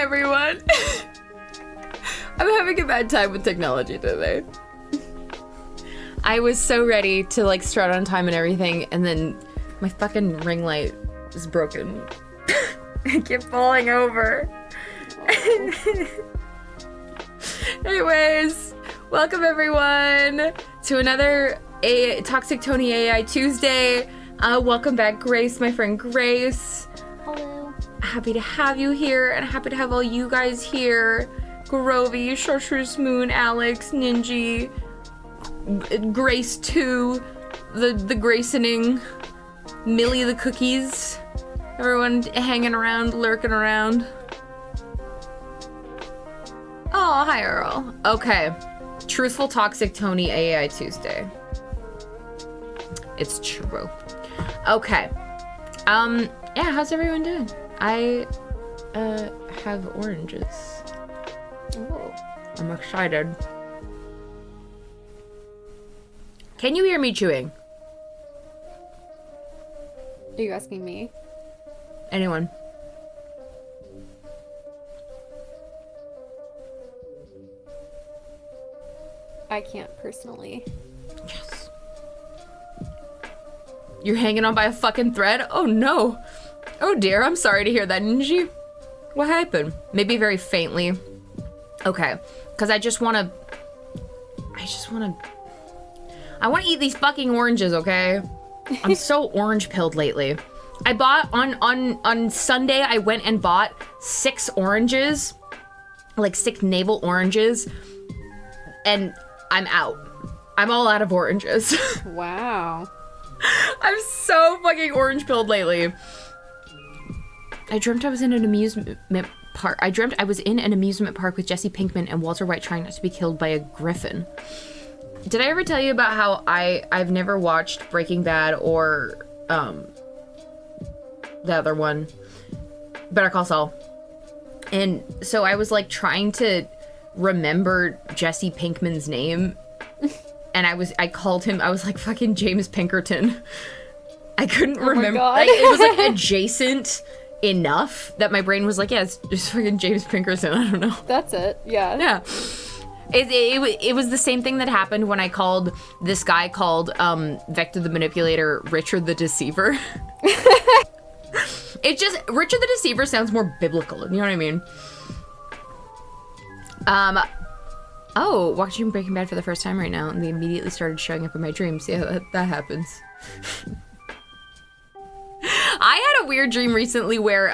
everyone. I'm having a bad time with technology today. I was so ready to like start on time and everything, and then my fucking ring light is broken. I keep falling over. Anyways, welcome everyone to another Toxic Tony AAI Tuesday. Welcome back, Grace, my friend Grace. Hello. Happy to have you here, and happy to have all you guys here. Grovey, Chartreuse Moon, Alex, Ninji, Grace 2, the Gracening, Millie the Cookies. Everyone hanging around, lurking around. Oh, hi Earl. Okay. Truthful Toxic Tony AAI Tuesday. It's true. Okay. Yeah, how's everyone doing? I have oranges. Oh. I'm excited. Can you hear me chewing? Are you asking me? Anyone? I can't personally. Yes. You're hanging on by a fucking thread? Oh no. Oh dear, I'm sorry to hear that, Ninji. What happened? Maybe very faintly. Okay, because I want to eat these fucking oranges, okay? I'm so orange pilled lately. I bought on Sunday, I went and bought 6 oranges, like 6 navel oranges, and I'm out. I'm all out of oranges. Wow. I'm so fucking orange pilled lately. I dreamt I was in an amusement park. I dreamt I was in an amusement park with Jesse Pinkman and Walter White trying not to be killed by a griffin. Did I ever tell you about how I've never watched Breaking Bad or the other one, Better Call Saul? And so I was like trying to remember Jesse Pinkman's name, and I called him, I was like fucking James Pinkerton. I couldn't remember. Like, it was like adjacent enough that my brain was like, yeah, it's just fucking James Pinkerton. I don't know. That's it. Yeah. Yeah. It was the same thing that happened when I called this guy called Vector the Manipulator Richard the Deceiver. It just, Richard the Deceiver sounds more biblical, you know what I mean? Oh, watching Breaking Bad for the first time right now, and they immediately started showing up in my dreams. Yeah, that happens. I had a weird dream recently where,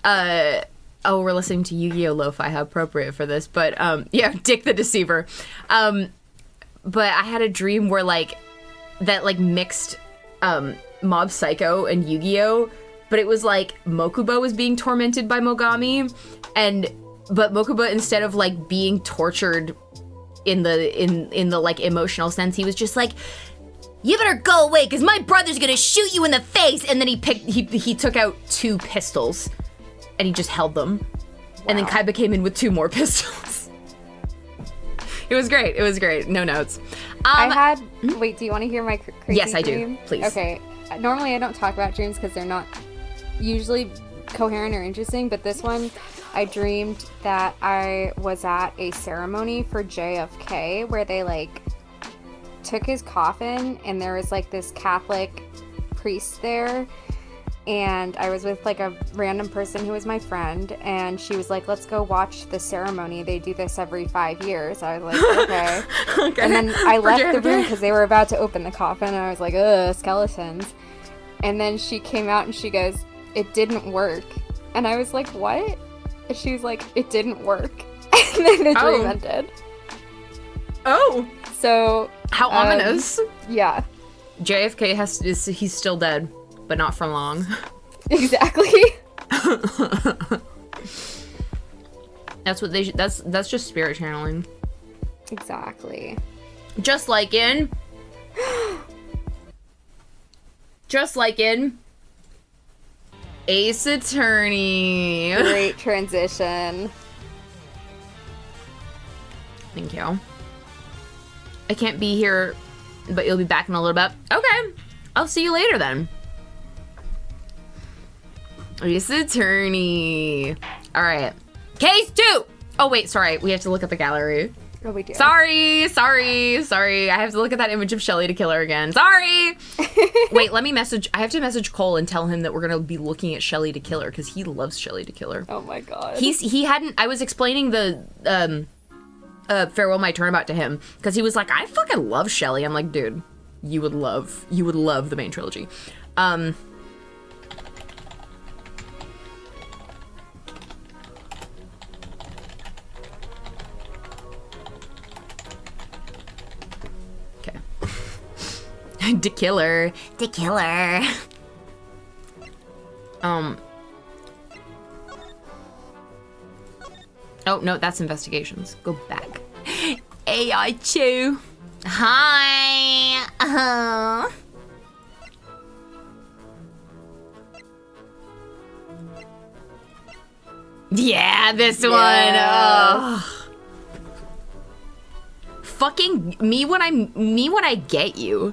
we're listening to Yu-Gi-Oh! Lo-Fi, how appropriate for this, but, yeah, Dick the Deceiver. But I had a dream where, like, that, like, mixed, Mob Psycho and Yu-Gi-Oh! But it was, like, Mokuba was being tormented by Mogami, but Mokuba, instead of, like, being tortured in the, like, emotional sense, he was just like, you better go away, because my brother's gonna shoot you in the face! And then he took out 2 pistols, and he just held them. Wow. And then Kaiba came in with 2 more pistols. It was great. No notes. Wait, do you want to hear my crazy Yes, I dream? do. Please. Okay. Normally I don't talk about dreams because they're not usually coherent or interesting, but this one, I dreamed that I was at a ceremony for JFK where they, like, took his coffin, and there was, like, this Catholic priest there, and I was with, like, a random person who was my friend, and she was like, let's go watch the ceremony. They do this every 5 years. I was like, okay. Okay. And then I left the room because they were about to open the coffin, and I was like, ugh, skeletons. And then she came out and she goes, it didn't work. And I was like, what? And she was like, it didn't work. And then the dream ended. Oh. So. How ominous. Yeah. JFK he's still dead, but not for long. Exactly. That's what that's just spirit channeling. Exactly. Just like in Ace Attorney. Great transition. Thank you. I can't be here, but you'll be back in a little bit. Okay. I'll see you later then. Ace Attorney. All right. Case 2! Oh, wait, sorry. We have to look at the gallery. Oh, we do. Sorry. I have to look at that image of Shelly to kill her again. Sorry! Wait, I have to message Cole and tell him that we're going to be looking at Shelly to kill her, because he loves Shelly to kill her. Oh my god. I was explaining the Farewell My Turnabout to him, because he was like, I fucking love Shelly. I'm like, dude, you would love the main trilogy. To kill her. Oh, no, that's investigations. Go back. AI2. Hi. Yeah, this one. Oh. Fucking me when I get you.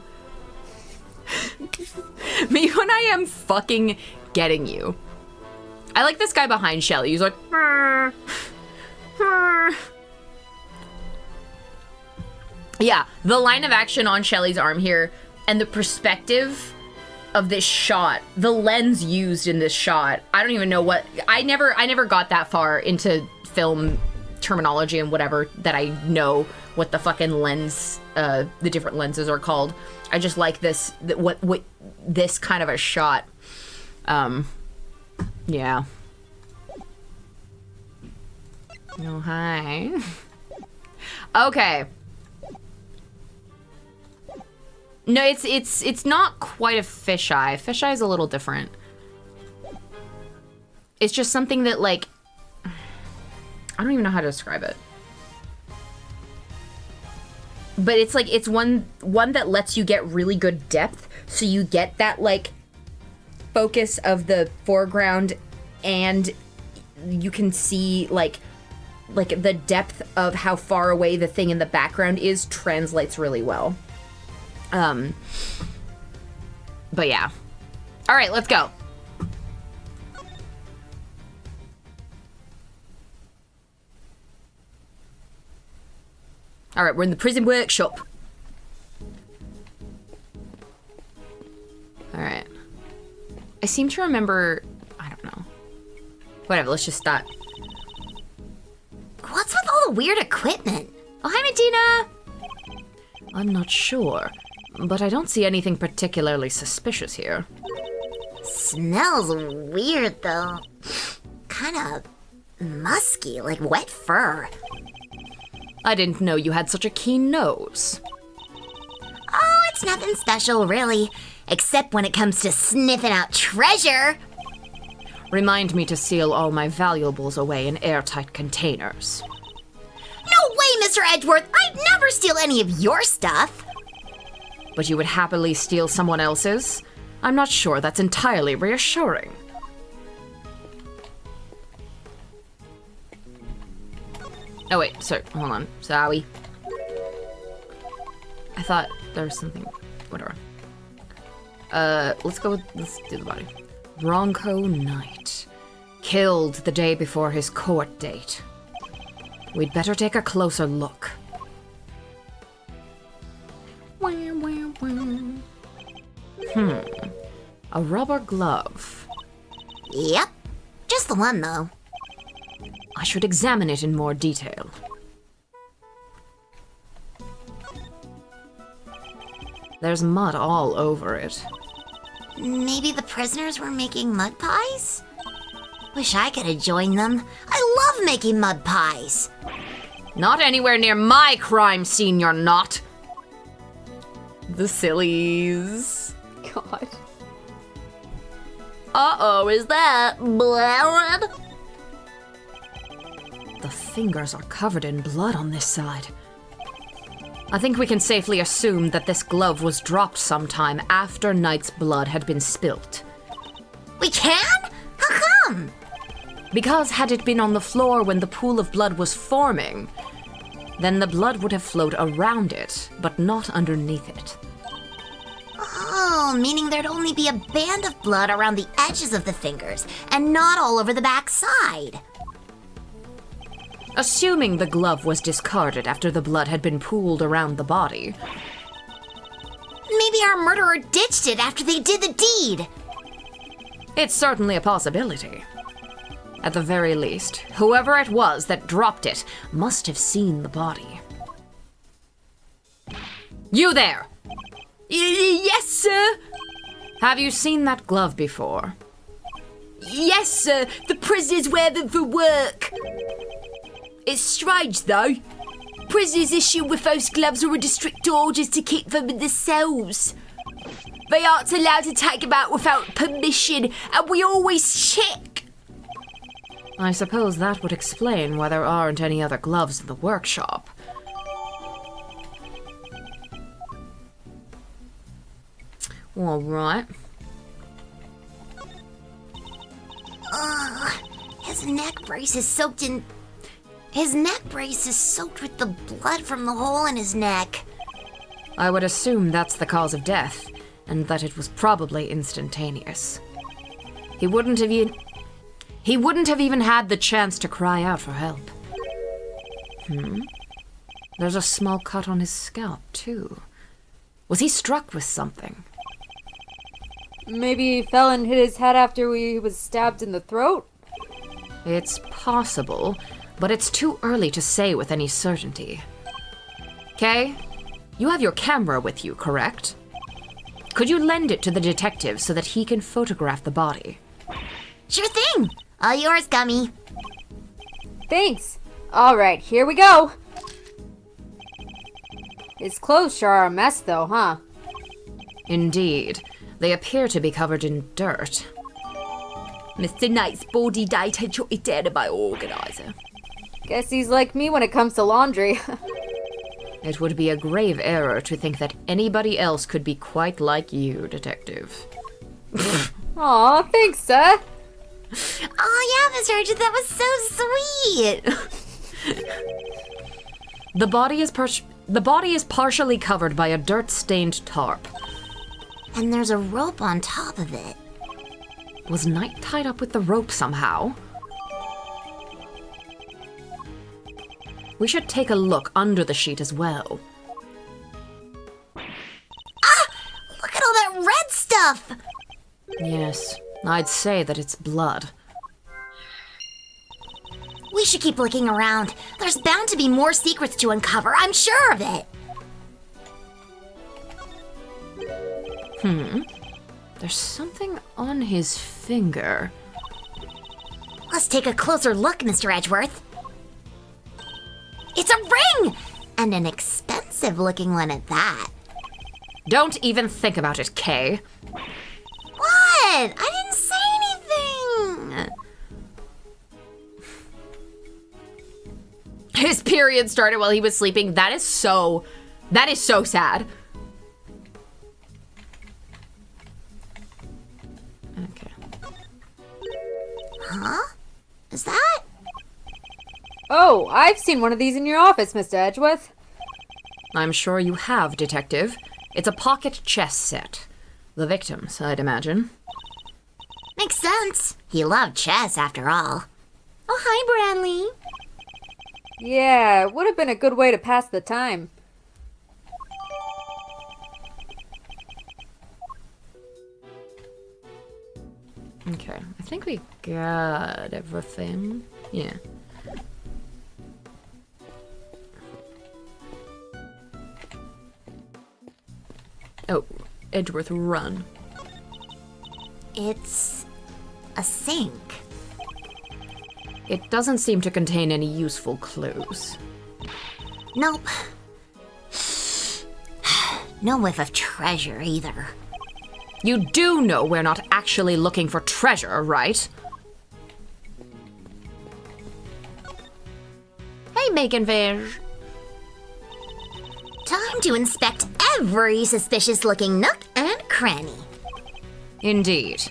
Me when I am fucking getting you. I like this guy behind Shelly. He's like, yeah, the line of action on Shelly's arm here and the perspective of this shot, the lens used in this shot. I don't even know what, I never got that far into film terminology and whatever that I know what the fucking lens, the different lenses are called. I just like this, what this kind of a shot. Yeah. Oh, hi. Okay. No, it's not quite a fisheye. Fisheye is a little different. It's just something that, like, I don't even know how to describe it. But it's like, it's one that lets you get really good depth, so you get that, like, focus of the foreground, and you can see, like the depth of how far away the thing in the background is translates really well. But yeah. All right, let's go. All right, we're in the prison workshop. All right. I seem to remember, I don't know. Whatever, let's just start. What's with all the weird equipment? Oh, hi, Medina. I'm not sure, but I don't see anything particularly suspicious here. Smells weird, though. Kinda musky, like wet fur. I didn't know you had such a keen nose. Oh, it's nothing special, really. Except when it comes to sniffing out treasure. Remind me to seal all my valuables away in airtight containers. No way, Mr. Edgeworth! I'd never steal any of your stuff! But you would happily steal someone else's? I'm not sure that's entirely reassuring. Oh wait, sorry, hold on. Sorry. I thought there was something, whatever. Let's do the body. Bronco Knight. Killed the day before his court date. We'd better take a closer look. A rubber glove. Yep. Just the one, though. I should examine it in more detail. There's mud all over it. Maybe the prisoners were making mud pies? Wish I could have joined them. I love making mud pies. Not anywhere near my crime scene, you're not. The sillies. God. Uh-oh, is that blood? The fingers are covered in blood on this side. I think we can safely assume that this glove was dropped sometime after Knight's blood had been spilt. We can? How come? Because had it been on the floor when the pool of blood was forming, then the blood would have flowed around it, but not underneath it. Oh, meaning there'd only be a band of blood around the edges of the fingers, and not all over the back side. Assuming the glove was discarded after the blood had been pooled around the body. Maybe our murderer ditched it after they did the deed. It's certainly a possibility. At the very least, whoever it was that dropped it must have seen the body. You there! Yes, sir. Have you seen that glove before? Yes, sir. The prisoners wear them for work. It's strange, though. Prisoners issued with those gloves are under strict orders to keep them in the cells. They aren't allowed to take them out without permission, and we always check. I suppose that would explain why there aren't any other gloves in the workshop. All right. His neck brace is soaked with the blood from the hole in his neck. I would assume that's the cause of death, and that it was probably instantaneous. He wouldn't have even had the chance to cry out for help. There's a small cut on his scalp, too. Was he struck with something? Maybe he fell and hit his head after he was stabbed in the throat? It's possible, but it's too early to say with any certainty. Kay, you have your camera with you, correct? Could you lend it to the detective so that he can photograph the body? Sure thing. All yours, Gummy. Thanks. All right, here we go. His clothes sure are a mess, though, huh? Indeed. They appear to be covered in dirt. Mr. Knight's body data jotted down by organizer. Guess he's like me when it comes to laundry. It would be a grave error to think that anybody else could be quite like you, Detective. Aw, thanks, sir. Oh yeah, Mr. Archer, that was so sweet. The body is partially covered by a dirt-stained tarp. And there's a rope on top of it. Was Knight tied up with the rope somehow? We should take a look under the sheet as well. Look at all that red stuff! Yes, I'd say that it's blood. We should keep looking around. There's bound to be more secrets to uncover, I'm sure of it. There's something on his finger. Let's take a closer look, Mr. Edgeworth. It's a ring! And an expensive-looking one at that. Don't even think about it, Kay. What? I didn't say anything! His period started while he was sleeping. That is so sad. Okay. Huh? Is that? Oh, I've seen one of these in your office, Mr. Edgeworth. I'm sure you have, Detective. It's a pocket chess set. The victim's, I'd imagine. Makes sense. He loved chess, after all. Oh, hi, Bradley. Yeah, it would have been a good way to pass the time. Okay, I think we got everything. Yeah. Oh, Edgeworth, run. It's a sink. It doesn't seem to contain any useful clues. Nope. No whiff of treasure either. You do know we're not actually looking for treasure, right? Hey, Bacon Fish. Time to inspect every suspicious-looking nook and cranny. Indeed.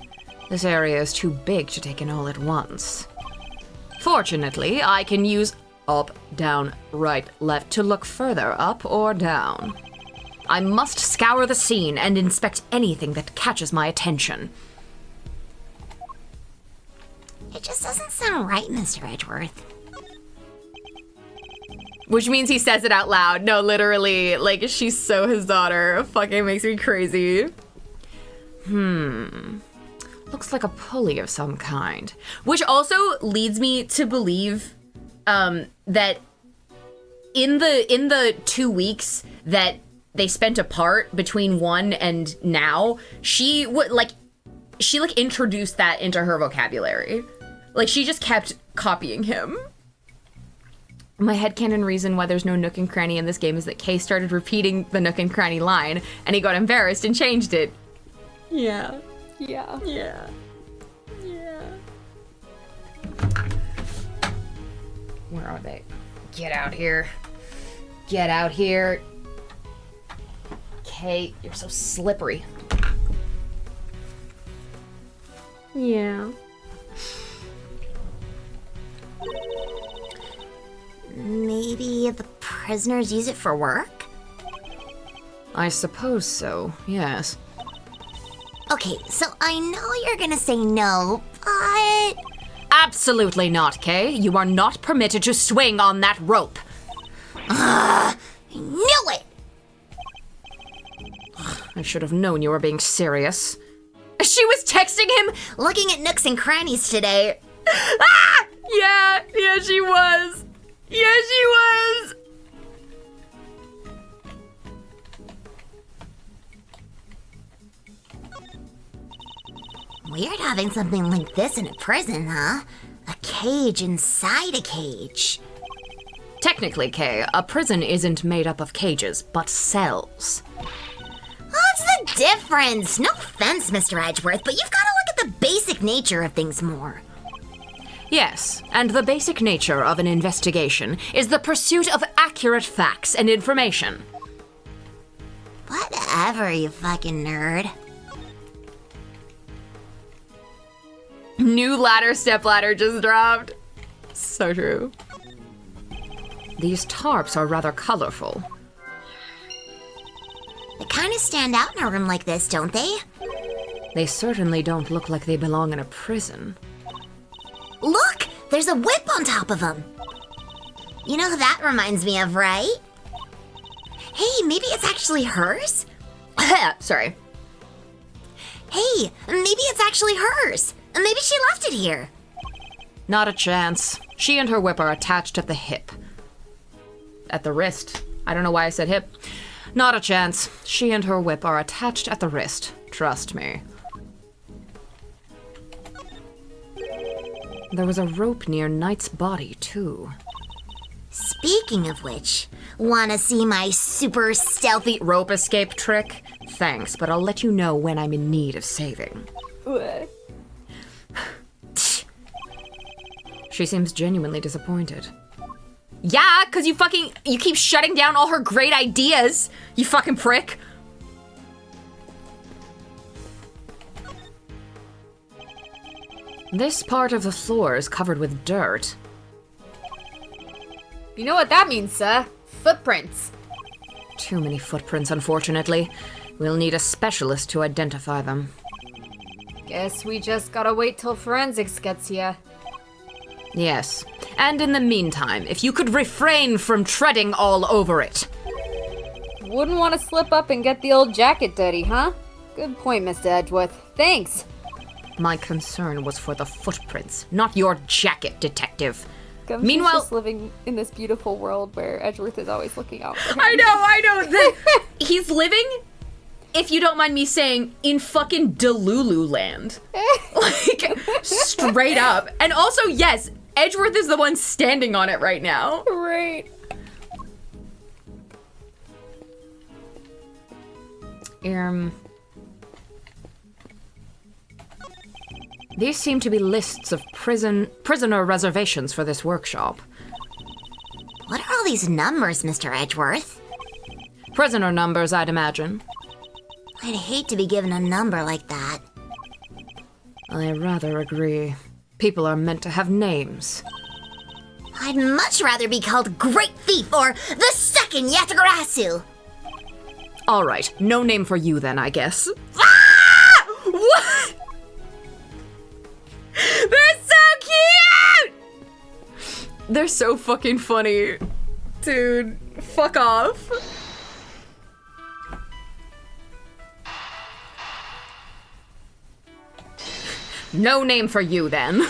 This area is too big to take in all at once. Fortunately, I can use up, down, right, left to look further up or down. I must scour the scene and inspect anything that catches my attention. It just doesn't sound right, Mr. Edgeworth. Which means he says it out loud. No, literally, like, she's so his daughter. Fucking makes me crazy. Looks like a pulley of some kind. Which also leads me to believe that in the 2 weeks that they spent apart between one and now, she introduced that into her vocabulary. Like, she just kept copying him. My headcanon reason why there's no Nook and Cranny in this game is that Kay started repeating the Nook and Cranny line, and he got embarrassed and changed it. Yeah. Yeah. Yeah. Yeah. Where are they? Get out here. Get out here. Kay, you're so slippery. Yeah. Maybe the prisoners use it for work? I suppose so, yes. Okay, so I know you're gonna say no, but... Absolutely not, Kay. You are not permitted to swing on that rope. I knew it! I should have known you were being serious. She was texting him. Looking at nooks and crannies today. Ah! Yeah, she was. Yeah, she was. Weird having something like this in a prison, huh? A cage inside a cage. Technically, Kay, a prison isn't made up of cages, but cells. What's the difference? No offense, Mr. Edgeworth, but you've got to look at the basic nature of things more. Yes, and the basic nature of an investigation is the pursuit of accurate facts and information. Whatever, you fucking nerd. New stepladder just dropped. So true. These tarps are rather colorful. They kind of stand out in a room like this, don't they? They certainly don't look like they belong in a prison. Look! There's a whip on top of them! You know who that reminds me of, right? Hey, maybe it's actually hers? Sorry. Hey, maybe it's actually hers! Maybe she left it here. Not a chance. She and her whip are attached at the hip. At the wrist. I don't know why I said hip. Not a chance. She and her whip are attached at the wrist. Trust me. There was a rope near Knight's body, too. Speaking of which, wanna see my super stealthy Rope escape trick? Thanks, but I'll let you know when I'm in need of saving. She seems genuinely disappointed. Yeah, because you keep shutting down all her great ideas, you fucking prick. This part of the floor is covered with dirt. You know what that means, sir? Footprints. Too many footprints, unfortunately. We'll need a specialist to identify them. Guess we just gotta wait till forensics gets here. Yes. And in the meantime, if you could refrain from treading all over it. Wouldn't want to slip up and get the old jacket dirty, huh? Good point, Mr. Edgeworth. Thanks. My concern was for the footprints, not your jacket, detective. Meanwhile, just living in this beautiful world where Edgeworth is always looking out for him. I know. He's living, if you don't mind me saying, in fucking Delulu land. Like, straight up. And also, yes, Edgeworth is the one standing on it right now. Right. These seem to be lists of prisoner reservations for this workshop. What are all these numbers, Mr. Edgeworth? Prisoner numbers, I'd imagine. I'd hate to be given a number like that. I rather agree. People are meant to have names. I'd much rather be called Great Thief or the Second Yatagarasu. All right, no name for you then, I guess. Ah! What? They're so cute! They're so fucking funny. Dude, fuck off. No name for you, then.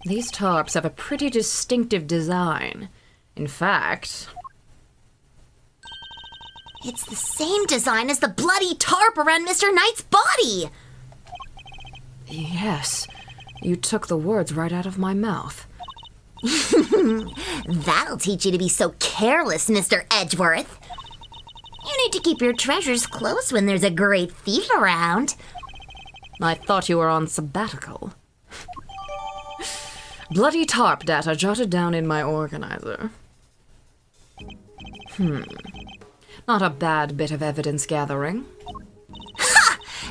These tarps have a pretty distinctive design. In fact... It's the same design as the bloody tarp around Mr. Knight's body! Yes, you took the words right out of my mouth. That'll teach you to be so careless, Mr. Edgeworth. You need to keep your treasures close when there's a great thief around. I thought you were on sabbatical. Bloody tarp data jotted down in my organizer. Not a bad bit of evidence gathering.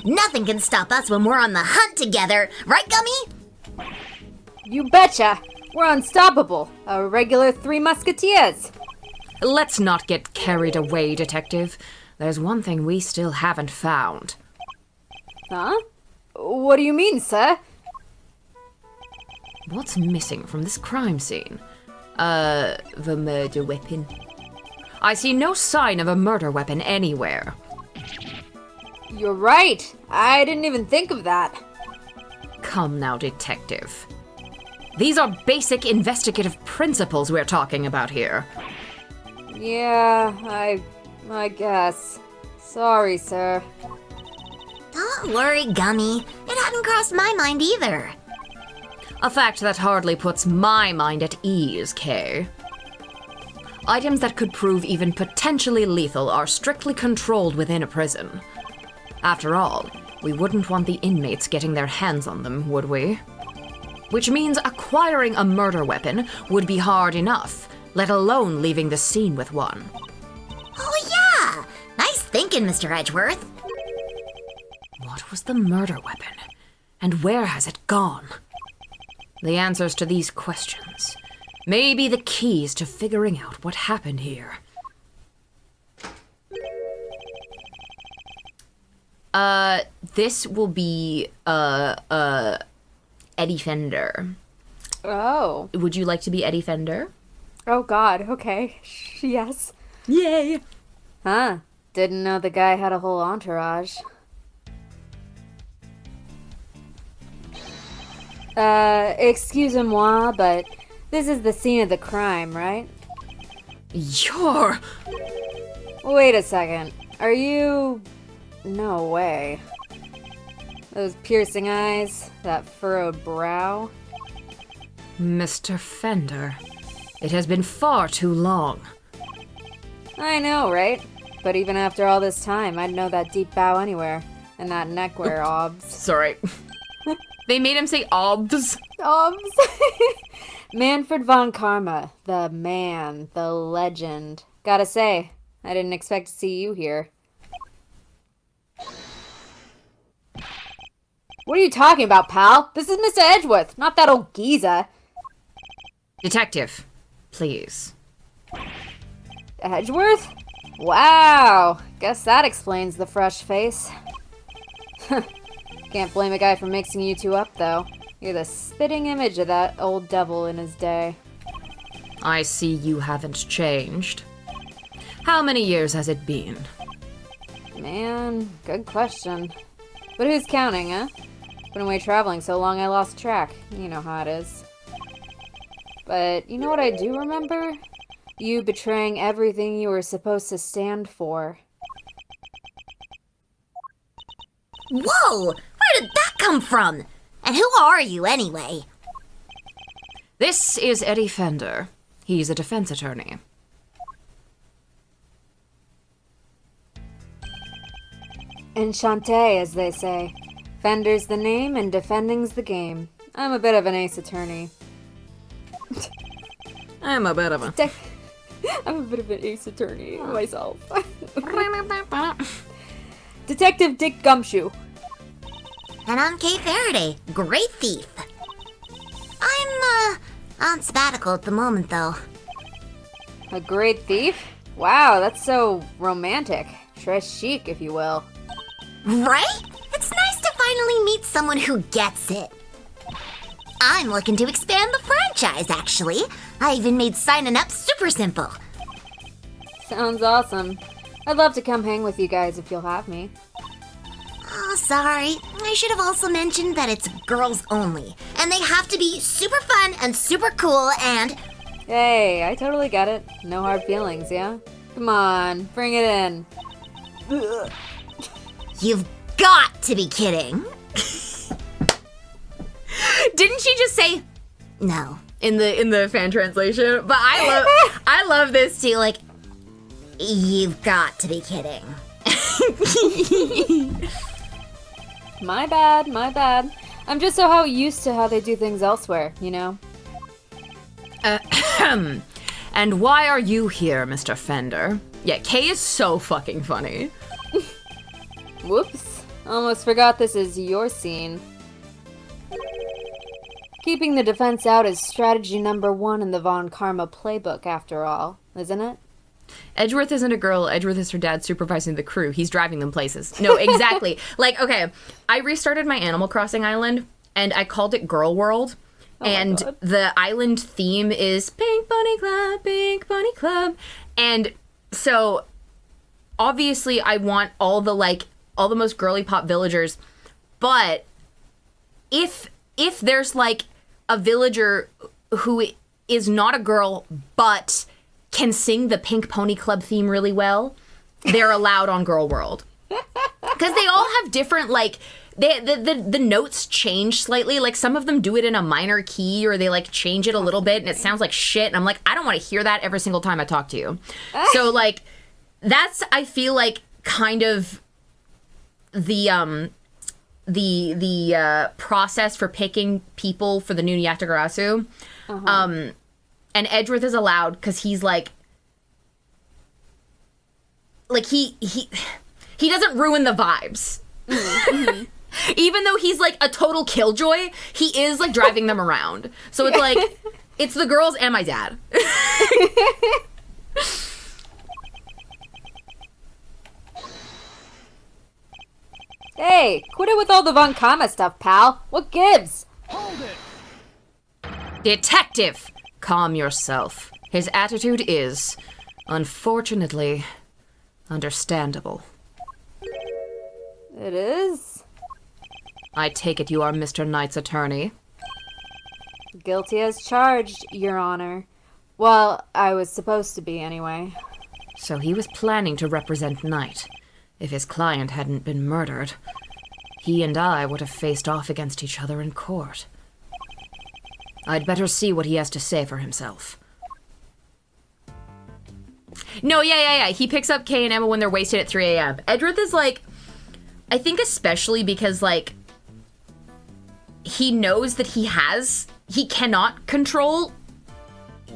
Nothing can stop us when we're on the hunt together, right, Gummy? You betcha! We're unstoppable. A regular Three Musketeers. Let's not get carried away, Detective. There's one thing we still haven't found. Huh? What do you mean, sir? What's missing from this crime scene? The murder weapon. I see no sign of a murder weapon anywhere. You're right. I didn't even think of that. Come now, Detective. These are basic investigative principles we're talking about here. Yeah, I guess. Sorry, sir. Don't worry, Gummy. It hadn't crossed my mind either. A fact that hardly puts my mind at ease, Kay. Items that could prove even potentially lethal are strictly controlled within a prison. After all, we wouldn't want the inmates getting their hands on them, would we? Which means acquiring a murder weapon would be hard enough, let alone leaving the scene with one. Oh yeah! Nice thinking, Mr. Edgeworth. What was the murder weapon? And where has it gone? The answers to these questions may be the keys to figuring out what happened here. This will be, Eddie Fender. Oh. Would you like to be Eddie Fender? Oh god, okay. Yes. Yay! Huh. Didn't know the guy had a whole entourage. Excusez-moi, but this is the scene of the crime, right? You're... Wait a second. Are you... No way. Those piercing eyes, that furrowed brow. Mr. Fender. It has been far too long. I know, right? But even after all this time, I'd know that deep bow anywhere. And that neckwear, obs. Sorry. They made him say obs. Obs? Manfred von Karma. The man. The legend. Gotta say, I didn't expect to see you here. What are you talking about, pal? This is Mr. Edgeworth, not that old geezer. Detective, please. Edgeworth? Wow. Guess that explains the fresh face. Can't blame a guy for mixing you two up, though. You're the spitting image of that old devil in his day. I see you haven't changed. How many years has it been? Man, good question. But who's counting, huh? Been away traveling so long I lost track. You know how it is. But you know what I do remember? You betraying everything you were supposed to stand for. Whoa! Where did that come from? And who are you, anyway? This is Eddie Fender. He's a defense attorney. Enchanté, as they say. Fender's the name and defending's the game. I'm a bit of an ace attorney. I'm a bit of a... I'm a bit of an ace attorney myself. Detective Dick Gumshoe. And I'm Kay Faraday, great thief. I'm, on sabbatical at the moment, though. A great thief? Wow, that's so romantic. Très chic, if you will. Right? It's nice to finally meet someone who gets it. I'm looking to expand the franchise, actually. I even made signing up super simple. Sounds awesome. I'd love to come hang with you guys if you'll have me. Oh, sorry. I should have also mentioned that it's girls only. And they have to be super fun and super cool and... Hey, I totally get it. No hard feelings, yeah? Come on, bring it in. You've got to be kidding. Didn't she just say No. in the fan translation? But I love this too. Like, You've got to be kidding. My bad, my bad. I'm just so used to how they do things elsewhere, you know? and why are you here, Mr. Fender? Yeah, Kay is so fucking funny. Whoops. Almost forgot this is your scene. Keeping the defense out is strategy number 1 in the Von Karma playbook, after all, isn't it? Edgeworth isn't a girl. Edgeworth is her dad supervising the crew. He's driving them places. No, exactly. Like, okay, I restarted my Animal Crossing island, and I called it Girl World. And the island theme is Pink Bunny Club, Pink Bunny Club. And so, obviously, I want all the most girly pop villagers. But if there's, like, a villager who is not a girl, but can sing the Pink Pony Club theme really well, they're allowed on Girl World. Because they all have different, like, the notes change slightly. Like, some of them do it in a minor key, or they, like, change it a little bit, and it sounds like shit. And I'm like, I don't want to hear that every single time I talk to you. So, like, that's, I feel like, kind of the process for picking people for the new Yatagarasu. And Edgeworth is allowed because he's like he doesn't ruin the vibes. Mm-hmm. Even though he's like a total killjoy, he is like driving them around. So it's like, it's the girls and my dad. Hey, quit it with all the Von Kama stuff, pal. What gives? Hold it! Detective! Calm yourself. His attitude is, unfortunately, understandable. It is? I take it you are Mr. Knight's attorney. Guilty as charged, Your Honor. Well, I was supposed to be anyway. So he was planning to represent Knight. If his client hadn't been murdered, he and I would have faced off against each other in court. I'd better see what he has to say for himself. No, yeah. He picks up Kay and Emma when they're wasted at 3 a.m. Edgeworth is like, I think especially because, like, he knows that he cannot control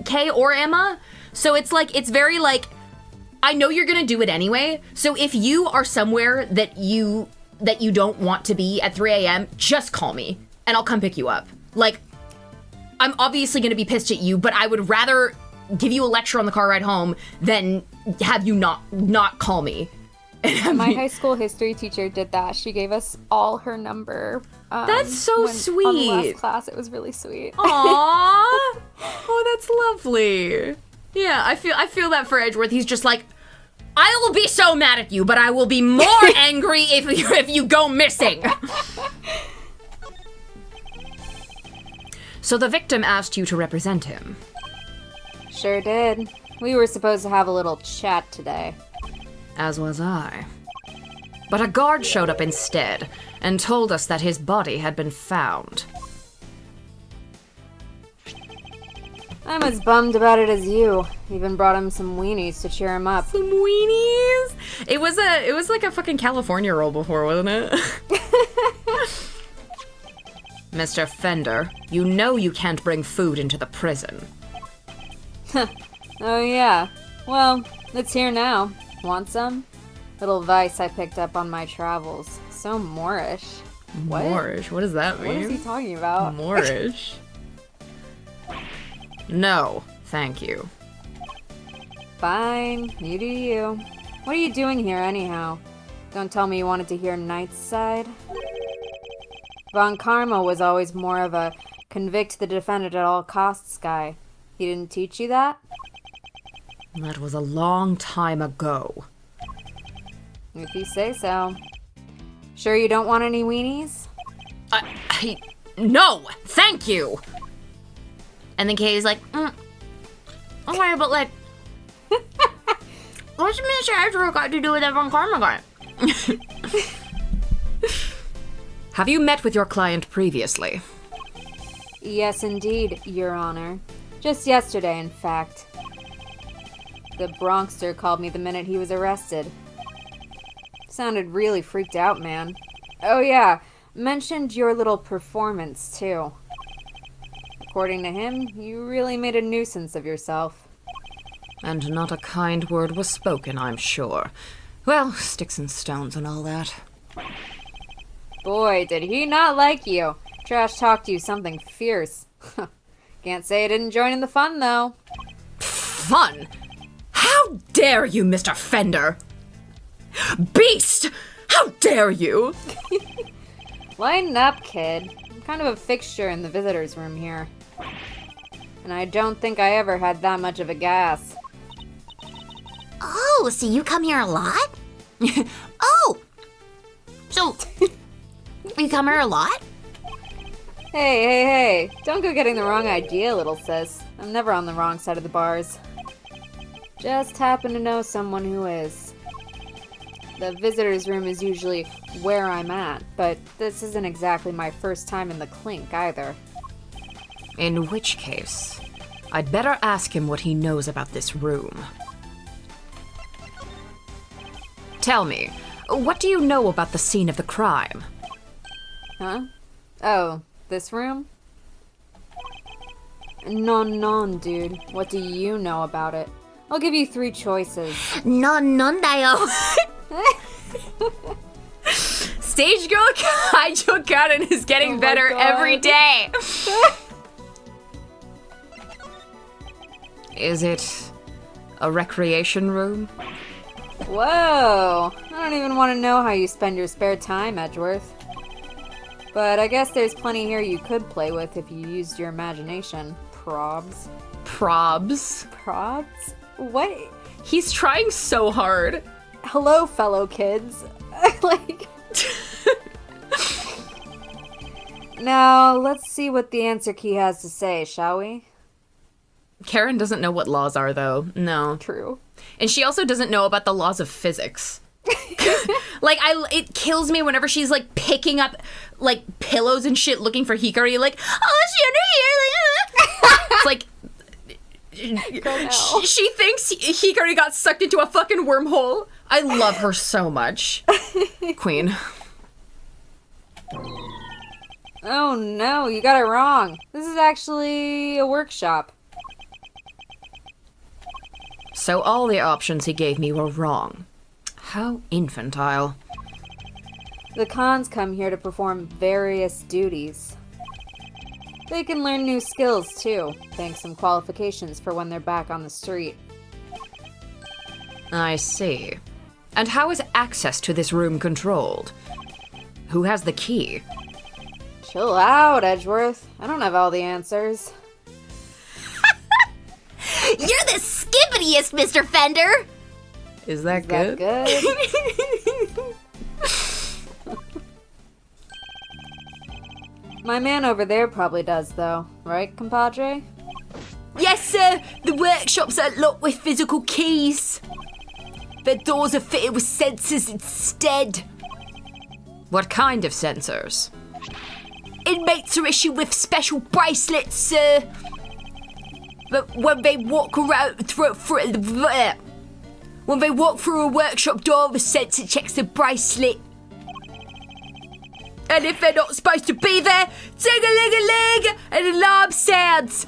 Kay or Emma. So it's like, it's very like, I know you're gonna do it anyway. So if you are somewhere that you don't want to be at 3 a.m., just call me and I'll come pick you up. Like, I'm obviously gonna be pissed at you, but I would rather give you a lecture on the car ride home than have you not call me. My high school history teacher did that. She gave us all her number. That's so sweet. On the last class, it was really sweet. Aww. Oh, that's lovely. Yeah, I feel that for Edgeworth. He's just like, I will be so mad at you, but I will be more angry if you go missing. So the victim asked you to represent him. Sure did. We were supposed to have a little chat today. As was I. But a guard showed up instead and told us that his body had been found. I'm as bummed about it as you. Even brought him some weenies to cheer him up. Some weenies? It was like a fucking California roll before, wasn't it? Mr. Fender, you know you can't bring food into the prison. Oh yeah. Well, it's here now. Want some? Little vice I picked up on my travels. So Moorish. What? Moorish? What does that mean? What is he talking about? Moorish? No, thank you. Fine, you do you. What are you doing here anyhow? Don't tell me you wanted to hear Knight's side. Von Karma was always more of a Convict the defendant at all costs, guy. He didn't teach you that? That was a long time ago. If you say so. Sure you don't want any weenies? No, thank you. And then Katie's like, okay, but like, what's Mr. Edgeworth got to do with Evan Carmichael? Have you met with your client previously? Yes, indeed, Your Honor. Just yesterday, in fact. The Bronxster called me the minute he was arrested. Sounded really freaked out, man. Oh yeah, mentioned your little performance, too. According to him, you really made a nuisance of yourself. And not a kind word was spoken, I'm sure. Well, sticks and stones and all that. Boy, did he not like you. Trash talked you something fierce. Can't say I didn't join in the fun, though. Fun? How dare you, Mr. Fender? Beast! How dare you? Lighten up, kid. I'm kind of a fixture in the visitor's room here. And I don't think I ever had that much of a gas. Oh, so you come here a lot? Oh! So, you come here a lot? Hey. Don't go getting the wrong idea, little sis. I'm never on the wrong side of the bars. Just happen to know someone who is. The visitor's room is usually where I'm at, but this isn't exactly my first time in the clink either. In which case, I'd better ask him what he knows about this room. Tell me, what do you know about the scene of the crime? Huh? Oh, this room? Non, dude. What do you know about it? I'll give you 3 choices. Nondayo. Stage girl Kaijo Karen is getting better God. every day. Is it a recreation room? Whoa! I don't even want to know how you spend your spare time, Edgeworth. But I guess there's plenty here you could play with if you used your imagination. Probs. Probs? Probs? What? He's trying so hard. Hello, fellow kids. Like... Now, let's see what the answer key has to say, shall we? Karen doesn't know what laws are, though. No. True. And she also doesn't know about the laws of physics. Like, it kills me whenever she's, like, picking up, like, pillows and shit looking for Hikari, like, oh, she under here, like... It's like... She thinks Hikari got sucked into a fucking wormhole. I love her so much. Queen. Oh no, you got it wrong. This is actually a workshop. So all the options he gave me were wrong. How infantile. The cons come here to perform various duties. They can learn new skills too, thanks some qualifications for when they're back on the street. I see. And how is access to this room controlled? Who has the key? Chill out, Edgeworth. I don't have all the answers. You're the skippitiest, Mr. Fender! Is that Is that good? My man over there probably does, though. Right, compadre? Yes, sir. The workshop's unlocked with physical keys. The doors are fitted with sensors instead. What kind of sensors? Inmates are issued with special bracelets, sir. But when they walk around when they walk through a workshop door, the sensor checks the bracelet. And if they're not supposed to be there, ting-a-ling-a-ling, an alarm sounds.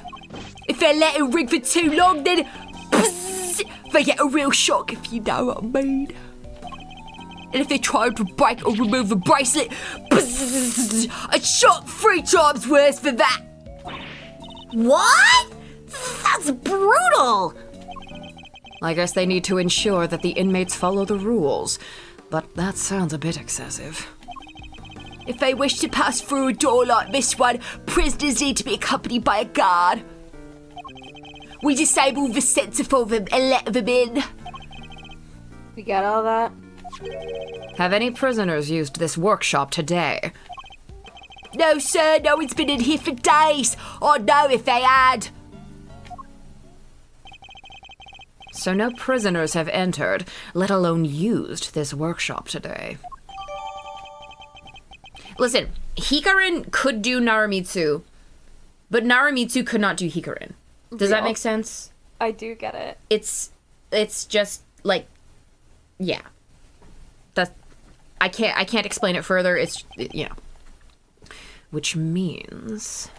If they let it ring for too long, then bzzz, they get a real shock, if you know what I mean. And if they try to break or remove the bracelet, bzzz, a shock 3 times worse than that. What? That's brutal! I guess they need to ensure that the inmates follow the rules, but that sounds a bit excessive. If they wish to pass through a door like this one, prisoners need to be accompanied by a guard. We disable the sensor for them and let them in. We got all that? Have any prisoners used this workshop today? No, sir, no one's been in here for days. I'd know if they had. So no prisoners have entered, let alone used this workshop today. Listen, Hikarin could do Naramitsu, but Naramitsu could not do Hikarin. Does that make sense? I do get it. It's just like, yeah. I can't explain it further. It's, you know. Which means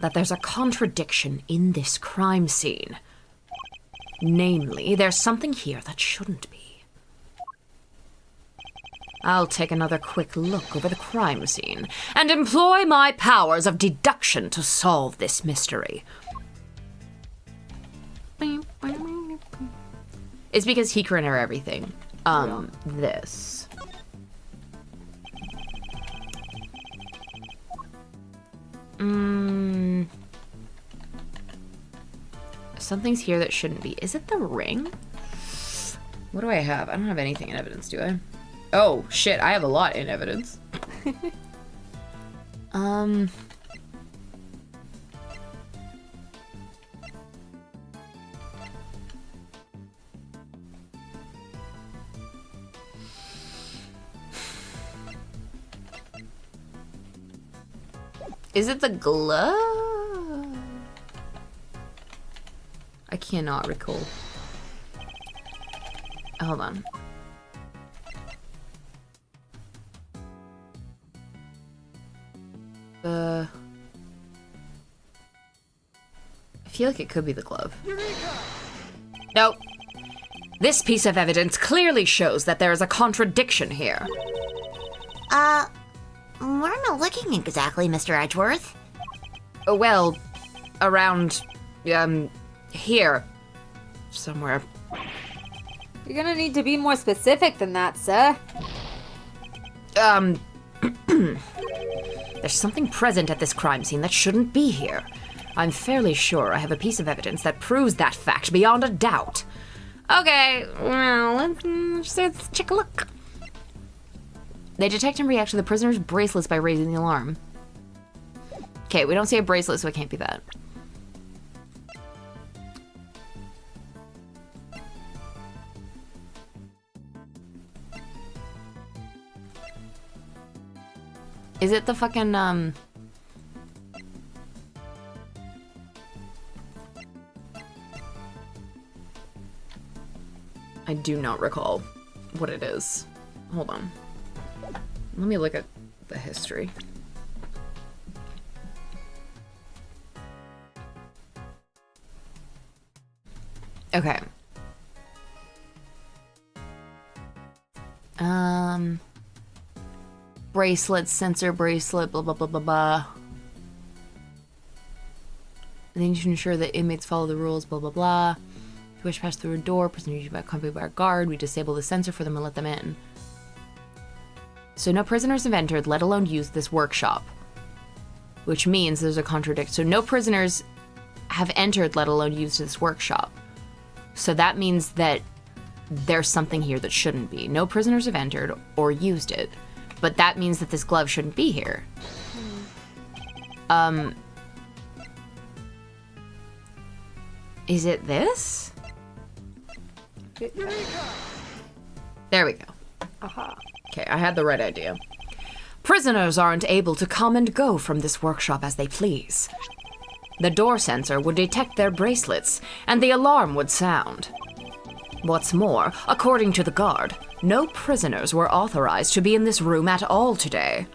that there's a contradiction in this crime scene. Namely, there's something here that shouldn't be. I'll take another quick look over the crime scene and employ my powers of deduction to solve this mystery. It's because Hikarin are everything. This. Something's here that shouldn't be. Is it the ring? What do I have? I don't have anything in evidence, do I? Oh, shit, I have a lot in evidence. Is it the glove? I cannot recall. Hold on. I feel like it could be the glove. No. This piece of evidence clearly shows that there is a contradiction here. Where am I looking exactly, Mr. Edgeworth? Well, around, here. Somewhere. You're gonna need to be more specific than that, sir. There's something present at this crime scene that shouldn't be here. I'm fairly sure I have a piece of evidence that proves that fact beyond a doubt. Okay, well, let's check a look. They detect and react to the prisoner's bracelets by raising the alarm. Okay, we don't see a bracelet, so it can't be that. Is it the fucking, I do not recall what it is. Hold on. Let me look at the history. Okay. Bracelet, sensor bracelet, blah, blah, blah, blah, blah. They need to ensure that inmates follow the rules, blah, blah, blah. If you wish to pass through a door, prisoner usually accompanied by a guard, we disable the sensor for them and let them in. So no prisoners have entered, let alone used this workshop. Which means there's a contradiction. So no prisoners have entered, let alone used this workshop. So that means that there's something here that shouldn't be. No prisoners have entered or used it. But that means that this glove shouldn't be here. Is it this? There we go. Aha. Okay, I had the right idea. Prisoners aren't able to come and go from this workshop as they please. The door sensor would detect their bracelets, and the alarm would sound. What's more, according to the guard, no prisoners were authorized to be in this room at all today.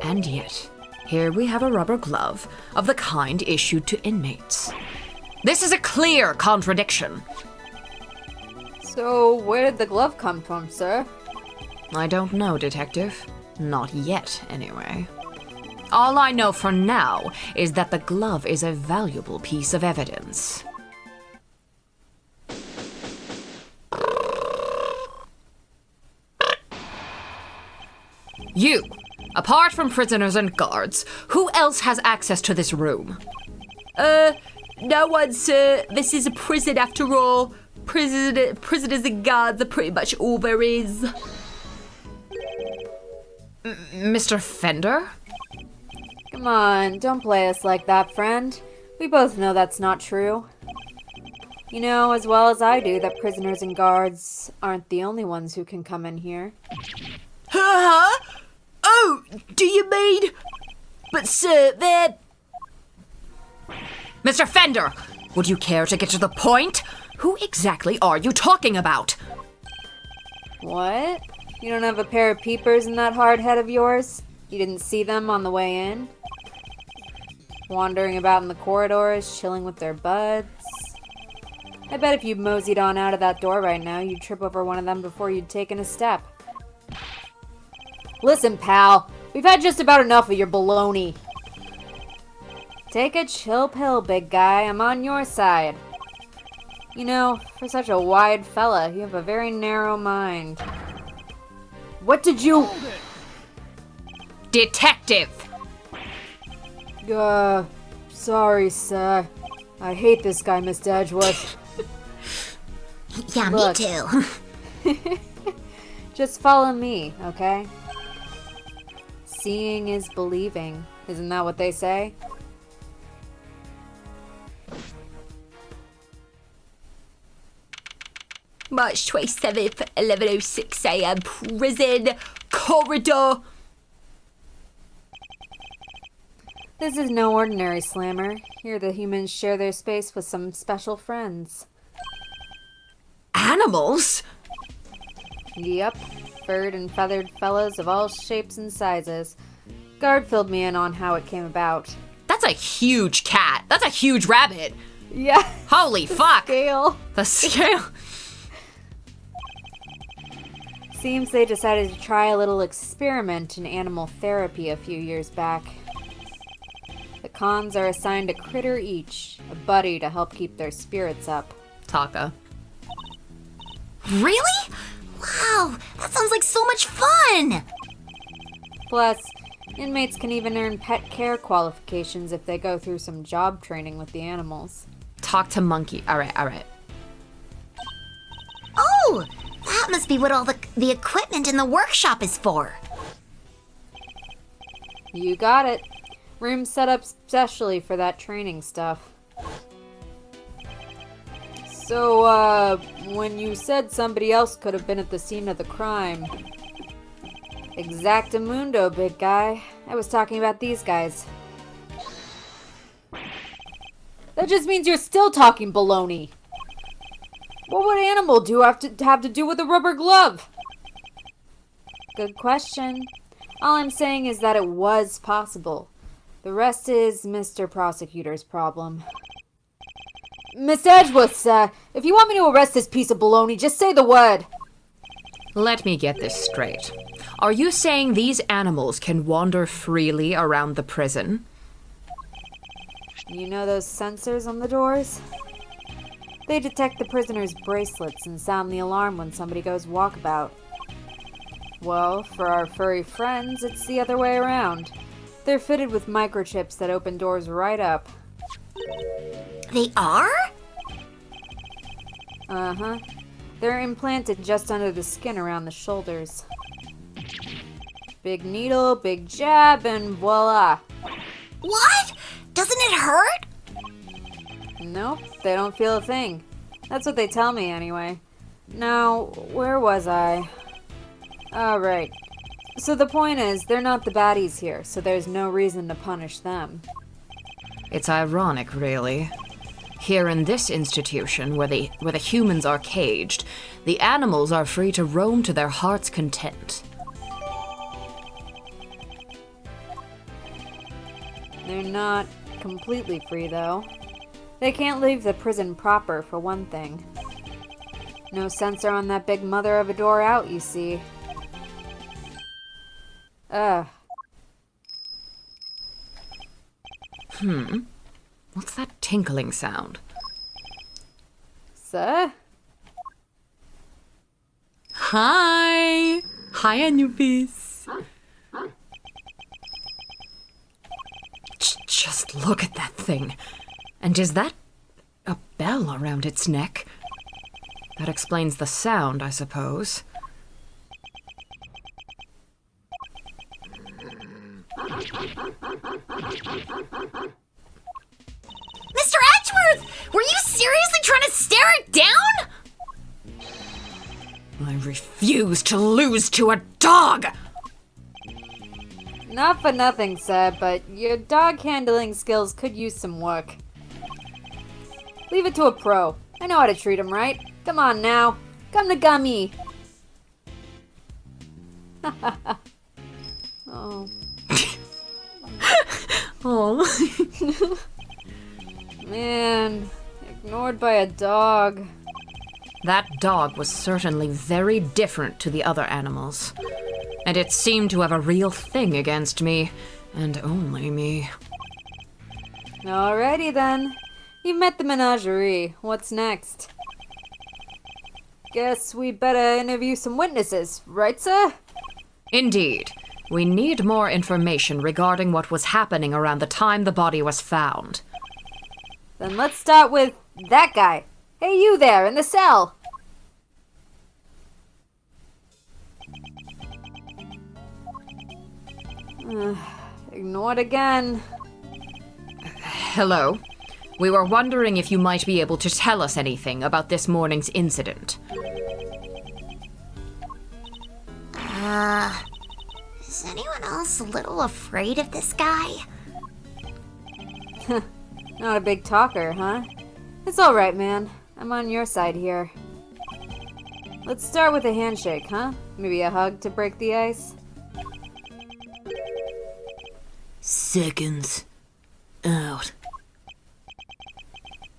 And yet, here we have a rubber glove of the kind issued to inmates. This is a clear contradiction. So, where did the glove come from, sir? I don't know, Detective. Not yet, anyway. All I know for now is that the glove is a valuable piece of evidence. You, apart from prisoners and guards, who else has access to this room? No one, sir. This is a prison after all. Prisoners and guards are pretty much all there is. Mr. Fender? Come on, don't play us like that, friend. We both know that's not true. You know as well as I do that prisoners and guards aren't the only ones who can come in here. Huh? Oh, do you mean? But sir, they're... Mr. Fender, would you care to get to the point? Who exactly are you talking about? What? You don't have a pair of peepers in that hard head of yours? You didn't see them on the way in? Wandering about in the corridors, chilling with their buds? I bet if you moseyed on out of that door right now, you'd trip over one of them before you'd taken a step. Listen, pal. We've had just about enough of your baloney. Take a chill pill, big guy. I'm on your side. You know, for such a wide fella, you have a very narrow mind. What did you... Detective! Sorry, sir. I hate this guy, Mr. Edgeworth. Yeah, Look. me too. Just follow me, okay? Seeing is believing. Isn't that what they say? March 27th, 11:06 a.m. Prison corridor. This is no ordinary slammer. Here the humans share their space with some special friends. Animals? Yep, furred and feathered fellows of all shapes and sizes. Guard filled me in on how it came about. That's a huge cat. That's a huge rabbit. Yeah. Holy fuck. Scale. The scale. Seems they decided to try a little experiment in animal therapy a few years back. The cons are assigned a critter each, a buddy to help keep their spirits up. Taka. Really? Wow, that sounds like so much fun! Plus, inmates can even earn pet care qualifications if they go through some job training with the animals. Talk to monkey. Alright. Oh, that must be what all the equipment in the workshop is for. You got it. Room set up specially for that training stuff. So, when you said somebody else could have been at the scene of the crime... Exactamundo, big guy. I was talking about these guys. That just means you're still talking baloney. What would animal have to do with a rubber glove? Good question. All I'm saying is that it was possible. The rest is Mr. Prosecutor's problem. Mr. Edgeworth, sir, if you want me to arrest this piece of baloney, just say the word. Let me get this straight. Are you saying these animals can wander freely around the prison? You know those sensors on the doors? They detect the prisoner's bracelets and sound the alarm when somebody goes walkabout. Well, for our furry friends, it's the other way around. They're fitted with microchips that open doors right up. They are? Uh-huh. They're implanted just under the skin around the shoulders. Big needle, big jab, and voila. What? Doesn't it hurt? Nope, they don't feel a thing. That's what they tell me anyway. Now, where was I? Oh, right. So the point is, they're not the baddies here, so there's no reason to punish them. It's ironic, really. Here in this institution, where the humans are caged, the animals are free to roam to their heart's content. They're not completely free, though. They can't leave the prison proper, for one thing. No sensor on that big mother of a door out, you see. Ugh. What's that tinkling sound? Sir? Hi! Hi, Anubis. Look at that thing. And is that a bell around its neck? That explains the sound, I suppose. Mr. Edgeworth! Were you seriously trying to stare it down? I refuse to lose to a dog! Not for nothing, sir, but your dog handling skills could use some work. Leave it to a pro. I know how to treat him right. Come on now. Come to Gummy. Oh. Oh. Man, ignored by a dog. That dog was certainly very different to the other animals. And it seemed to have a real thing against me, and only me. Alrighty then. You've met the menagerie. What's next? Guess we better interview some witnesses, right, sir? Indeed. We need more information regarding what was happening around the time the body was found. Then let's start with that guy. Hey, you there in the cell. Ignored again. Hello. We were wondering if you might be able to tell us anything about this morning's incident. Is anyone else a little afraid of this guy? Not a big talker, huh? It's alright, man. I'm on your side here. Let's start with a handshake, huh? Maybe a hug to break the ice? Seconds out.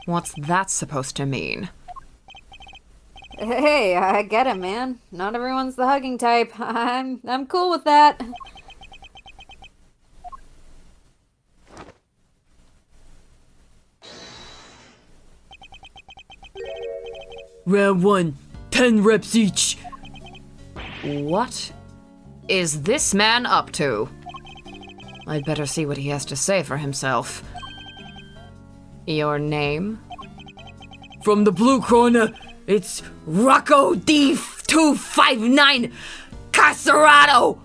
What's that supposed to mean? Hey, I get it, man. Not everyone's the hugging type. I'm cool with that. Round 1, 10 reps each. What is this man up to? I'd better see what he has to say for himself. Your name? From the blue corner, it's Rocco D259 Caserato.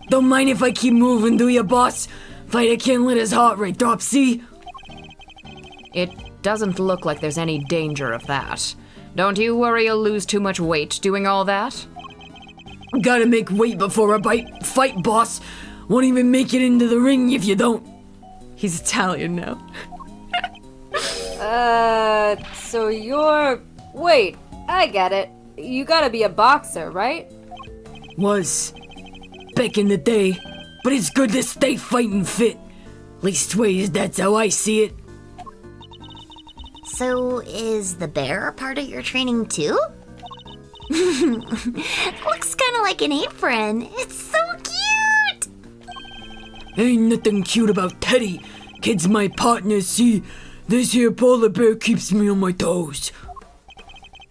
Don't mind if I keep moving, do ya, boss? Fighter can't let his heart rate drop, see? It doesn't look like there's any danger of that. Don't you worry you'll lose too much weight doing all that? Gotta make weight before I fight, boss. Won't even make it into the ring if you don't. He's Italian now. So you're... Wait, I get it. You gotta be a boxer, right? Was. Back in the day. But it's good to stay fighting fit. Leastways, that's how I see it. So, is the bear a part of your training too? Looks kind of like an apron. It's so cute! Ain't nothing cute about Teddy. Kid's my partner, see? This here polar bear keeps me on my toes.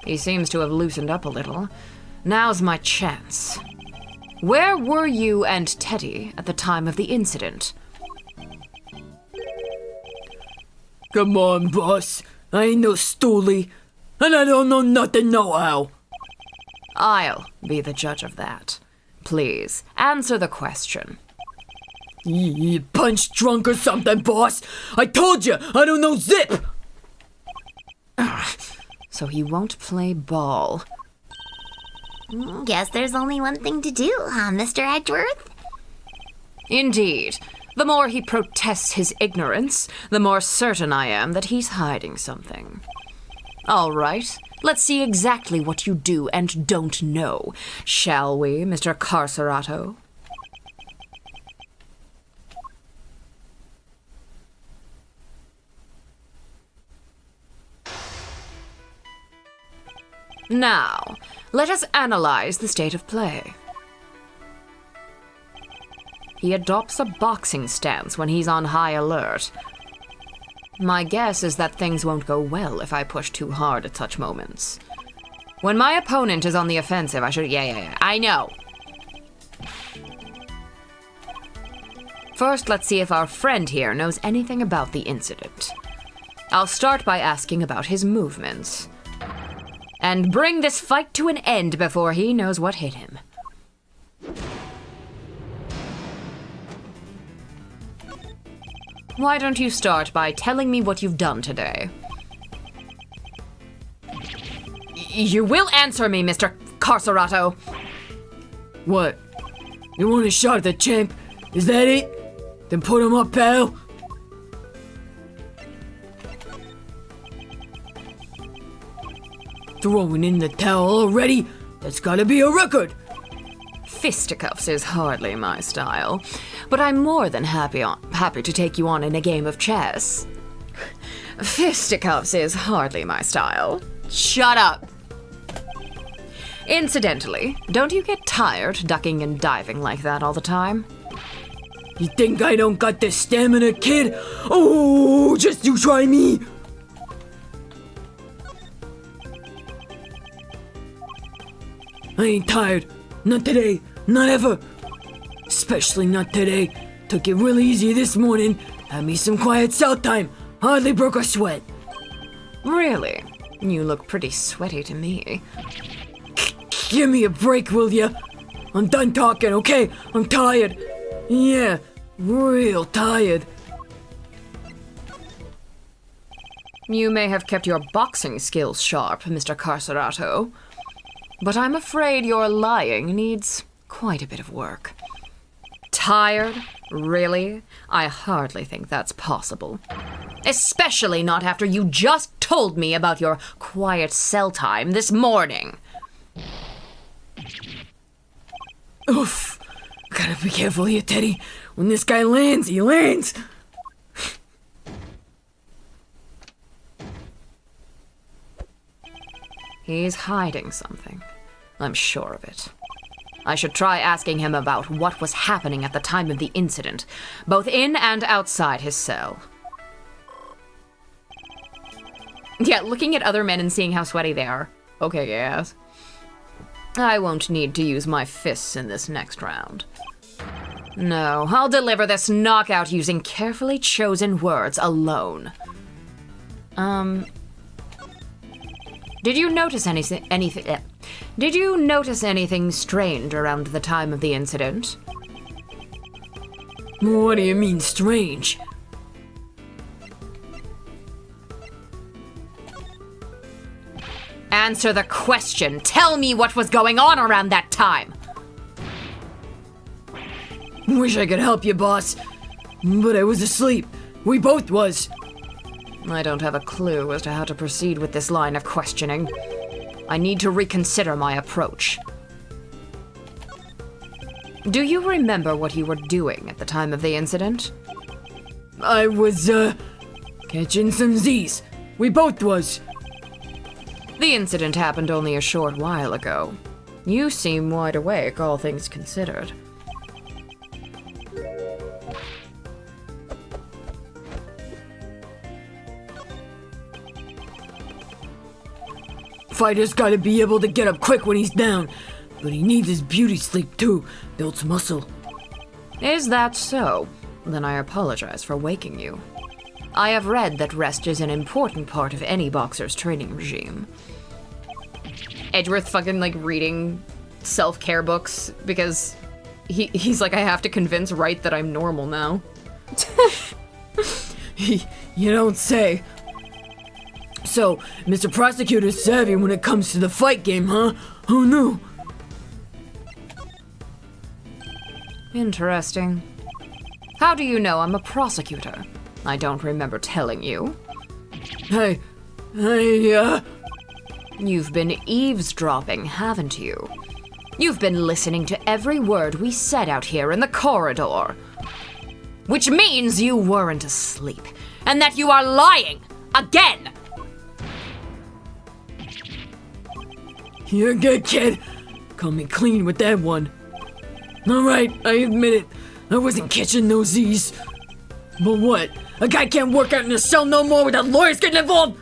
He seems to have loosened up a little. Now's my chance. Where were you and Teddy at the time of the incident? Come on, boss. I ain't no stoolie. And I don't know nothing no-how. I'll be the judge of that. Please, answer the question. You punch drunk or something, boss. I told you, I don't know zip. So he won't play ball. Guess there's only one thing to do, huh, Mr. Edgeworth? Indeed. The more he protests his ignorance, the more certain I am that he's hiding something. All right, let's see exactly what you do and don't know, shall we, Mr. Carcerato? Now, let us analyze the state of play. He adopts a boxing stance when he's on high alert. My guess is that things won't go well if I push too hard at such moments. When my opponent is on the offensive, I should... Yeah, I know. First, let's see if our friend here knows anything about the incident. I'll start by asking about his movements. And bring this fight to an end before he knows what hit him. Why don't you start by telling me what you've done today? You will answer me, Mr. Carcerato. What? You want a shot at the champ? Is that it? Then put him up, pal. Throwing in the towel already? That's gotta be a record. Fisticuffs is hardly my style, but I'm more than happy to take you on in a game of chess. Fisticuffs is hardly my style. Shut up. Incidentally, don't you get tired ducking and diving like that all the time? You think I don't got the stamina, kid? Oh, just you try me. I ain't tired. Not today. Not ever. Especially not today. Took it really easy this morning. Had me some quiet south time. Hardly broke a sweat. Really? You look pretty sweaty to me. Give me a break, will ya? I'm done talking, okay? I'm tired. Yeah, real tired. You may have kept your boxing skills sharp, Mr. Carcerato, but I'm afraid your lying needs quite a bit of work. Tired? Really? I hardly think that's possible. Especially not after you just told me about your quiet cell time this morning. Oof. Gotta be careful here, Teddy. When this guy lands, he lands. He's hiding something. I'm sure of it. I should try asking him about what was happening at the time of the incident, both in and outside his cell. Yeah, looking at other men and seeing how sweaty they are. Okay, yes. I won't need to use my fists in this next round. No, I'll deliver this knockout using carefully chosen words alone. Did you notice Did you notice anything strange around the time of the incident? What do you mean, strange? Answer the question. Tell me what was going on around that time. Wish I could help you, boss. But I was asleep. We both was. I don't have a clue as to how to proceed with this line of questioning. I need to reconsider my approach. Do you remember what you were doing at the time of the incident? I was, catching some Z's. We both was. The incident happened only a short while ago. You seem wide awake, all things considered. Fighter's gotta be able to get up quick when he's down. But he needs his beauty sleep too. Builds muscle. Is that so? Then I apologize for waking you. I have read that rest is an important part of any boxer's training regime. Edgeworth fucking reading self-care books because he's like, I have to convince Wright that I'm normal now. You don't say. So, Mr. Prosecutor's savvy when it comes to the fight game, huh? Who knew? Interesting. How do you know I'm a prosecutor? I don't remember telling you. You've been eavesdropping, haven't you? You've been listening to every word we said out here in the corridor. Which means you weren't asleep, and that you are lying again! You're good, kid. Call me clean with that one. Alright, I admit it. I wasn't catching those Z's. But what? A guy can't work out in a cell no more without lawyers getting involved?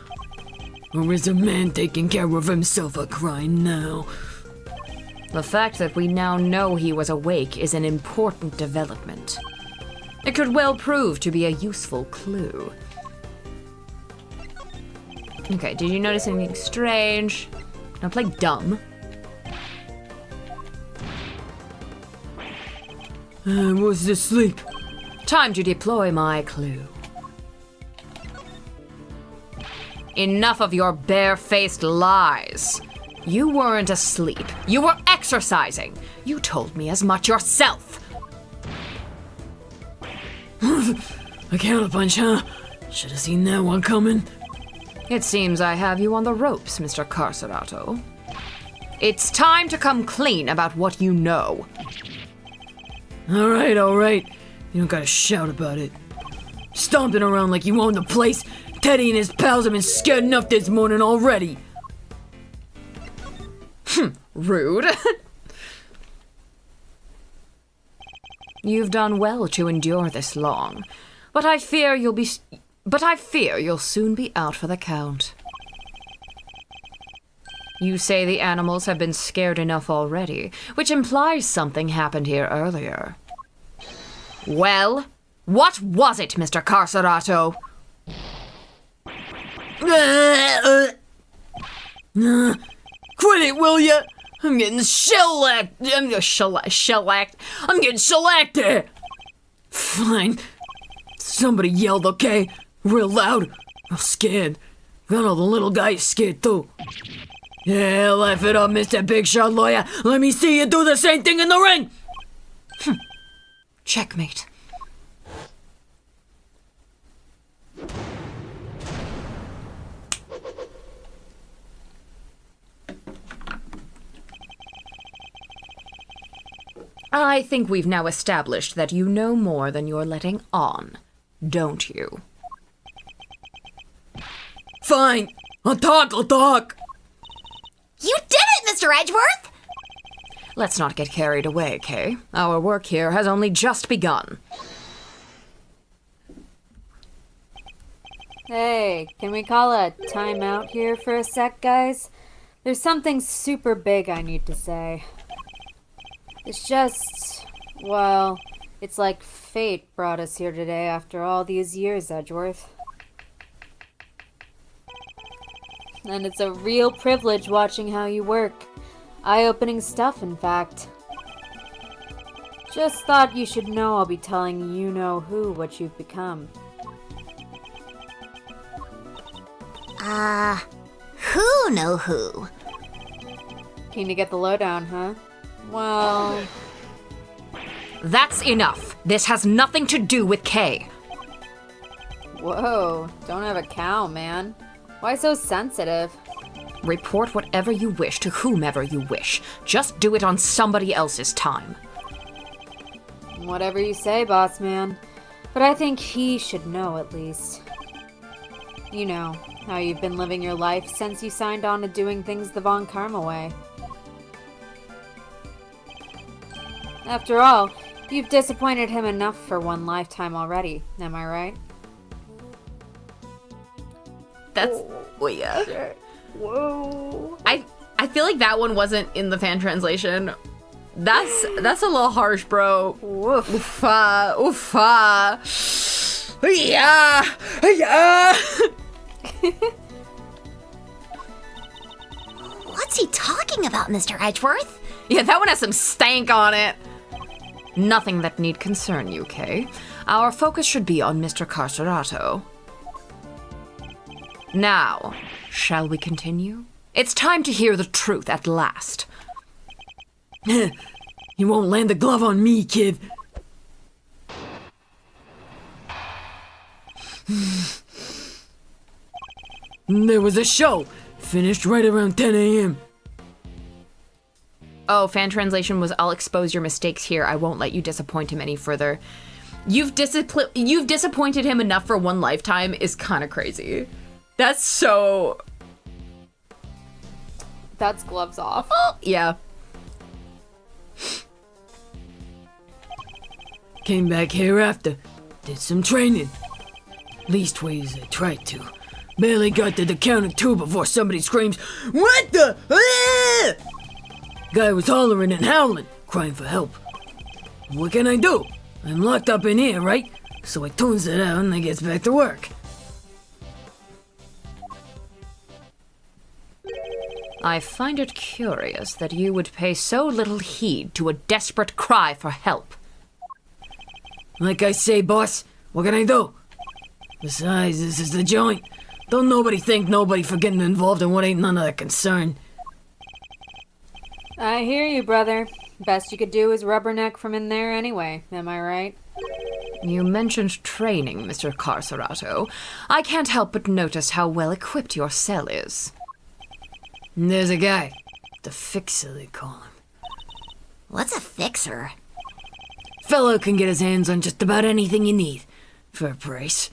Or is a man taking care of himself a crime now? The fact that we now know he was awake is an important development. It could well prove to be a useful clue. Okay, did you notice anything strange? Don't play dumb. What's this sleep? Time to deploy my clue. Enough of your barefaced lies. You weren't asleep. You were exercising. You told me as much yourself. A counterpunch, huh? Should have seen that one coming. It seems I have you on the ropes, Mr. Carcerato. It's time to come clean about what you know. Alright, alright. You don't gotta shout about it. Stomping around like you own the place. Teddy and his pals have been scared enough this morning already. Rude. You've done well to endure this long, but I fear you'll soon be out for the count. You say the animals have been scared enough already, which implies something happened here earlier. Well, what was it, Mr. Carcerato? Quit it, will ya? I'm getting shellacked. I'm getting shellacked. Fine. Somebody yelled, okay? Real loud. I'm scared. Got all the little guys scared too. Yeah, laugh it up, Mr. Big Shot Lawyer. Let me see you do the same thing in the ring. Checkmate. I think we've now established that you know more than you're letting on, don't you? Fine. I'll talk. You did it, Mr. Edgeworth! Let's not get carried away, Kay. Our work here has only just begun. Hey, can we call a timeout here for a sec, guys? There's something super big I need to say. It's just, well, it's like fate brought us here today after all these years, Edgeworth. And it's a real privilege watching how you work. Eye-opening stuff, in fact. Just thought you should know I'll be telling you-know-who what you've become. Who know who? Keen to get the lowdown, huh? Well... That's enough. This has nothing to do with Kay. Whoa, don't have a cow, man. Why so sensitive? Report whatever you wish to whomever you wish. Just do it on somebody else's time. Whatever you say, boss man. But I think he should know at least. You know, how you've been living your life since you signed on to doing things the Von Karma way. After all, you've disappointed him enough for one lifetime already, am I right? That's... Oh, yeah. Whoa. I feel like that one wasn't in the fan translation. That's a little harsh, bro. Oofa. Yeah. What's he talking about, Mr. Edgeworth? Yeah, that one has some stank on it. Nothing that need concern you, Kay. Our focus should be on Mr. Carcerato. Now, shall we continue? It's time to hear the truth at last. You won't land the glove on me, kid. There was a show. Finished right around 10 a.m. Oh, fan translation was, I'll expose your mistakes here. I won't let you disappoint him any further. You've disappointed him enough for one lifetime is kind of crazy. That's so... That's gloves off. Yeah. Came back here after. Did some training. Leastways I tried to. Barely got to the count of 2 before somebody screams, "What the?" Guy was hollering and howling, crying for help. What can I do? I'm locked up in here, right? So I tunes it out and I gets back to work. I find it curious that you would pay so little heed to a desperate cry for help. Like I say, boss, what can I do? Besides, this is the joint. Don't nobody thank nobody for getting involved in what ain't none of their concern. I hear you, brother. Best you could do is rubberneck from in there anyway, am I right? You mentioned training, Mr. Carcerato. I can't help but notice how well equipped your cell is. And there's a guy. The fixer, they call him. What's a fixer? Fellow can get his hands on just about anything you need. For a price.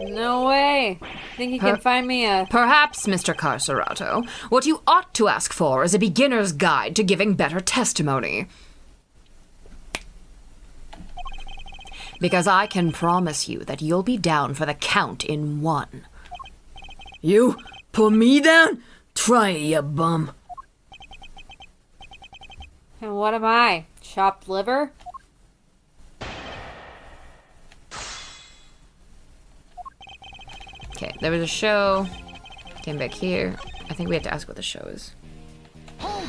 No way. Think you can find me a... Perhaps, Mr. Carcerato, what you ought to ask for is a beginner's guide to giving better testimony. Because I can promise you that you'll be down for the count in one. You? Put me down? Try it, you bum. And what am I? Chopped liver? Okay, there was a show. Came back here. I think we have to ask what the show is. Hold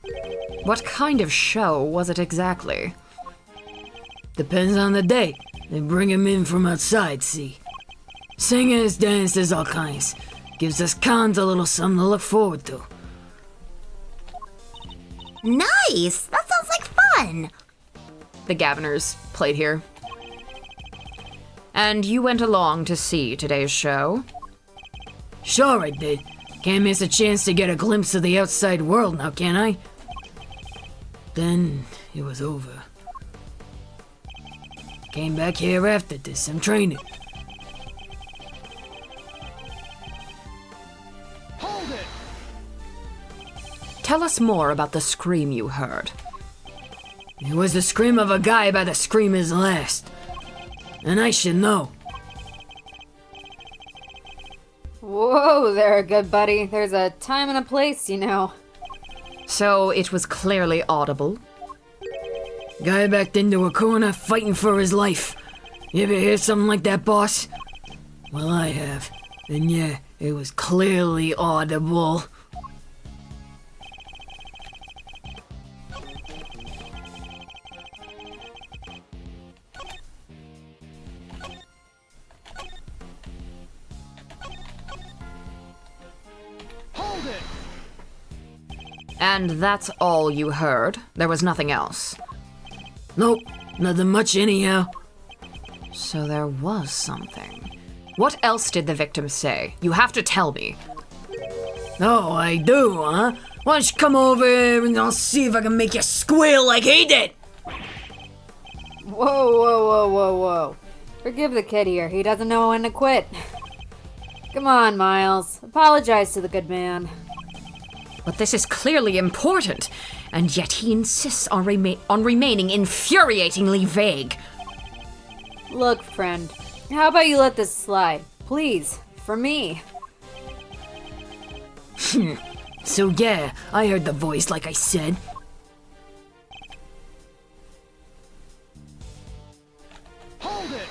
it! What kind of show was it exactly? Depends on the day. They bring him in from outside, see? Singers, dancers, all kinds. Gives us cons a little something to look forward to. Nice! That sounds like fun! The Gaviners played here. And you went along to see today's show? Sure I did. Can't miss a chance to get a glimpse of the outside world now, can I? Then it was over. Came back here after this, some training. Hold it! Tell us more about the scream you heard. It was the scream of a guy about to scream his last. And I should know. Whoa there, good buddy. There's a time and a place, you know. So it was clearly audible? Guy backed into a corner fighting for his life. You ever hear something like that, boss? Well, I have. And yeah, it was clearly audible. Hold it! And that's all you heard? There was nothing else? Nope, nothing much anyhow. So there was something. What else did the victim say? You have to tell me. Oh, I do, huh? Why don't you come over here and I'll see if I can make you squeal like he did? Whoa. Forgive the kid here. He doesn't know when to quit. Come on, Miles. Apologize to the good man. But this is clearly important, and yet he insists on remaining infuriatingly vague. Look, friend. How about you let this slide? Please. For me. So yeah, I heard the voice like I said. Hold it!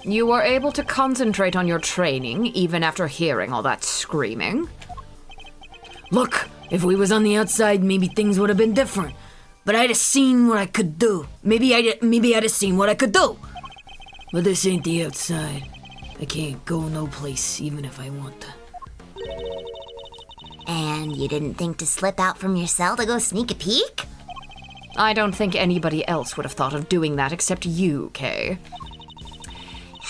You were able to concentrate on your training even after hearing all that screaming? Look, if we was on the outside, maybe things would have been different. But I'd have seen what I could do. Maybe I'd have seen what I could do. But this ain't the outside. I can't go no place, even if I want to. And you didn't think to slip out from your cell to go sneak a peek? I don't think anybody else would have thought of doing that except you, Kay.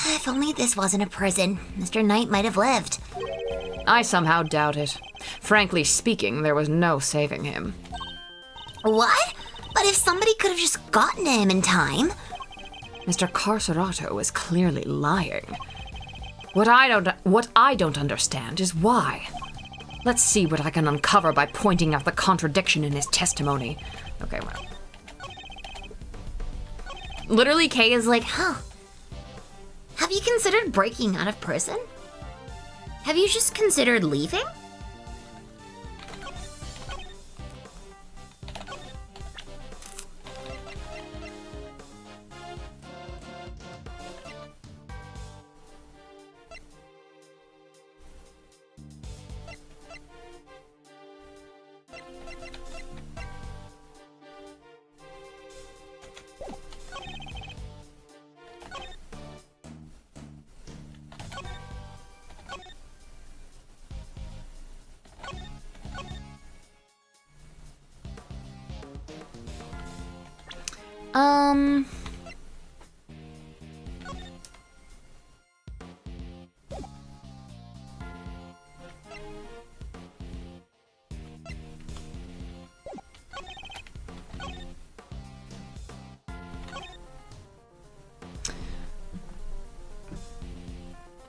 If only this wasn't a prison, Mr. Knight might have lived. I somehow doubt it. Frankly speaking, there was no saving him. What? But if somebody could have just gotten to him in time. Mr. Carcerato is clearly lying. What I don't understand is why. Let's see what I can uncover by pointing out the contradiction in his testimony. Okay, well. Literally, Kay is like, have you considered breaking out of prison? Have you just considered leaving?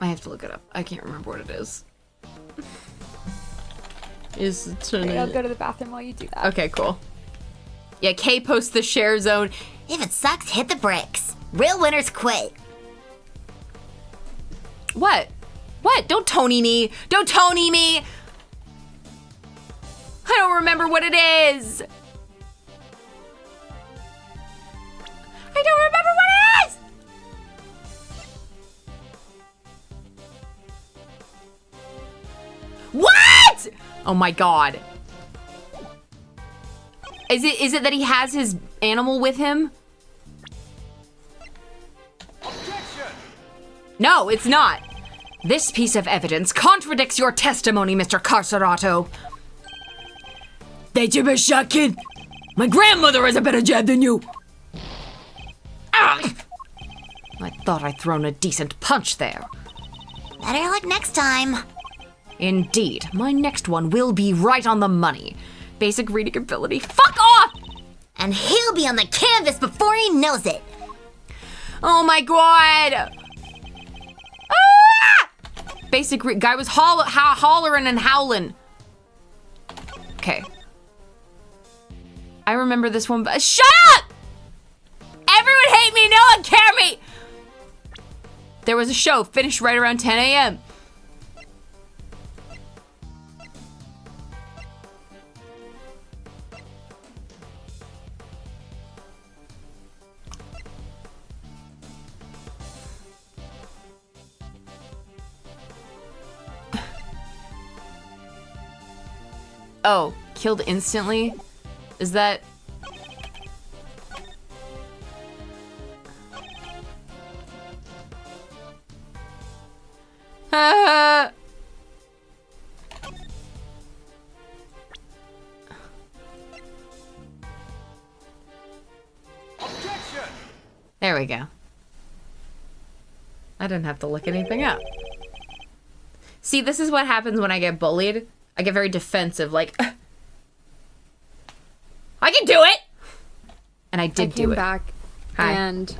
I have to look it up. I can't remember what it is. Is Okay, I'll go to the bathroom while you do that. Okay, cool. Yeah, Kay posts the share zone. If it sucks, hit the bricks. Real winners quit. What? What? Don't Tony me. Don't Tony me. I don't remember what it is. I don't remember what it is. What? Oh my god. Is it that he has his animal with him? Objection! No, it's not. This piece of evidence contradicts your testimony, Mr. Carcerato. That's your best shot, kid. My grandmother has a better jab than you. Ah! I thought I'd thrown a decent punch there. Better luck next time. Indeed, my next one will be right on the money. Basic reading ability. Fuck off! And he'll be on the canvas before he knows it. Oh my god! Ah! Basic guy was hollering and howling. Okay. I remember this one, but shut up! Everyone hate me, no one care me! There was a show, finished right around 10 a.m. Oh, killed instantly? Is that... Objection! There we go. I didn't have to look anything up. See, this is what happens when I get bullied. I get very defensive, like, I can do it! And I did do it. I came back, Hi. and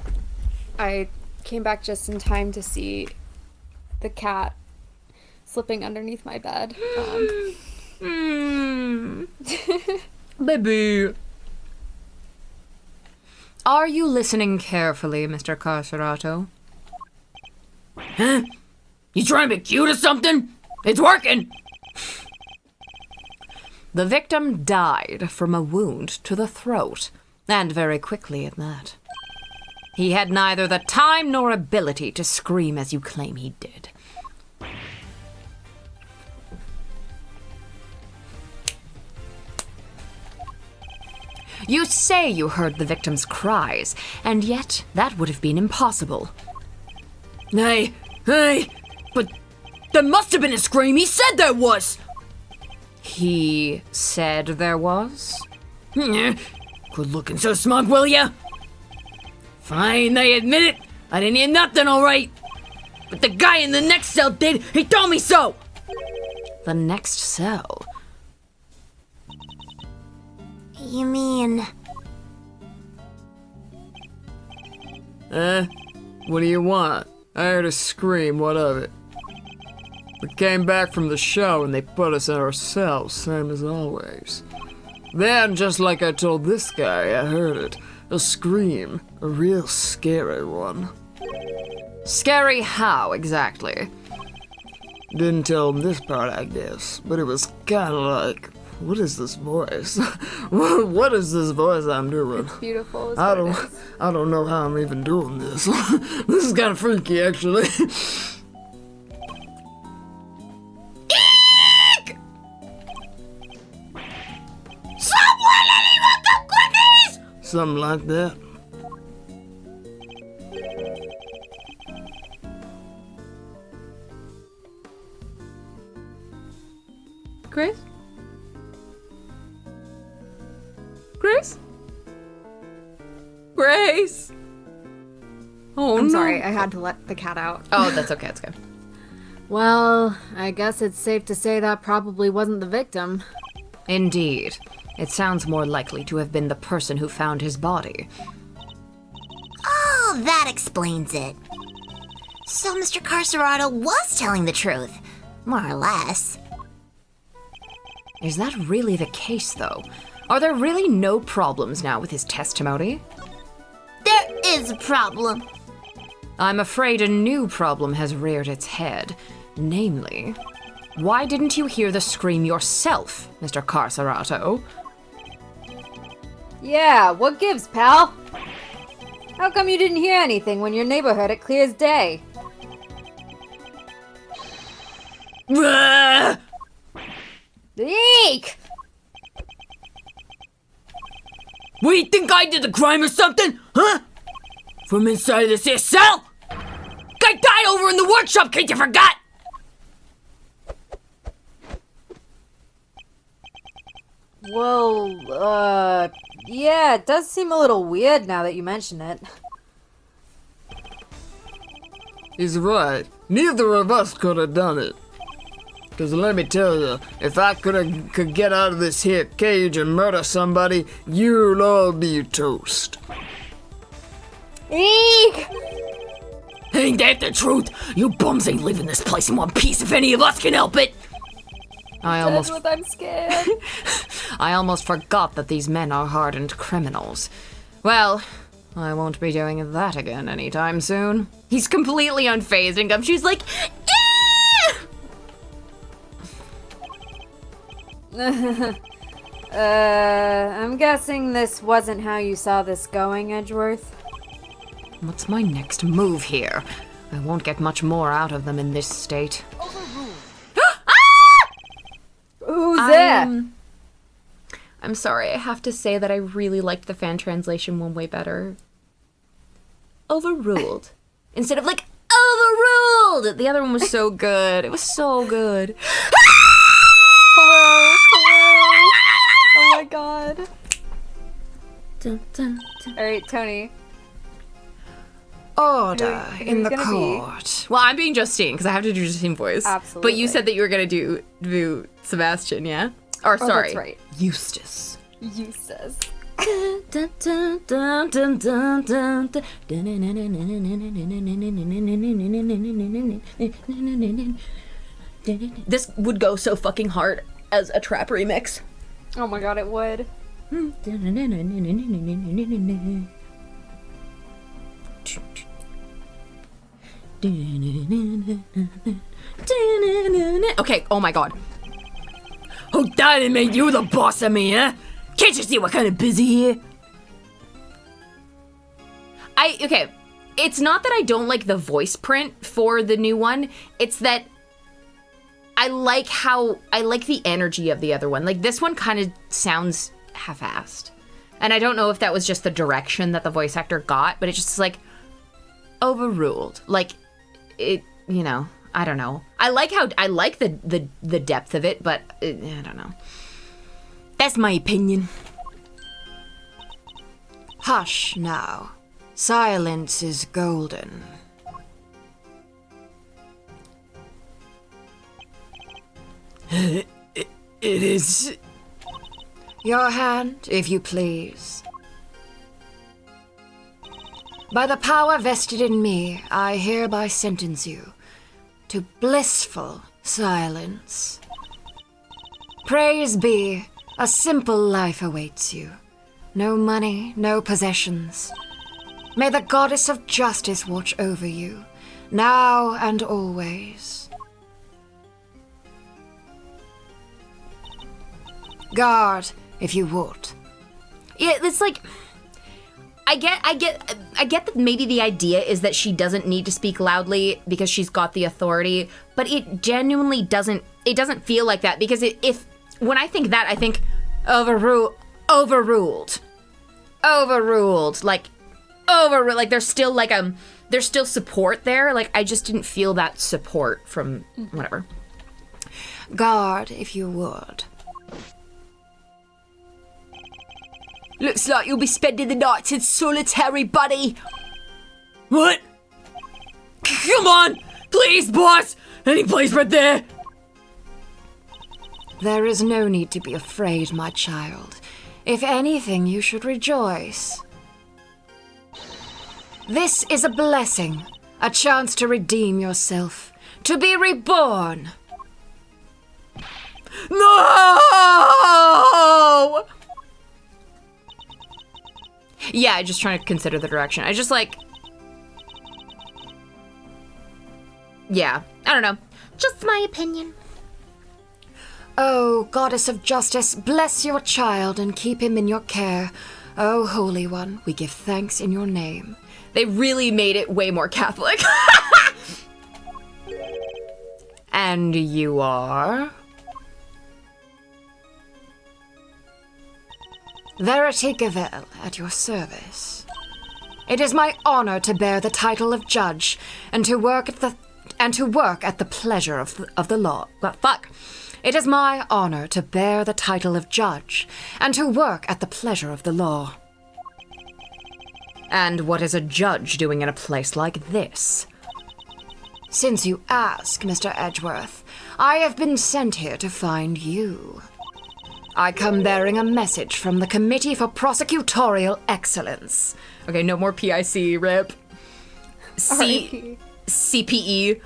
I came back just in time to see the cat slipping underneath my bed. Baby. Are you listening carefully, Mr. Carcerato? Huh? You trying to be cute or something? It's working. The victim died from a wound to the throat, and very quickly at that. He had neither the time nor ability to scream as you claim he did. You say you heard the victim's cries, and yet that would have been impossible. Hey, but there must have been a scream. He said there was. He said there was? Quit looking so smug, will ya? Fine, I admit it. I didn't hear nothing, all right. But the guy in the next cell did. He told me so. The next cell? You mean... What do you want? I heard a scream, what of it? We came back from the show and they put us in our cells, same as always. Then, just like I told this guy, I heard it. A scream. A real scary one. Scary how, exactly? Didn't tell him this part, I guess, but it was kinda like, what is this voice? What is this voice I'm doing? It's beautiful. Is I what it is. don't know how I'm even doing this. This is kind of freaky, actually. Eek! Someone anyone the cookies! Something like that. Grace? Grace? Grace? face. Oh, I'm no. sorry, I had to let the cat out. Oh, that's okay. It's good. Well, I guess it's safe to say that probably wasn't the victim. Indeed. It sounds more likely to have been the person who found his body. Oh, that explains it. So Mr. Carcerado was telling the truth, more or less. Is that really the case, though? Are there really no problems now with his testimony? There is a problem. I'm afraid a new problem has reared its head. Namely, why didn't you hear the scream yourself, Mr. Carcerato? Yeah, what gives, pal? How come you didn't hear anything when your neighbor heard it clear as day? Eek! What do you think I did, the crime or something? Huh? From inside this here cell? Guy died over in the workshop, kid, you forgot? Well, yeah, it does seem a little weird now that you mention it. He's right. Neither of us could have done it. Because let me tell you, if I could get out of this here cage and murder somebody, you'll all be toast. Eek! Ain't that the truth? You bums ain't leaving this place in one piece if any of us can help it. I That's almost what I'm scared. I almost forgot that these men are hardened criminals. Well, I won't be doing that again anytime soon. He's completely unfazed, and Gumshoe's like, I'm guessing this wasn't how you saw this going, Edgeworth. what's my next move here? I won't get much more out of them in this state. Who's that? I'm sorry, I have to say that I really liked the fan translation one way better. Overruled. Instead of like, overruled! The other one was so good. It was so good. Hello? Oh my god. Alright, Tony. Order Who in the gonna be? court. Well, I'm being Justine because I have to do Justine voice. Absolutely. But you said that you were gonna do Sebastian, yeah? Or Oh, sorry, that's right. Eustace. Eustace. This would go so fucking hard as a trap remix. Oh my god, it would. Okay, oh my god. Who died and made you the boss of me, huh? Can't you see we're kind of busy here? Okay, it's not that I don't like the voice print for the new one, it's that I like the energy of the other one. Like, this one kind of sounds half-assed. And I don't know if that was just the direction that the voice actor got, but it just like overruled. Like, it, you know, I don't know. I like the depth of it, but I don't know. That's my opinion. Hush now. Silence is golden. It is. Your hand, if you please. By the power vested in me, I hereby sentence you to blissful silence. Praise be, a simple life awaits you. No money, no possessions. May the goddess of justice watch over you, now and always. Guard, if you would. Yeah, it's like, I get that maybe the idea is that she doesn't need to speak loudly because she's got the authority, but it genuinely doesn't feel like that, because when I think that, I think overruled, like there's still support there. Like, I just didn't feel that support from whatever. Guard, if you would. Looks like you'll be spending the night in solitary, buddy. What? Come on! Please, boss! Any place right there? There is no need to be afraid, my child. If anything, you should rejoice. This is a blessing, a chance to redeem yourself, to be reborn. No! Yeah, just trying to consider the direction. I just like... Yeah, I don't know. Just my opinion. Oh, Goddess of Justice, bless your child and keep him in your care. Oh, Holy One, we give thanks in your name. They really made it way more Catholic. And you are? Verity Gavel, at your service. It is my honor to bear the title of judge and to work at the pleasure of the law. But fuck. It is my honor to bear the title of judge and to work at the pleasure of the law. And what is a judge doing in a place like this? Since you ask, Mr. Edgeworth, I have been sent here to find you. I come bearing a message from the Committee for Prosecutorial Excellence. Okay, no more PIC, rip. CPE.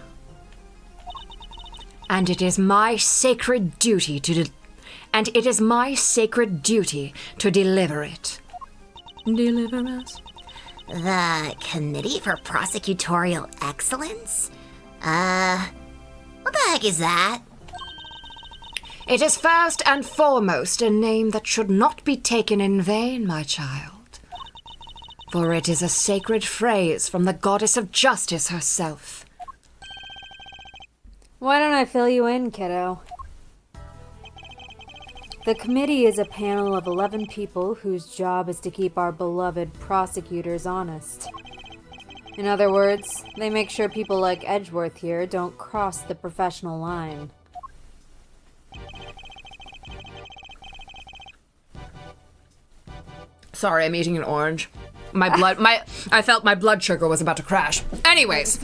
And it is my sacred duty to deliver it. Deliver us. The Committee for Prosecutorial Excellence? What the heck is that? It is first and foremost a name that should not be taken in vain, my child. For it is a sacred phrase from the Goddess of Justice herself. Why don't I fill you in, kiddo? The committee is a panel of 11 people whose job is to keep our beloved prosecutors honest. In other words, they make sure people like Edgeworth here don't cross the professional line. Sorry, I'm eating an orange. I felt my blood sugar was about to crash. Anyways.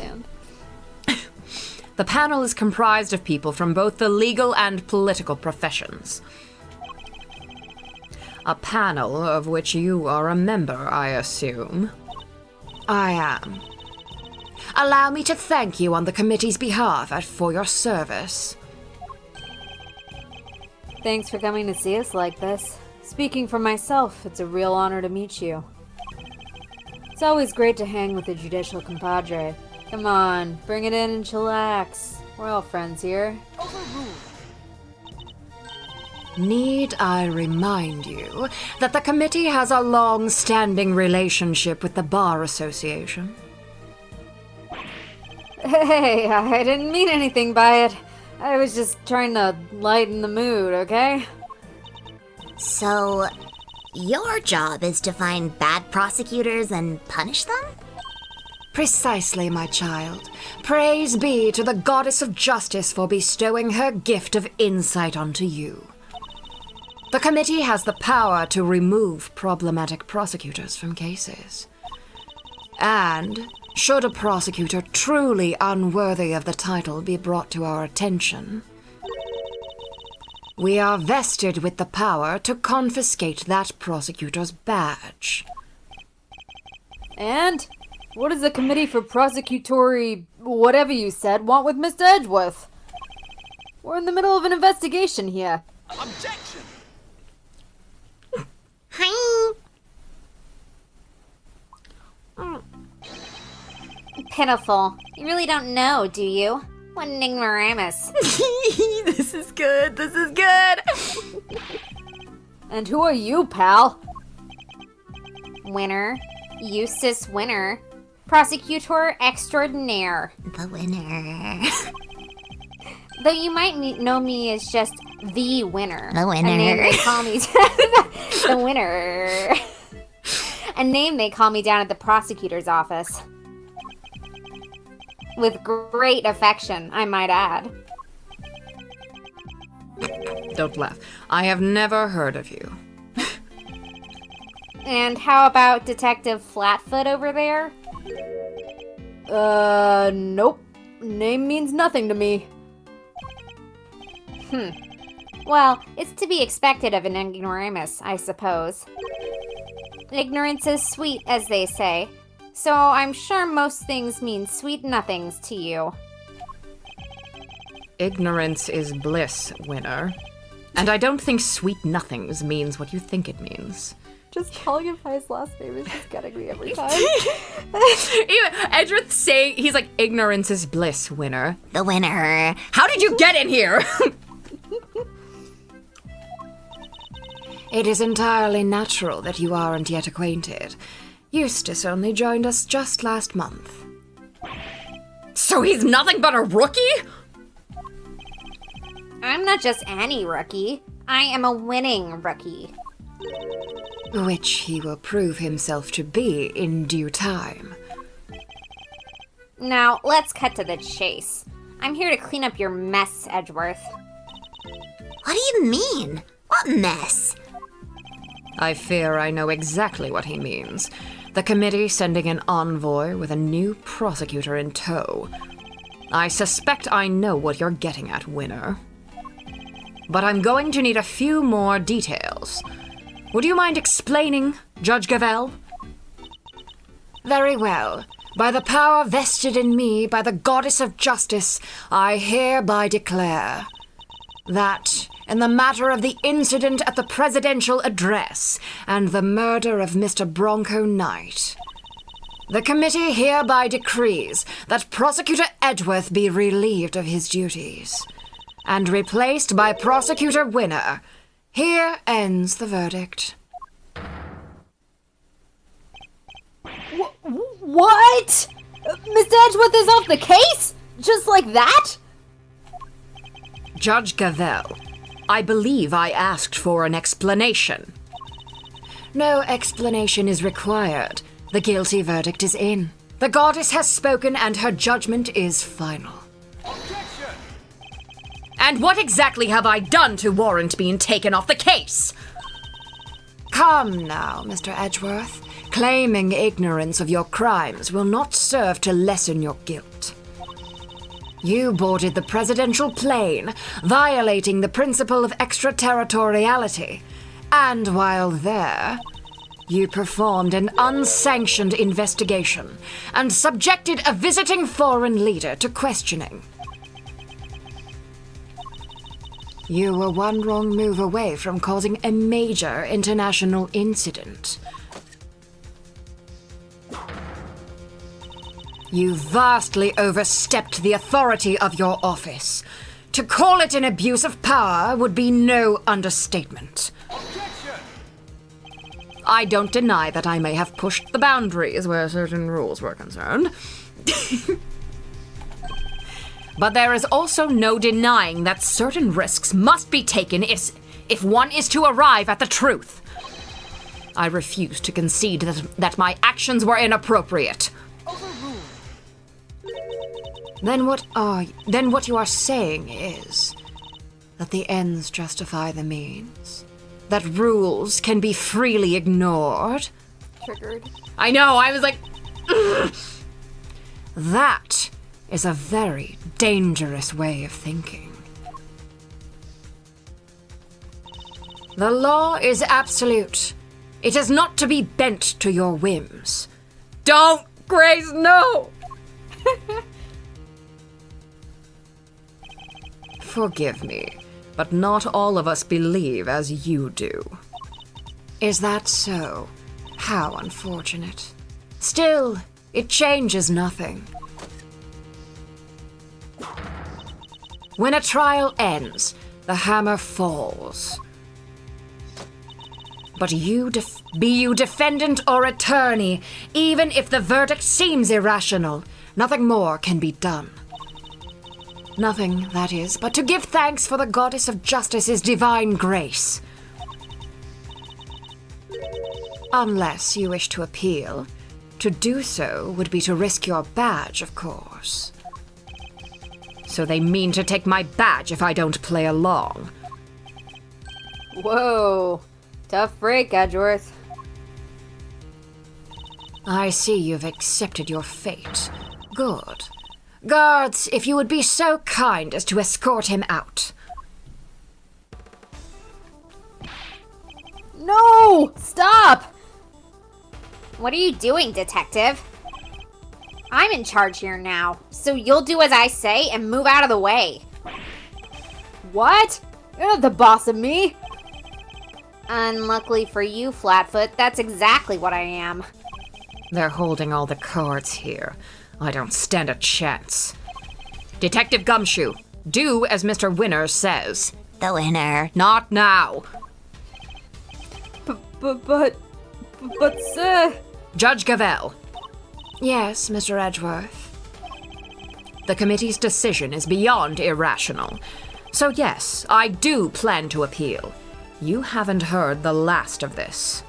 The panel is comprised of people from both the legal and political professions. A panel of which you are a member, I assume. I am. Allow me to thank you on the committee's behalf for your service. Thanks for coming to see us like this. Speaking for myself, it's a real honor to meet you. It's always great to hang with the judicial compadre. Come on, bring it in and chillax. We're all friends here. Need I remind you that the committee has a long-standing relationship with the Bar Association? Hey, I didn't mean anything by it. I was just trying to lighten the mood, okay? So, your job is to find bad prosecutors and punish them? Precisely, my child. Praise be to the Goddess of Justice for bestowing her gift of insight onto you. The committee has the power to remove problematic prosecutors from cases. And should a prosecutor truly unworthy of the title be brought to our attention, we are vested with the power to confiscate that prosecutor's badge. And? What does the Committee for Prosecutory whatever you said want with Mr. Edgeworth? We're in the middle of an investigation here. Objection! Hi. Pitiful. You really don't know, do you? What an ignoramus. This is good. This is good. And who are you, pal? Winner. Eustace Winner. Prosecutor extraordinaire. The winner. Though you might know me as just the winner. The winner. A name they call me. The winner. A name they call me down at the prosecutor's office. With great affection, I might add. Don't laugh. I have never heard of you. And how about Detective Flatfoot over there? Nope. Name means nothing to me. Well, it's to be expected of an ignoramus, I suppose. Ignorance is sweet, as they say. So I'm sure most things mean sweet nothings to you. Ignorance is bliss, winner. And I don't think sweet nothings means what you think it means. Just calling him by his last name is just getting me every time. Even Edgeworth saying, he's like, ignorance is bliss, winner. The winner. How did you get in here? It is entirely natural that you aren't yet acquainted. Eustace only joined us just last month. So he's nothing but a rookie? I'm not just any rookie. I am a winning rookie. Which he will prove himself to be in due time. Now, let's cut to the chase. I'm here to clean up your mess, Edgeworth. What do you mean? What mess? I fear I know exactly what he means. The committee sending an envoy with a new prosecutor in tow. I suspect I know what you're getting at, winner. But I'm going to need a few more details. Would you mind explaining, Judge Gavel? Very well. By the power vested in me by the Goddess of Justice, I hereby declare that in the matter of the incident at the presidential address and the murder of Mr. Bronco Knight, the committee hereby decrees that Prosecutor Edgeworth be relieved of his duties and replaced by Prosecutor Winner. Here ends the verdict. What? Mr. Edgeworth is off the case? Just like that? Judge Gavel, I believe I asked for an explanation. No explanation is required. The guilty verdict is in. The goddess has spoken and her judgment is final. Objection! And what exactly have I done to warrant being taken off the case? Come now, Mr. Edgeworth. Claiming ignorance of your crimes will not serve to lessen your guilt. You boarded the presidential plane, violating the principle of extraterritoriality, and while there, you performed an unsanctioned investigation and subjected a visiting foreign leader to questioning. You were one wrong move away from causing a major international incident. You vastly overstepped the authority of your office. To call it an abuse of power would be no understatement. Objection! I don't deny that I may have pushed the boundaries where certain rules were concerned. But there is also no denying that certain risks must be taken if one is to arrive at the truth. I refuse to concede that my actions were inappropriate. Then what you are saying is that the ends justify the means? That rules can be freely ignored? Triggered. I know, I was like, That is a very dangerous way of thinking. The law is absolute. It is not to be bent to your whims. don't, Grace, no! Forgive me, but not all of us believe as you do. Is that so? How unfortunate. Still, it changes nothing. When a trial ends, the hammer falls. But be you defendant or attorney, even if the verdict seems irrational, nothing more can be done. Nothing, that is, but to give thanks for the Goddess of Justice's divine grace. Unless you wish to appeal. To do so would be to risk your badge, of course. So they mean to take my badge if I don't play along. Whoa. Tough break, Edgeworth. I see you've accepted your fate. Good. Guards, if you would be so kind as to escort him out. No! Stop! What are you doing, detective? I'm in charge here now, so you'll do as I say and move out of the way. What? You're not the boss of me. Unluckily for you, Flatfoot, that's exactly what I am. They're holding all the cards here. I don't stand a chance. Detective Gumshoe, do as Mr. Winner says. The winner. Not now. But, sir... Judge Gavell. Yes, Mr. Edgeworth. The committee's decision is beyond irrational. So yes, I do plan to appeal. You haven't heard the last of this.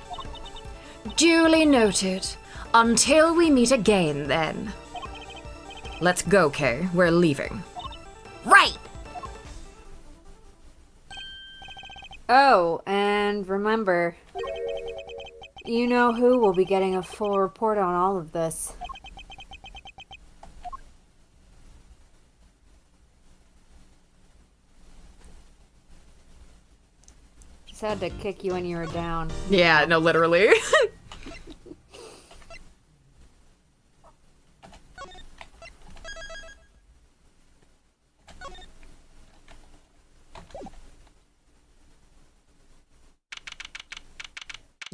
Duly noted. Until we meet again, then. Let's go, Kay. We're leaving. Right. Oh, and remember, you know who will be getting a full report on all of this. Just had to kick you when you were down. Yeah, no, literally.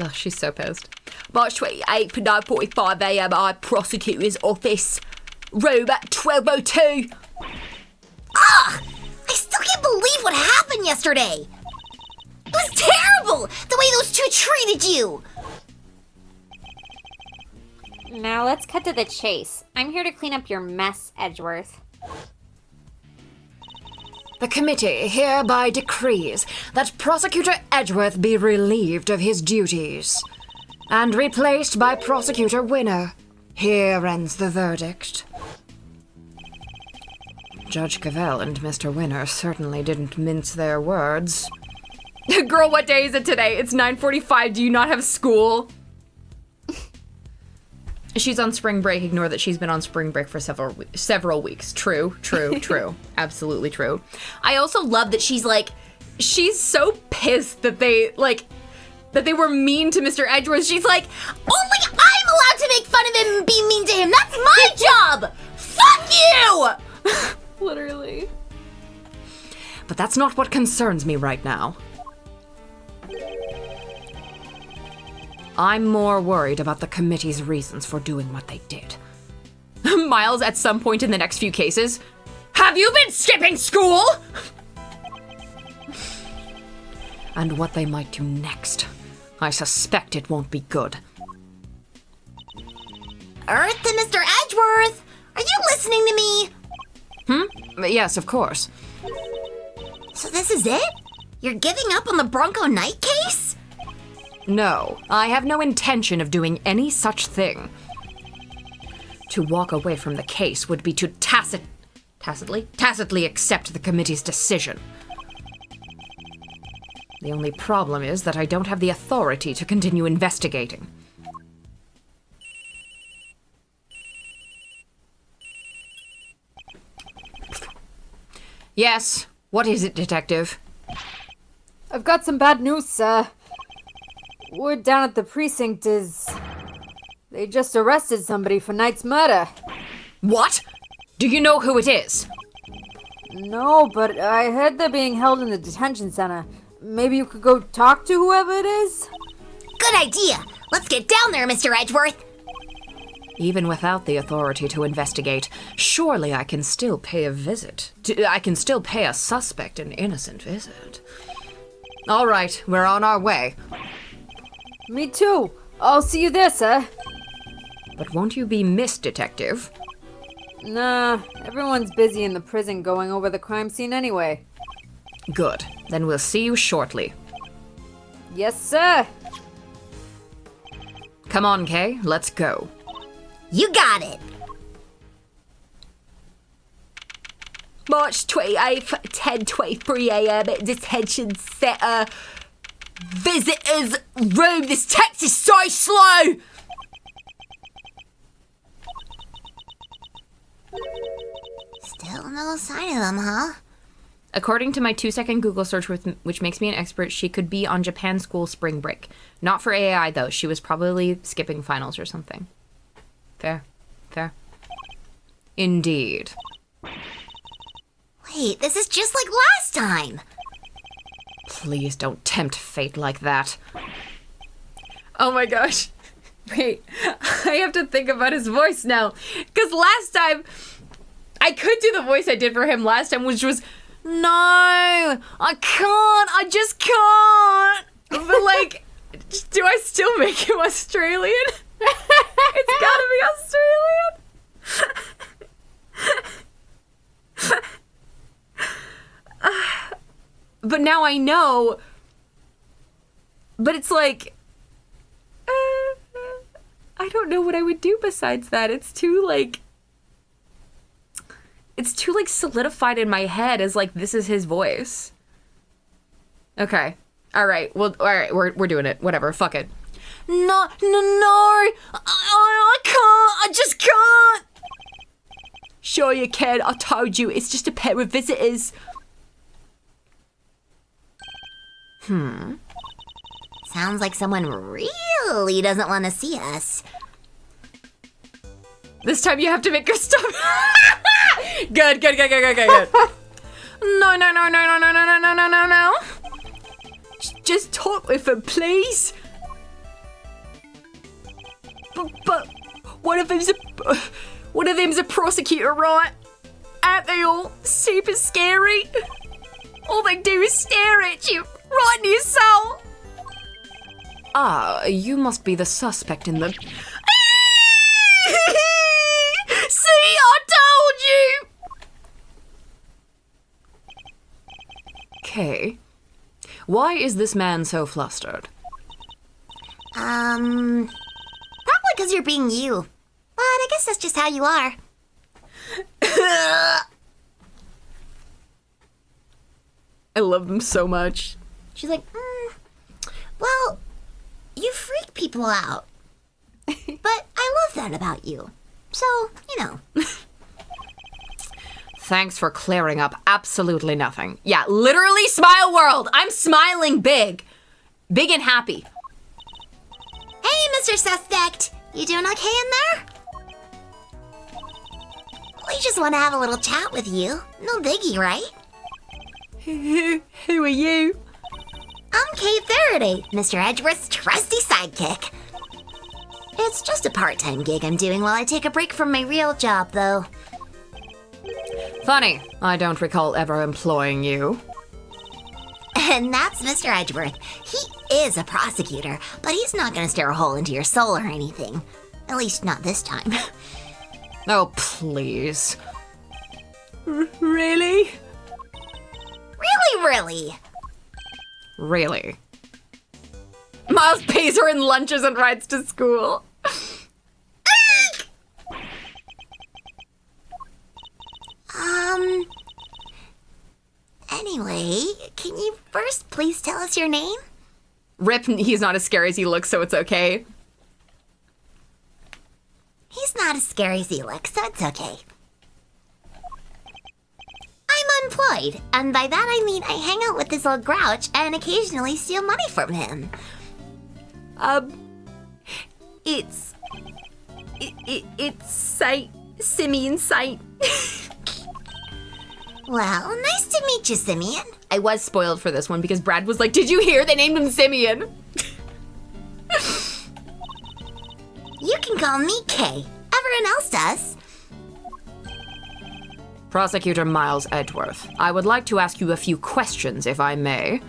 Oh, she's so pissed. March 28th, 9:45 a.m. Prosecutor's office. Room at 12:02. Ah! I still can't believe what happened yesterday. It was terrible, the way those two treated you. Now let's cut to the chase. I'm here to clean up your mess, Edgeworth. The committee hereby decrees that Prosecutor Edgeworth be relieved of his duties and replaced by Prosecutor Winner. Here ends the verdict. Judge Cavell and Mr. Winner certainly didn't mince their words. Girl, what day is it today? It's 9:45. Do you not have school? She's on spring break. Ignore that she's been on spring break for several weeks. True. Absolutely true. I also love that she's so pissed that they were mean to Mr. Edgeworth. She's like, Only I'm allowed to make fun of him and be mean to him. That's my job. Fuck you! Literally. But that's not what concerns me right now. I'm more worried about the committee's reasons for doing what they did. Miles, at some point in the next few cases, have you been skipping school? And what they might do next. I suspect it won't be good. Earth to Mr. Edgeworth. Are you listening to me? Yes, of course. So this is it? You're giving up on the Bronco Knight case? No, I have no intention of doing any such thing. To walk away from the case would be to tacitly accept the committee's decision. The only problem is that I don't have the authority to continue investigating. Yes, what is it, Detective? I've got some bad news, sir. Word down at the precinct is... they just arrested somebody for Knight's murder. What? Do you know who it is? No, but I heard they're being held in the detention center. Maybe you could go talk to whoever it is? Good idea. Let's get down there, Mr. Edgeworth. Even without the authority to investigate, surely I can still pay a visit. I can still pay a suspect an innocent visit. All right, we're on our way. Me too. I'll see you there, sir. But won't you be missed, Detective? Nah, everyone's busy in the prison going over the crime scene anyway. Good. Then we'll see you shortly. Yes, sir. Come on, Kay. Let's go. You got it. March 28th, 10:23 a.m. at detention center. Visitors room. This text is so slow. Still no sign of them, huh? According to my 2-second Google search, which makes me an expert, she could be on Japan school spring break. Not for AAI, though. She was probably skipping finals or something. Fair. Fair. Indeed. Wait, this is just like last time. Please don't tempt fate like that. Oh my gosh. Wait, I have to think about his voice now. Because last time, I could do the voice I did for him last time, which was, no, I can't, I just can't. But like, do I still make him Australian? It's gotta be Australian. But now I know. But it's like, I don't know what I would do besides that. It's too solidified in my head as like, this is his voice. Okay. All right. Well, all right. We're doing it. Whatever. Fuck it. No. I can't. I just can't. Sure you can. I told you. It's just a pair of visitors. Sounds like someone really doesn't want to see us. This time you have to make her stop. Good. No. Just talk with her, please. But one of them's a prosecutor, right? Aren't they all super scary? All they do is stare at you, right in your soul. Ah, you must be the suspect in the... See, I told you! Okay. Why is this man so flustered? Probably because you're being you. But I guess that's just how you are. I love them so much. She's like, well, you freak people out. But I love that about you. So, you know. Thanks for clearing up absolutely nothing. Yeah, literally smile world. I'm smiling big. Big and happy. Hey, Mr. Suspect. You doing okay in there? We just want to have a little chat with you. No biggie, right? Who are you? I'm Kate Faraday, Mr. Edgeworth's trusty sidekick. It's just a part-time gig I'm doing while I take a break from my real job, though. Funny, I don't recall ever employing you. And that's Mr. Edgeworth. He is a prosecutor, but he's not going to stare a hole into your soul or anything. At least not this time. Oh, please. Really? Really? Really? Miles pays her in lunches and rides to school. Anyway, can you first please tell us your name? Rip, he's not as scary as he looks, so it's okay. He's not as scary as he looks, so it's okay. I'm unemployed, and by that I mean I hang out with this old grouch and occasionally steal money from him. It's Simeon Sight. Well, nice to meet you, Simeon. I was spoiled for this one because Brad was like, did you hear? They named him Simeon. You can call me Kay. Everyone else does. Prosecutor Miles Edgeworth, I would like to ask you a few questions, if I may.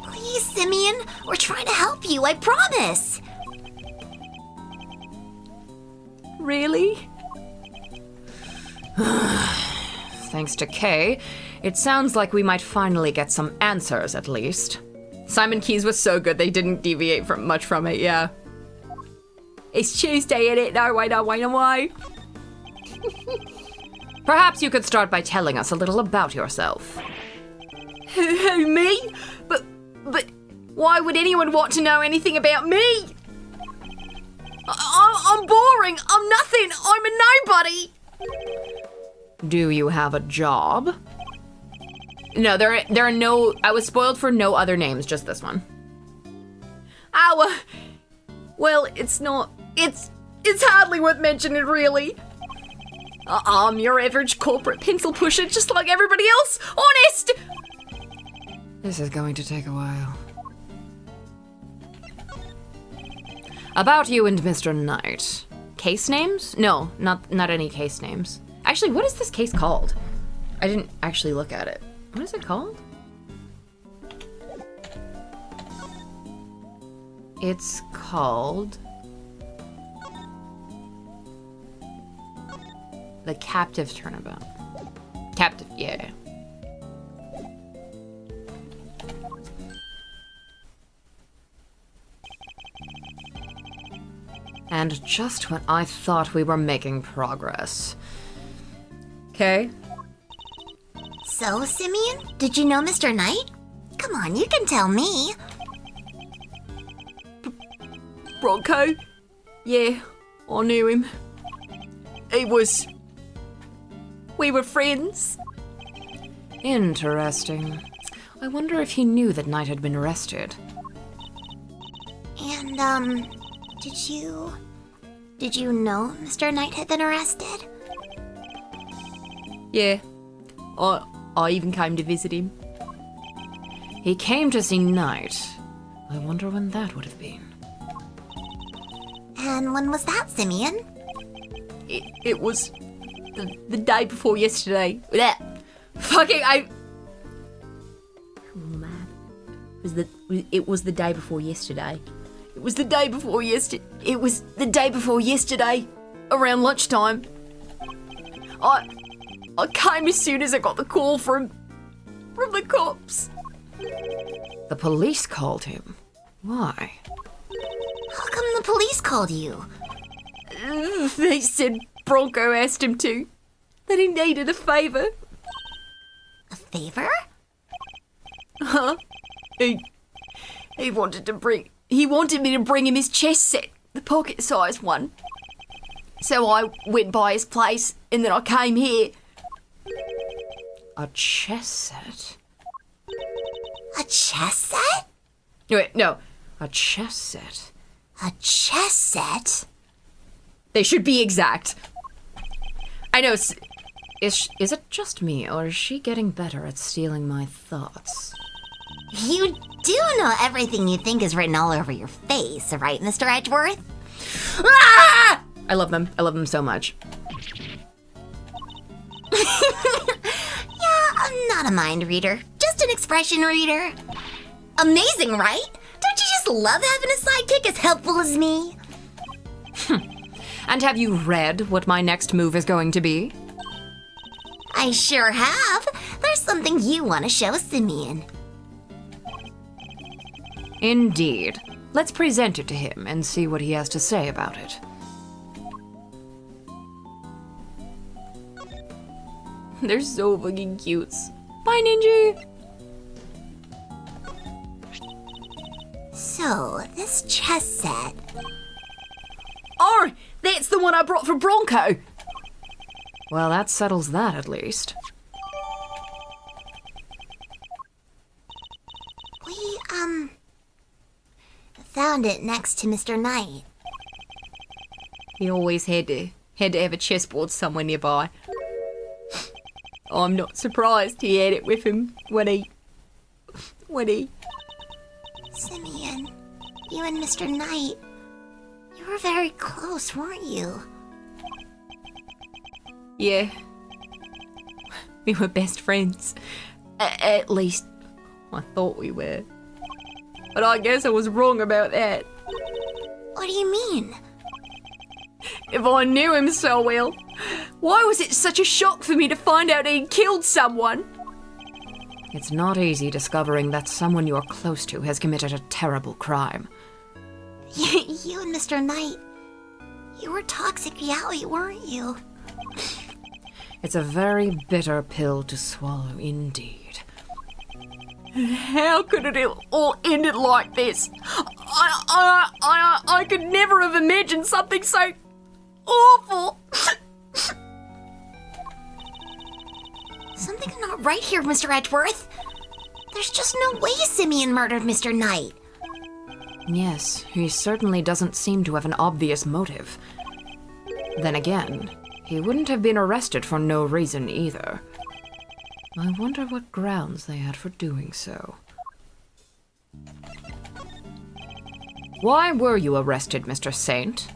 Please, Simeon. We're trying to help you, I promise. Really? Thanks to Kay, it sounds like we might finally get some answers, at least. Simon Keys was so good, they didn't deviate much from it, yeah. It's Tuesday, innit? No, why? Perhaps you could start by telling us a little about yourself. Who, me? But why would anyone want to know anything about me? I'm I'm boring. I'm nothing. I'm a nobody. Do you have a job? No, there are no. I was spoiled for no other names, just this one. Well, it's not. It's hardly worth mentioning, really. I'm your average corporate pencil pusher, just like everybody else. Honest. This is going to take a while. About you and Mr. Knight. Case names? No, not any case names. Actually, what is this case called? I didn't actually look at it. What is it called? It's called the Captive Turnabout. Captive, yeah. And just when I thought we were making progress. Okay. So, Simeon, did you know Mr. Knight? Come on, you can tell me. Bronco? Yeah, I knew him. We were friends. Interesting. I wonder if he knew that Knight had been arrested. And, did you know Mr. Knight had been arrested? Yeah, I even came to visit him. He came to see Knight. I wonder when that would have been. And when was that, Simeon? It was the day before yesterday. Fucking I. Oh man, it was the day before yesterday. It was the day before yesterday. It was the day before yesterday, around lunchtime. I came as soon as I got the call from the cops. The police called him. Why? How come the police called you? They said Bronco asked him to. That he needed a favor. A favor? Huh? He wanted me to bring him his chess set, the pocket-sized one. So I went by his place, and then I came here. A chess set? A chess set? Wait, no. A chess set? A chess set? They should be exact. I know. Is it just me, or is she getting better at stealing my thoughts? You do know everything you think is written all over your face, right, Mr. Edgeworth? Ah! I love them. I love them so much. Yeah, I'm not a mind reader, just an expression reader. Amazing, right? Don't you just love having a sidekick as helpful as me? And have you read what my next move is going to be? I sure have. There's something you want to show Simeon. Indeed. Let's present it to him and see what he has to say about it. They're so fucking cute. Bye, Ninja. So, this chess set. Oh, that's the one I brought for Bronco. Well, that settles that at least. We, found it next to Mr. Knight. He always had to have a chessboard somewhere nearby. I'm not surprised he had it with him when he... Simeon, you and Mr. Knight, you were very close, weren't you? Yeah. We were best friends. At least, I thought we were. But I guess I was wrong about that. What do you mean? If I knew him so well, why was it such a shock for me to find out he'd killed someone? It's not easy discovering that someone you're close to has committed a terrible crime. You and Mr. Knight, you were toxic reality, weren't you? It's a very bitter pill to swallow indeed. How could it all ended like this? I could never have imagined something so awful. Something's not right here, Mr. Edgeworth. There's just no way Simeon murdered Mr. Knight. Yes, he certainly doesn't seem to have an obvious motive. Then again, he wouldn't have been arrested for no reason either. I wonder what grounds they had for doing so. Why were you arrested, Mr. Saint?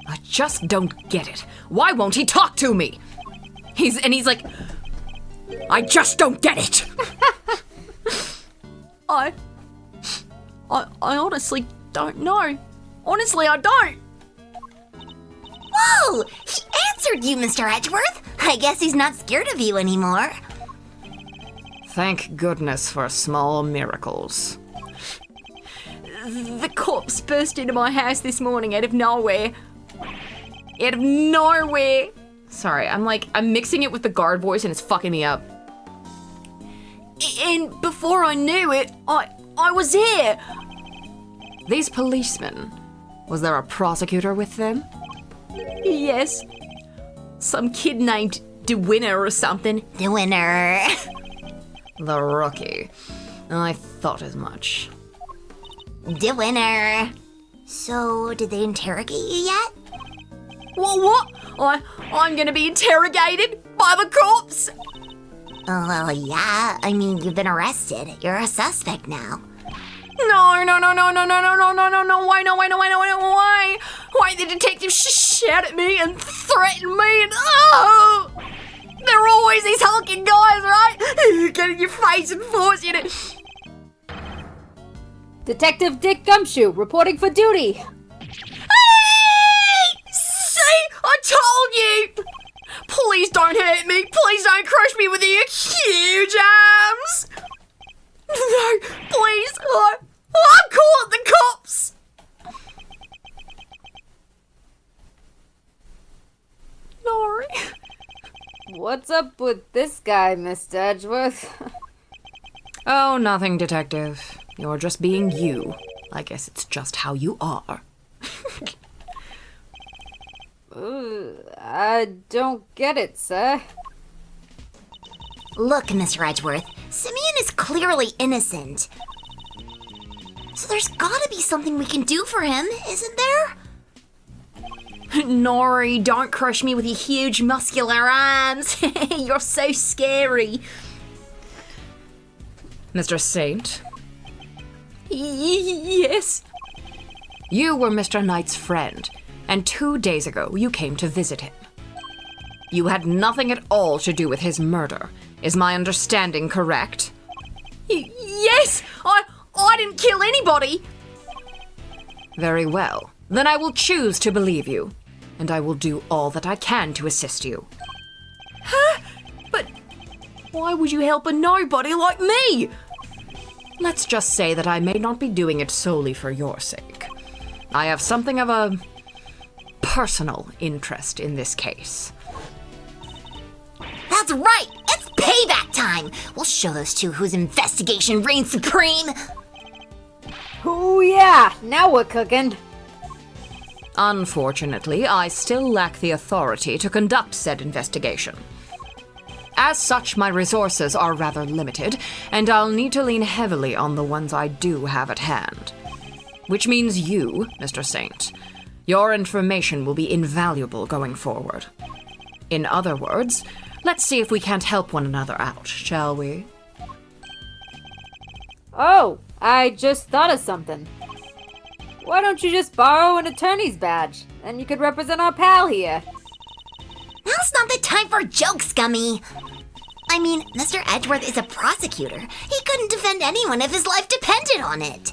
I just don't get it. Why won't he talk to me? He's like, I just don't get it. I honestly don't know. Honestly, I don't. Whoa! He answered you, Mr. Edgeworth. I guess he's not scared of you anymore. Thank goodness for small miracles. The cops burst into my house this morning out of nowhere. Out of nowhere. Sorry, I'm mixing it with the guard voice and it's fucking me up. And before I knew it, I was here. These policemen, was there a prosecutor with them? Yes. Some kid named DeWinner or something. DeWinner. The rookie. I thought as much. DeWinner. So, did they interrogate you yet? What? I'm gonna be interrogated by the cops? Oh, well, yeah. I mean, you've been arrested. You're a suspect now. No. Why? Why the detective shout at me and threaten me and there are always these hulking guys, right? Get in your face and force you to... Detective Dick Gumshoe, reporting for duty. Hey! See? I told you! Please don't hurt me. Please don't crush me with your huge arms. No, please. I'm calling the cops. Nori. What's up with this guy, Mr. Edgeworth? Oh, nothing, Detective. You're just being you. I guess it's just how you are. I don't get it, sir. Look, Mr. Edgeworth, Simeon is clearly innocent. So there's gotta be something we can do for him, isn't there? Nori, don't crush me with your huge muscular arms. You're so scary. Mr. Saint? Yes? You were Mr. Knight's friend, and 2 days ago you came to visit him. You had nothing at all to do with his murder. Is my understanding correct? Yes! I didn't kill anybody! Very well. Then I will choose to believe you, and I will do all that I can to assist you. Huh? But why would you help a nobody like me? Let's just say that I may not be doing it solely for your sake. I have something of a personal interest in this case. That's right! It's payback time! We'll show those two whose investigation reigns supreme! Oh yeah, now we're cooking. Unfortunately, I still lack the authority to conduct said investigation. As such, my resources are rather limited, and I'll need to lean heavily on the ones I do have at hand. Which means you, Mr. Saint. Your information will be invaluable going forward. In other words, let's see if we can't help one another out, shall we? Oh, I just thought of something. Why don't you just borrow an attorney's badge? Then you could represent our pal here. Now's not the time for jokes, Scummy. I mean, Mr. Edgeworth is a prosecutor. He couldn't defend anyone if his life depended on it.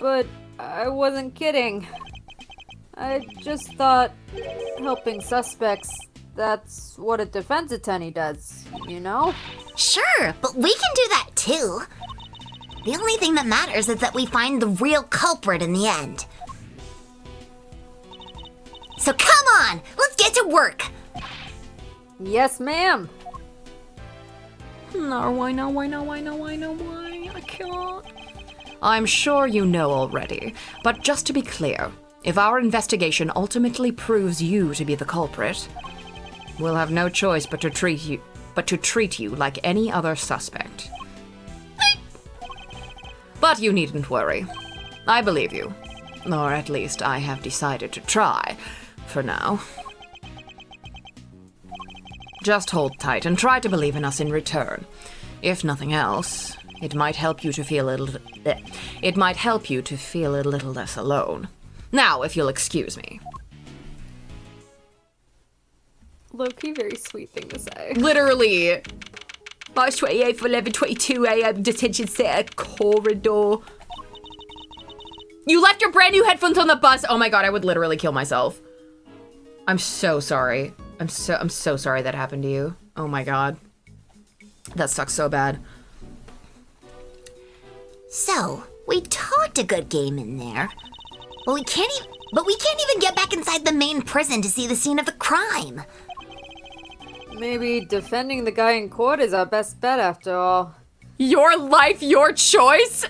But I wasn't kidding. I just thought helping suspects, that's what a defense attorney does, you know? Sure, but we can do that too. The only thing that matters is that we find the real culprit in the end. So come on, let's get to work. Yes, ma'am. No, why? I can't. I'm sure you know already, but just to be clear, if our investigation ultimately proves you to be the culprit, we'll have no choice but to treat you like any other suspect. But you needn't worry. I believe you. Or at least I have decided to try, for now. Just hold tight and try to believe in us in return. If nothing else, it might help you to feel a little less alone. Now, if you'll excuse me. Low-key, very sweet thing to say. Literally. March 28th, 11:22 a.m. Detention center corridor. You left your brand new headphones on the bus. Oh my god, I would literally kill myself. I'm so sorry. I'm so sorry that happened to you. Oh my god. That sucks so bad. So, we talked a good game in there. But we can't even get back inside the main prison to see the scene of the crime. Maybe defending the guy in court is our best bet after all. Your life, your choice?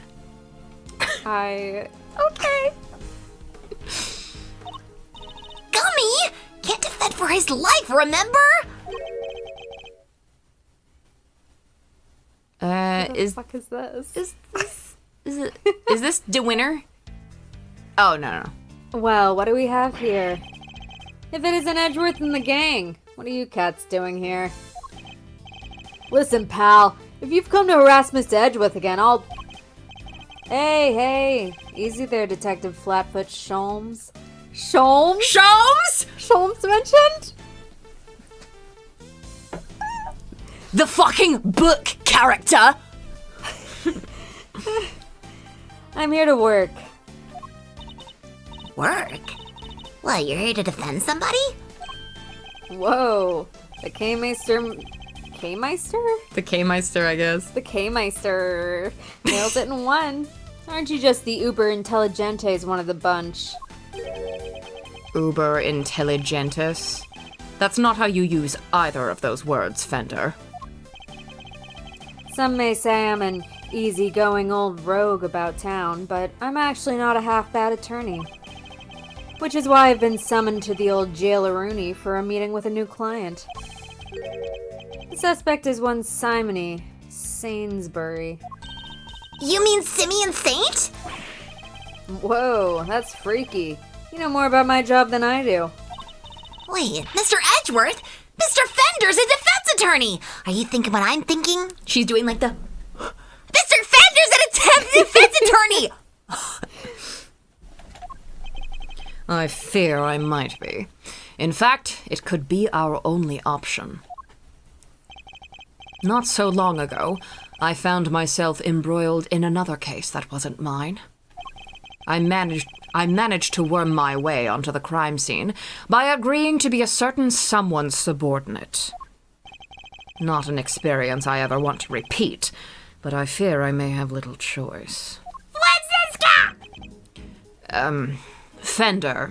Okay. Gummy can't defend for his life, remember? What the Is fuck is this? is this the winner? Oh, no. Well, what do we have here? If it isn't Edgeworth and the gang, what are you cats doing here? Listen, pal, if you've come to harass Mr. Edgeworth again, I'll... Hey, easy there, Detective Flatfoot Sholmes. Sholmes? Sholmes? Sholmes mentioned? The fucking book character. I'm here to work. Work? What, you're here to defend somebody? Whoa, the K-Meister... K-Meister? The K-Meister, I guess. The K-Meister. Nailed it in one. Aren't you just the uber intelligentes one of the bunch? Uber intelligentus? That's not how you use either of those words, Fender. Some may say I'm an easygoing old rogue about town, but I'm actually not a half-bad attorney. Which is why I've been summoned to the old jailer-rooney for a meeting with a new client. The suspect is one Simony Sainsbury. You mean Simeon Saint? Whoa, that's freaky. You know more about my job than I do. Wait, Mr. Edgeworth? Mr. Fender's a defense attorney! Are you thinking what I'm thinking? She's doing like the... Mr. Fender's a defense attorney! I fear I might be. In fact, it could be our only option. Not so long ago, I found myself embroiled in another case that wasn't mine. I managed to worm my way onto the crime scene by agreeing to be a certain someone's subordinate. Not an experience I ever want to repeat, but I fear I may have little choice. What's this guy? Fender,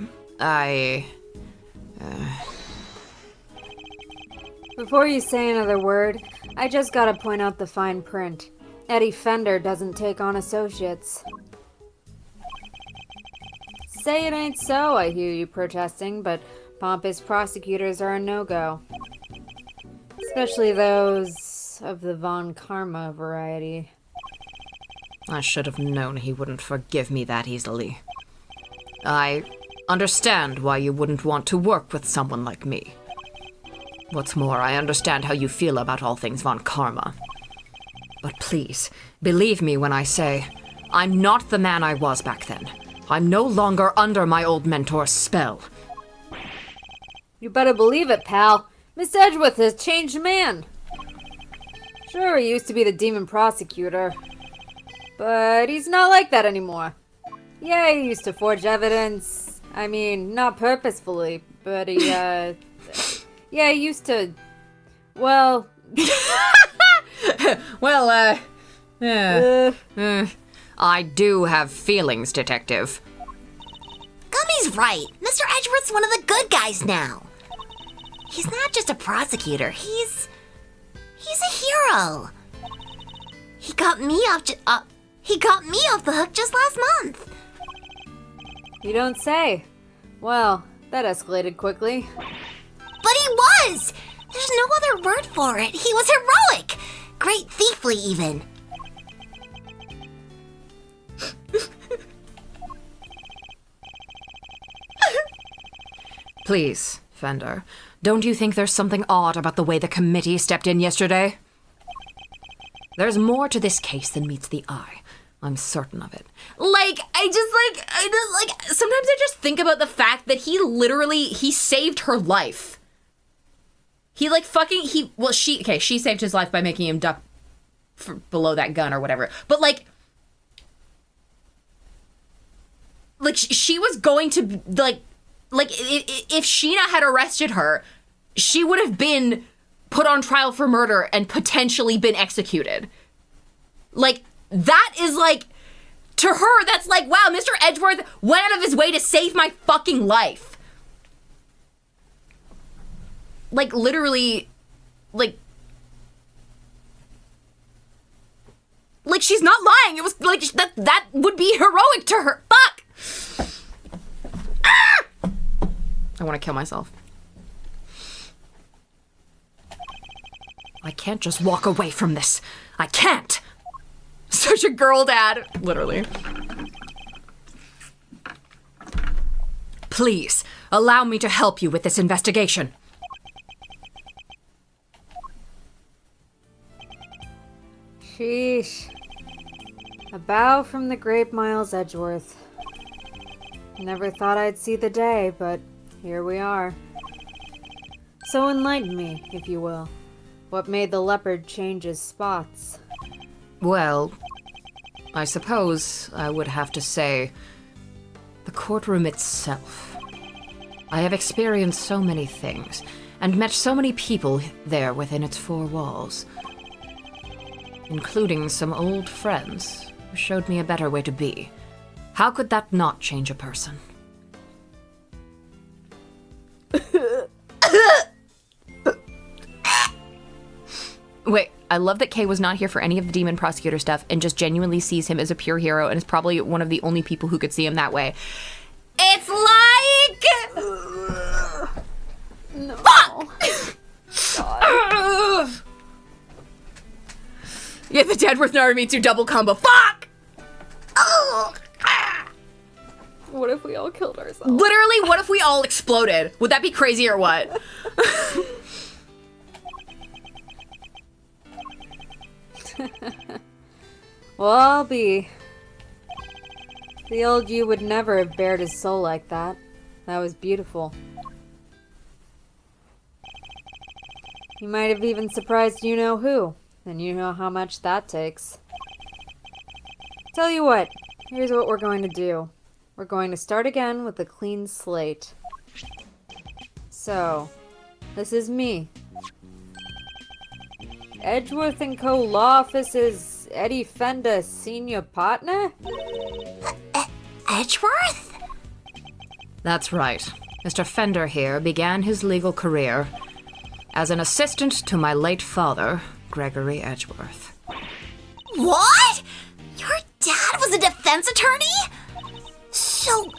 Before you say another word, I just gotta point out the fine print. Eddie Fender doesn't take on associates. Say it ain't so, I hear you protesting, but pompous prosecutors are a no-go. Especially those of the Von Karma variety. I should have known he wouldn't forgive me that easily. I understand why you wouldn't want to work with someone like me. What's more, I understand how you feel about all things Von Karma. But please, believe me when I say, I'm not the man I was back then. I'm no longer under my old mentor's spell. You better believe it, pal. Miss Edgeworth has changed man. Sure, he used to be the demon prosecutor. But he's not like that anymore. Yeah, he used to forge evidence. I mean, not purposefully, but he, yeah, he used to... Well... I do have feelings, Detective. Gummy's right. Mr. Edgeworth's one of the good guys now. He's not just a prosecutor. He's a hero. He got me He got me off the hook just last month. You don't say. Well, that escalated quickly. But he was! There's no other word for it. He was heroic. Great thiefly, even. Please, Fender, don't you think there's something odd about the way the committee stepped in yesterday? There's more to this case than meets the eye. I'm certain of it. Like, sometimes I just think about the fact that he saved her life. She saved his life by making him duck below that gun or whatever. But like she was going to, if Sheena had arrested her, she would have been put on trial for murder and potentially been executed. Like, that is like, to her, that's like, wow, Mr. Edgeworth went out of his way to save my fucking life. Like, literally, like she's not lying. It was like, that would be heroic to her. Fuck! Ah! I want to kill myself. I can't just walk away from this. I can't! Such a girl dad. Literally. Please, allow me to help you with this investigation. Sheesh. A bow from the great Miles Edgeworth. Never thought I'd see the day, but here we are. So enlighten me, if you will. What made the leopard change his spots? Well, I suppose I would have to say the courtroom itself. I have experienced so many things and met so many people there within its four walls, including some old friends who showed me a better way to be. How could that not change a person? Wait, I love that Kay was not here for any of the demon prosecutor stuff and just genuinely sees him as a pure hero and is probably one of the only people who could see him that way. It's like... No. Fuck! Yeah, the Deadworth Narumitsu double combo. Fuck! What if we all killed ourselves? Literally, what if we all exploded? Would that be crazy or what? Well, I'll be. The old you would never have bared his soul like that. That was beautiful. You might have even surprised you-know-who, and you know how much that takes. Tell you what, here's what we're going to do. We're going to start again with a clean slate. So, this is me. Edgeworth & Co. Law Office is Eddie Fender senior partner? Edgeworth? That's right. Mr. Fender here began his legal career as an assistant to my late father, Gregory Edgeworth. What? Your dad was a defense attorney? So,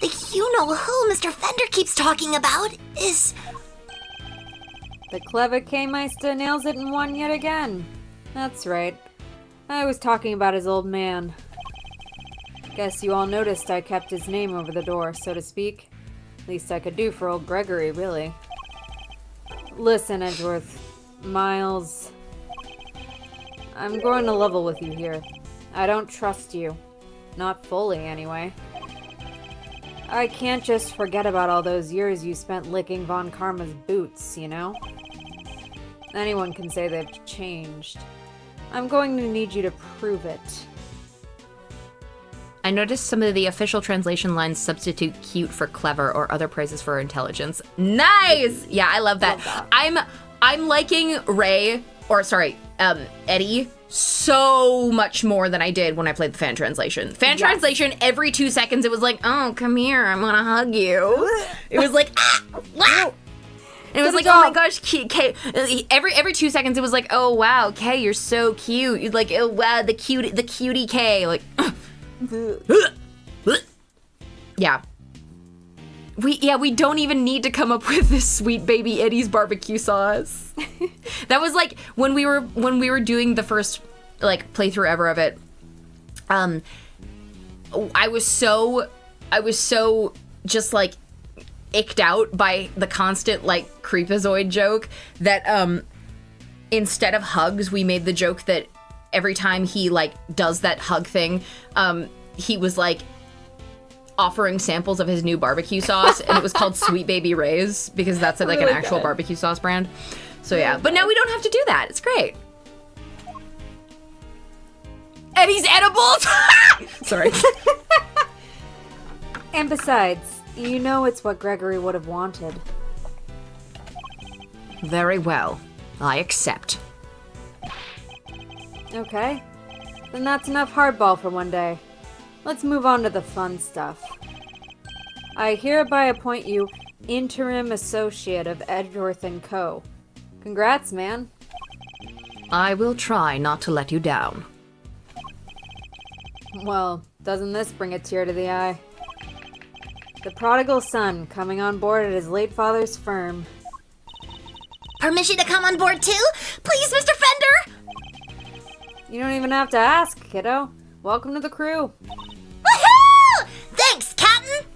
the you-know-who Mr. Fender keeps talking about is... The clever K-Meister nails it in one yet again. That's right. I was talking about his old man. Guess you all noticed I kept his name over the door, so to speak. Least I could do for old Gregory, really. Listen, Edgeworth. Miles. I'm going to level with you here. I don't trust you. Not fully, anyway. I can't just forget about all those years you spent licking Von Karma's boots, you know? Anyone can say they've changed. I'm going to need you to prove it. I noticed some of the official translation lines substitute cute for clever or other praises for herself. Nice! Yeah, I love that. I'm liking Eddie so much more than I did when I played the fan translation. Translation, every 2 seconds it was like, oh, come here, I'm gonna hug you. It was like, ah! And it was like, oh my gosh, Kay. Every 2 seconds, it was like, oh wow, Kay, you're so cute. You're like, oh wow, the cutie Kay. Like, yeah. We don't even need to come up with this sweet baby Eddie's barbecue sauce. That was like when we were doing the first like playthrough ever of it. I was so just like icked out by the constant like creepazoid joke that instead of hugs, we made the joke that every time he like does that hug thing, he was like offering samples of his new barbecue sauce, and it was called Sweet Baby Ray's because that's like really an actual good barbecue sauce brand. So yeah, but now we don't have to do that. It's great. Eddie's edibles. Sorry. And besides, you know it's what Gregory would have wanted. Very well. I accept. Okay. Then that's enough hardball for one day. Let's move on to the fun stuff. I hereby appoint you interim associate of Edgeworth & Co. Congrats, man. I will try not to let you down. Well, doesn't this bring a tear to the eye? The prodigal son coming on board at his late father's firm. Permission to come on board too? Please, Mr. Fender? You don't even have to ask, kiddo. Welcome to the crew. Woohoo! Thanks, Captain!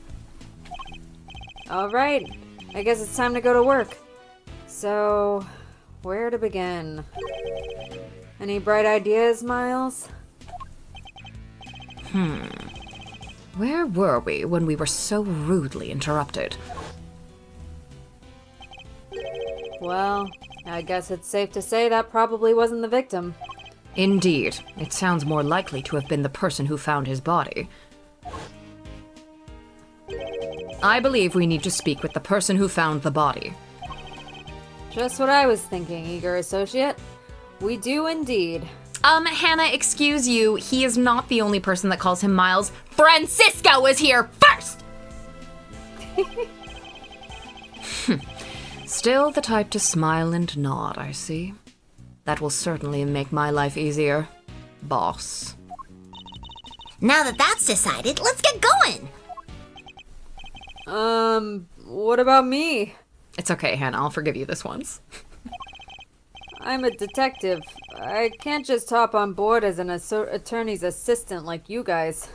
Alright, I guess it's time to go to work. So, where to begin? Any bright ideas, Miles? Where were we when we were so rudely interrupted? Well, I guess it's safe to say that probably wasn't the victim. Indeed. It sounds more likely to have been the person who found his body. I believe we need to speak with the person who found the body. Just what I was thinking, eager associate. We do indeed. Hannah, excuse you. He is not the only person that calls him Miles. Francisco was here first! Still the type to smile and nod, I see. That will certainly make my life easier, boss. Now that that's decided, let's get going! What about me? It's okay, Hannah. I'll forgive you this once. I'm a detective. I can't just hop on board as an attorney's assistant like you guys.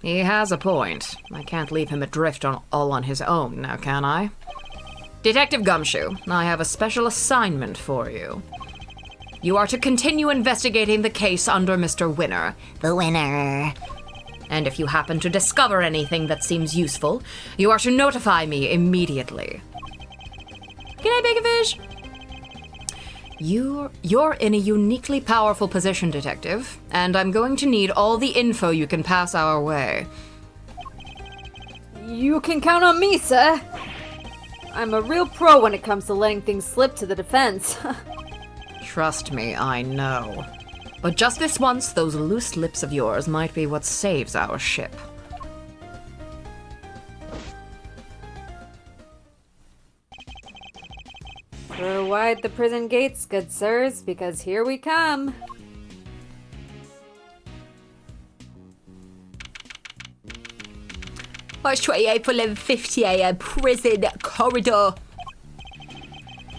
He has a point. I can't leave him adrift all on his own, now can I? Detective Gumshoe, I have a special assignment for you. You are to continue investigating the case under Mr. Winner. The winner. And if you happen to discover anything that seems useful, you are to notify me immediately. Can I bake a fish? You're in a uniquely powerful position, Detective, and I'm going to need all the info you can pass our way. You can count on me, sir. I'm a real pro when it comes to letting things slip to the defense. Trust me, I know. But just this once, those loose lips of yours might be what saves our ship. Throw wide the prison gates, good sirs, because here we come. March 28th, 11:50 a.m. Prison corridor.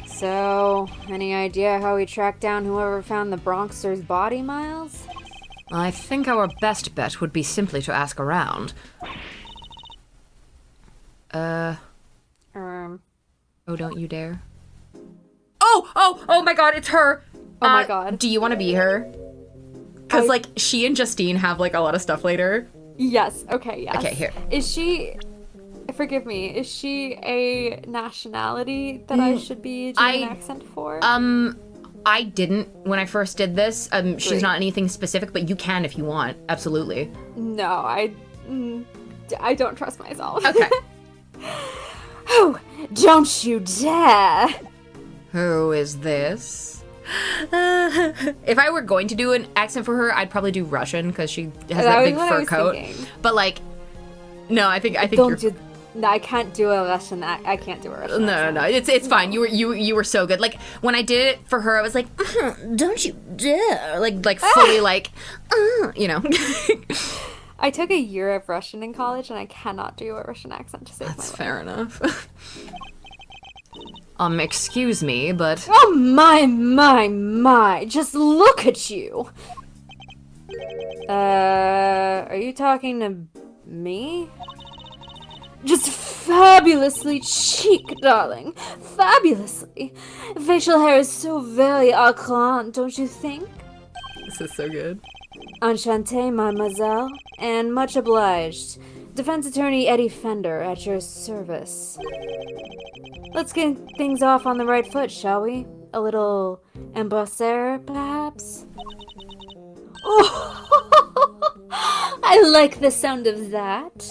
So, any idea how we track down whoever found the Bronxer's body, Miles? I think our best bet would be simply to ask around. Oh, don't you dare. Oh my god, it's her. Oh my god. Do you want to be her? Because, like, she and Justine have, like, a lot of stuff later. Yes. Okay. Yes. Okay, here. Is she? Forgive me. Is she a nationality that I should be doing an accent for? I didn't when I first did this. She's Great. not anything specific, but you can if you want. Absolutely. No, I don't trust myself. Okay. Oh, don't you dare! Who is this? If I were going to do an accent for her, I'd probably do Russian because she has That that was big what I fur was coat. thinking. But like, no, I think Don't you're. you No, I can't do a Russian. I can't do a Russian. No. It's fine. You were so good. Like when I did it for her, I was like, don't you dare! Like fully like, you know. I took a year of Russian in college, and I cannot do a Russian accent to save my life. That's fair enough. Excuse me, but Oh my! Just look at you. Are you talking to me? Just fabulously chic, darling. Fabulously. Facial hair is so very arcant, don't you think? this is so good. Enchanté, mademoiselle, and much obliged. Defense attorney Eddie Fender at your service. Let's get things off on the right foot, shall we? A little embrasser, perhaps? Oh, I like the sound of that.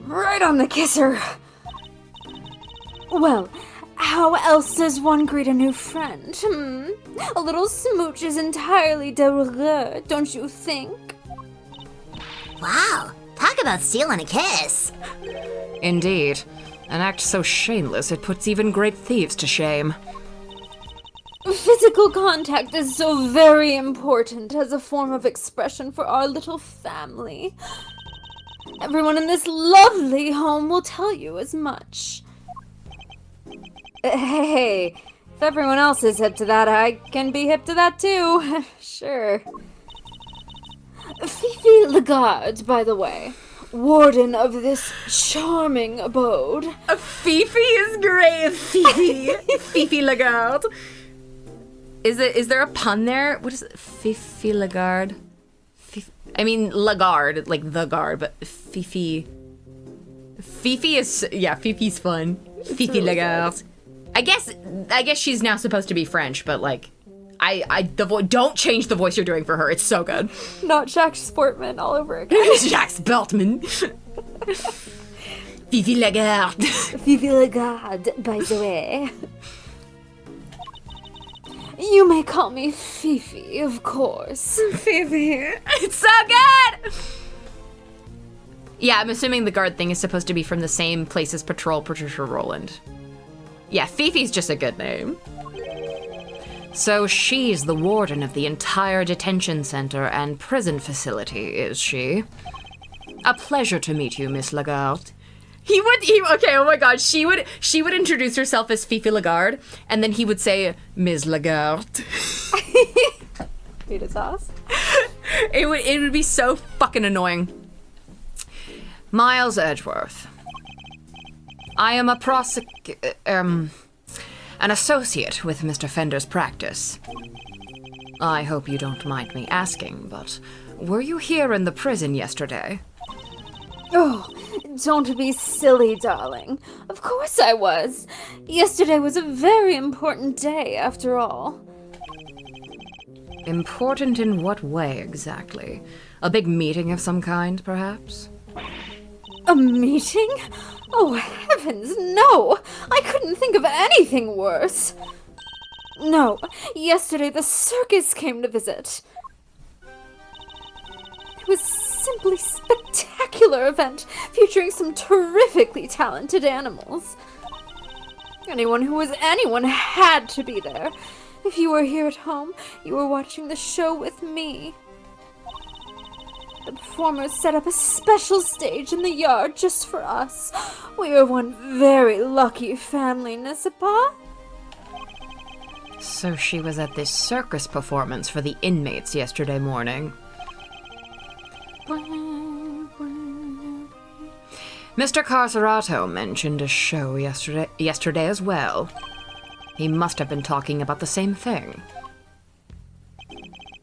Right on the kisser. Well, how else does one greet a new friend? A little smooch is entirely de rigueur, don't you think? Wow, talk about stealing a kiss. Indeed. An act so shameless it puts even great thieves to shame. Physical contact is so very important as a form of expression for our little family. Everyone in this lovely home will tell you as much. Hey, if everyone else is hip to that, I can be hip to that too. Sure. Fifi Lagarde, by the way, warden of this charming abode. Fifi is great. Fifi Lagarde. Is there a pun there? What is it? Fifi Lagarde. I mean Lagarde, like the guard, but Fifi. Fifi is Fifi's fun. Fifi really Lagarde. Good. I guess she's now supposed to be French, but like, don't change the voice you're doing for her. It's so good. Not Jacques Sportman all over again. Jacques Sportman. Fifi Lagarde. Fifi Lagarde, by the way. You may call me Fifi, of course. Fifi. It's so good! Yeah, I'm assuming the guard thing is supposed to be from the same place as Patrol Patricia Rowland. Yeah, Fifi's just a good name. So she's the warden of the entire detention center and prison facility, is she? A pleasure to meet you, Miss Lagarde. Okay, oh my god, she would introduce herself as Fifi Lagarde, and then he would say, Ms. Lagarde. Pita sauce? It would be so fucking annoying. Miles Edgeworth. I am an associate with Mr. Fender's practice. I hope you don't mind me asking, but were you here in the prison yesterday? Oh, don't be silly, darling. Of course I was. Yesterday was a very important day, after all. Important in what way, exactly? A big meeting of some kind, perhaps? A meeting? Oh, heavens, no! I couldn't think of anything worse. No, yesterday the circus came to visit. It was simply spectacular event featuring some terrifically talented animals. Anyone who was anyone had to be there. If you were here at home, you were watching the show with me. The performers set up a special stage in the yard just for us. We were one very lucky family, n'est-ce pas? So she was at this circus performance for the inmates yesterday morning. Mr. Carcerato mentioned a show yesterday as well. He must have been talking about the same thing.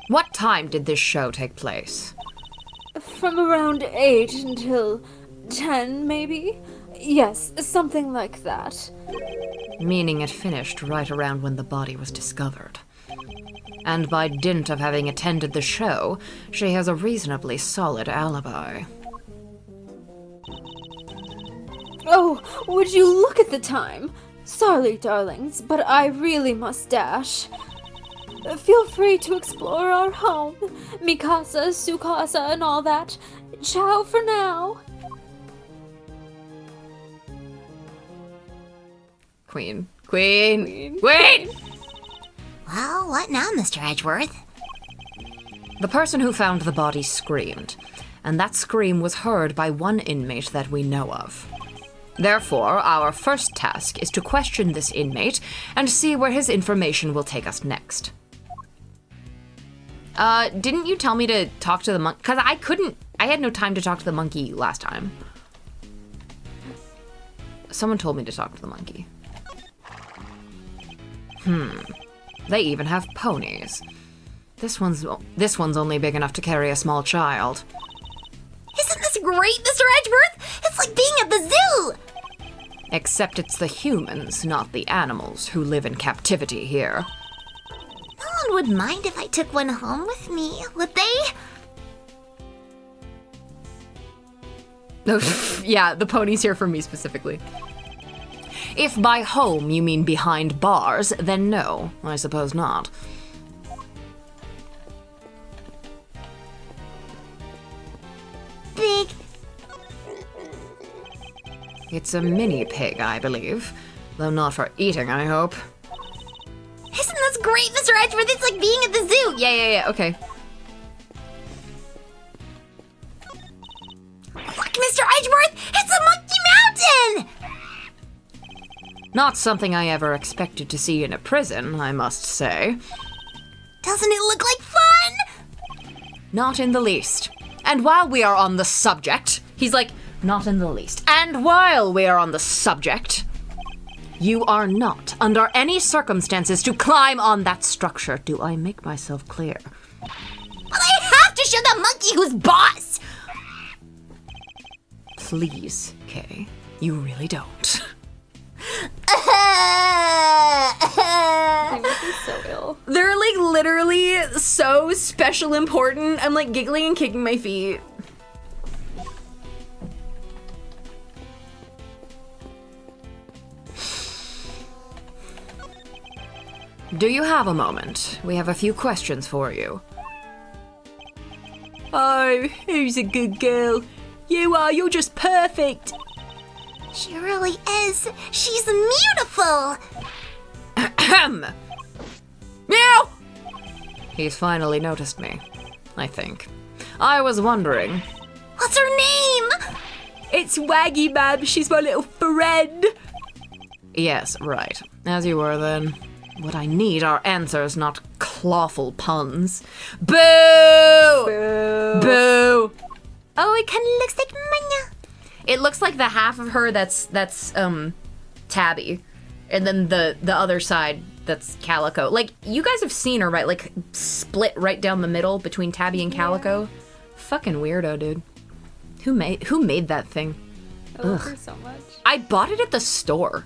What time did this show take place? From around 8 until 10, maybe? Yes, something like that. Meaning it finished right around when the body was discovered. And by dint of having attended the show, she has a reasonably solid alibi. Oh, would you look at the time? Sorry, darlings, but I really must dash. Feel free to explore our home. Mikasa, Sukasa, and all that. Ciao for now. Queen. Well, what now, Mr. Edgeworth? The person who found the body screamed, and that scream was heard by one inmate that we know of. Therefore, our first task is to question this inmate and see where his information will take us next. Didn't you tell me to talk to the monkey? Because I had no time to talk to the monkey last time. Someone told me to talk to the monkey. They even have ponies. This one's only big enough to carry a small child. Isn't this great, Mr. Edgeworth? It's like being at the zoo! Except it's the humans, not the animals, who live in captivity here. No one would mind if I took one home with me, would they? Yeah, the pony's here for me specifically. If by home you mean behind bars, then no, I suppose not. Big. It's a mini pig, I believe. Though not for eating, I hope. Isn't this great, Mr. Edgeworth? It's like being at the zoo! Yeah, okay. Look, Mr. Edgeworth! It's a monkey mountain! Not something I ever expected to see in a prison, I must say. Doesn't it look like fun? Not in the least. And while we are on the subject, He's like, not in the least. And while we are on the subject, you are not, under any circumstances, to climb on that structure. Do I make myself clear? But I have to show the monkey who's boss! Please, Kay. You really don't. I make me so ill. they're like literally so special important. I'm like giggling and kicking my feet. Do you have a moment? We have a few questions for you. Oh, who's a good girl? You are, you're just perfect. She really is. She's beautiful. Ahem! Meow! He's finally noticed me, I think. I was wondering. What's her name? It's Waggy Mab, she's my little friend. Yes, right. As you were then. What I need are answers, not clawful puns. Boo! Boo! Oh, it kind of looks like Manya. It looks like the half of her that's Tabby, and then the other side that's Calico. Like, you guys have seen her, right? Like, split right down the middle between Tabby and Calico. Fucking weirdo, dude. Who made that thing? I love her so much. I bought it at the store.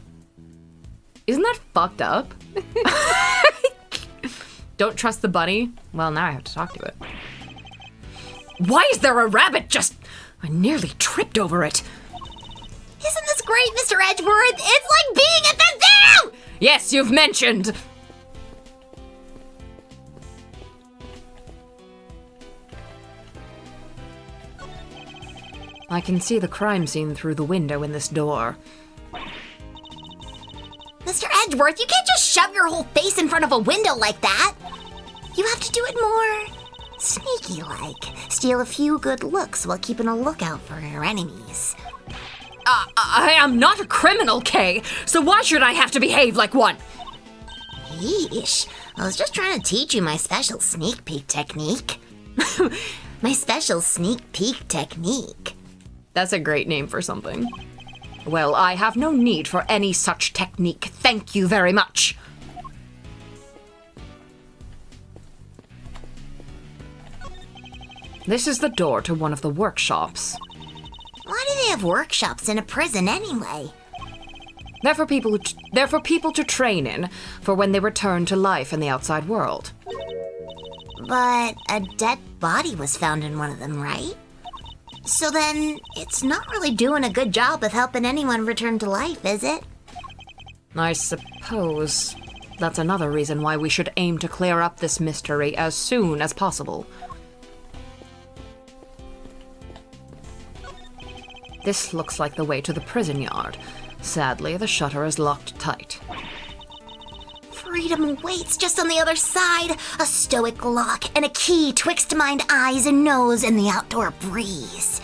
Isn't that fucked up? Don't trust the bunny? Well, now I have to talk to it. Why is there a rabbit just... I nearly tripped over it. Isn't this great, Mr. Edgeworth? It's like being at the zoo! Yes, you've mentioned. I can see the crime scene through the window in this door. Mr. Edgeworth, you can't just shove your whole face in front of a window like that. You have to do it more sneaky-like. Steal a few good looks while keeping a lookout for your enemies. I am not a criminal, Kay, so why should I have to behave like one? Yeesh. I was just trying to teach you my special sneak peek technique. My special sneak peek technique. That's a great name for something. Well, I have no need for any such technique. Thank you very much. This is the door to one of the workshops. Why do they have workshops in a prison anyway? They're for people to train in for when they return to life in the outside world. But a dead body was found in one of them, right? So then, it's not really doing a good job of helping anyone return to life, is it? I suppose that's another reason why we should aim to clear up this mystery as soon as possible. This looks like the way to the prison yard. Sadly, the shutter is locked tight. Freedom waits just on the other side. A stoic lock and a key twixt mind eyes and nose in the outdoor breeze.